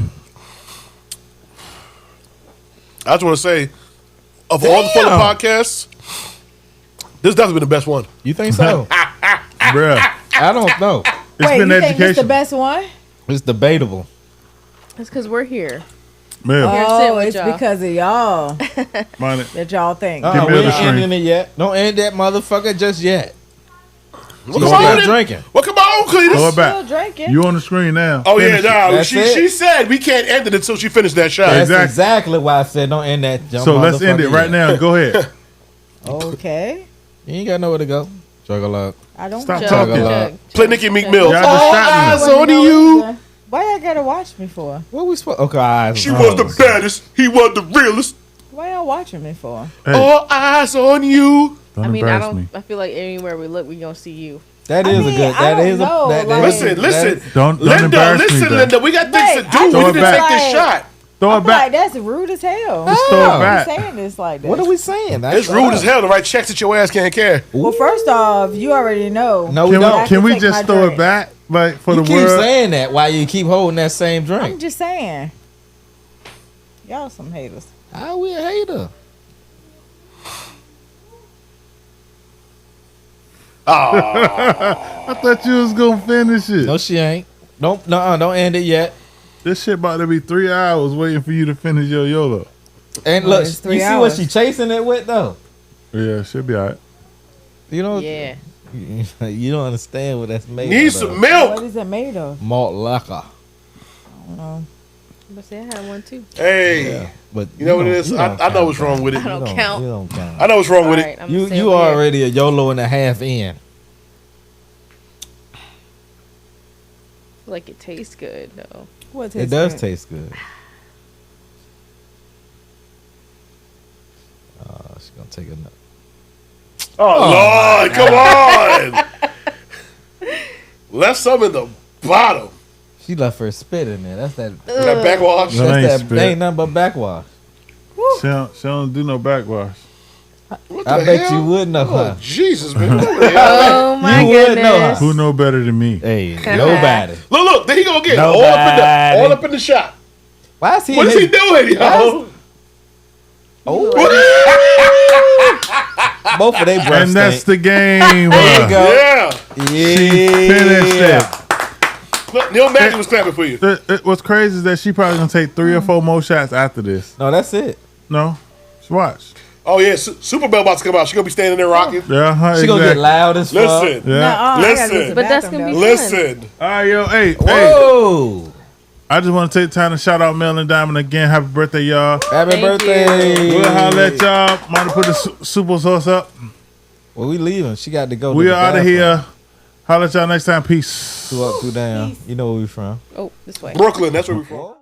I just want to say, of all the Fuller podcasts, this definitely been the best one. You think so? Bruh. I don't know. It's Wait, been you think this the education. best one? It's debatable. It's because we're here. Man, Here, sit Oh, with it's y'all. because of y'all mind it. that y'all think. Give We me ain't the string. ending it yet. Don't end that motherfucker just yet. Well, She's come still on, then. drinking. Well, come on, Throw Cletus. it Still back. drinking. You on the screen now. Oh, yeah, Finish it. nah. That's She it. said we can't end it until she finished that shot. That's Exactly. exactly why I said don't end that. So let's end it right now. Go ahead. Okay. You ain't got nowhere to go. Juggle up. I don't Stop judge. talking. Chug. Play Nicki Meek Mill. Y'all All distracting eyes me. on you. Why y'all gotta watch me for? What we supposed? Okay, eyes. She was the baddest. He was the realest. Why y'all watching me for? Hey, All eyes on you. don't I mean, I embarrass me. don't. I feel like anywhere we look, we gonna see you. That I is mean, a good. I That don't is know, a. That, like- that is- Listen, listen. Don't Linda, embarrass me, listen, though. Linda. We got things Wait, to I do. We Throw need it to back. take this Like- shot. Throw I it feel like back. that's rude as hell. Just throw How? it back. Saying this like that. What are we saying? That's It's rude as hell to write checks that your ass can't carry. Well, first off, you already know. No, we Can don't. we, can we take just my throw drink. it back, like for You the keep world? saying that while you keep holding that same I'm drink. just saying. Y'all some haters. How we a hater? I thought you was gonna finish it. No, she ain't. Don't end it yet. This shit about to be 3 hours waiting for you to finish your YOLO. And Well, look, you it's see 3 what hours. she chasing it with though. Yeah, should be alright. You know, Yeah. you don't understand what that's made. Need of, some though. What milk. is it made of? Malt liquor. But say I had one too. Hey, But you know what it don't- is? you I don't know count what's wrong with it. I don't You count. You don't count. I know what's wrong with All it. right, I'm You gonna stay you over here. already a YOLO and a half in. Like it tastes good though. What It does taste good. She's gonna take a nut. Oh, Lord, come on. Left some in the bottom. She left her spit in there. That's that. That backwash. No, That's ain't that. spit. They ain't nothing but backwash. She don't do no backwash. What I the bet hell? you would know Oh, her. Jesus, man. What the hell? Oh my You would goodness. know her. Who know better than me? Hey, nobody. Look, there he go again. Nobody. All up in the shot. Why is he? What is he doing, yo? Oh, both of they breasts And that's stink. the game. There you go. Yeah. She finished Yeah. it. Look, Neil Magny was clapping for you. What's crazy is that she probably gonna take 3 or 4 more shots after this. No, that's it. No, just watch. Oh, yeah. Super Bell about to come out. She going to be standing there rocking. Yeah, She gonna get loud as fuck. Listen. Yeah. Listen. But that's gonna be fun. Listen. All right, yo, hey, Whoa! I just want to take time to shout out Mel and Diamond again. Happy birthday, y'all. Happy Thank birthday! We'll holler at y'all. Might put the super sauce up. Well, we leaving. She got to go. We to the are out of bathroom. here. Holler at y'all next time. Peace. 2 up, 2 down. You know where we from. Oh, this way. Brooklyn. That's where we're from.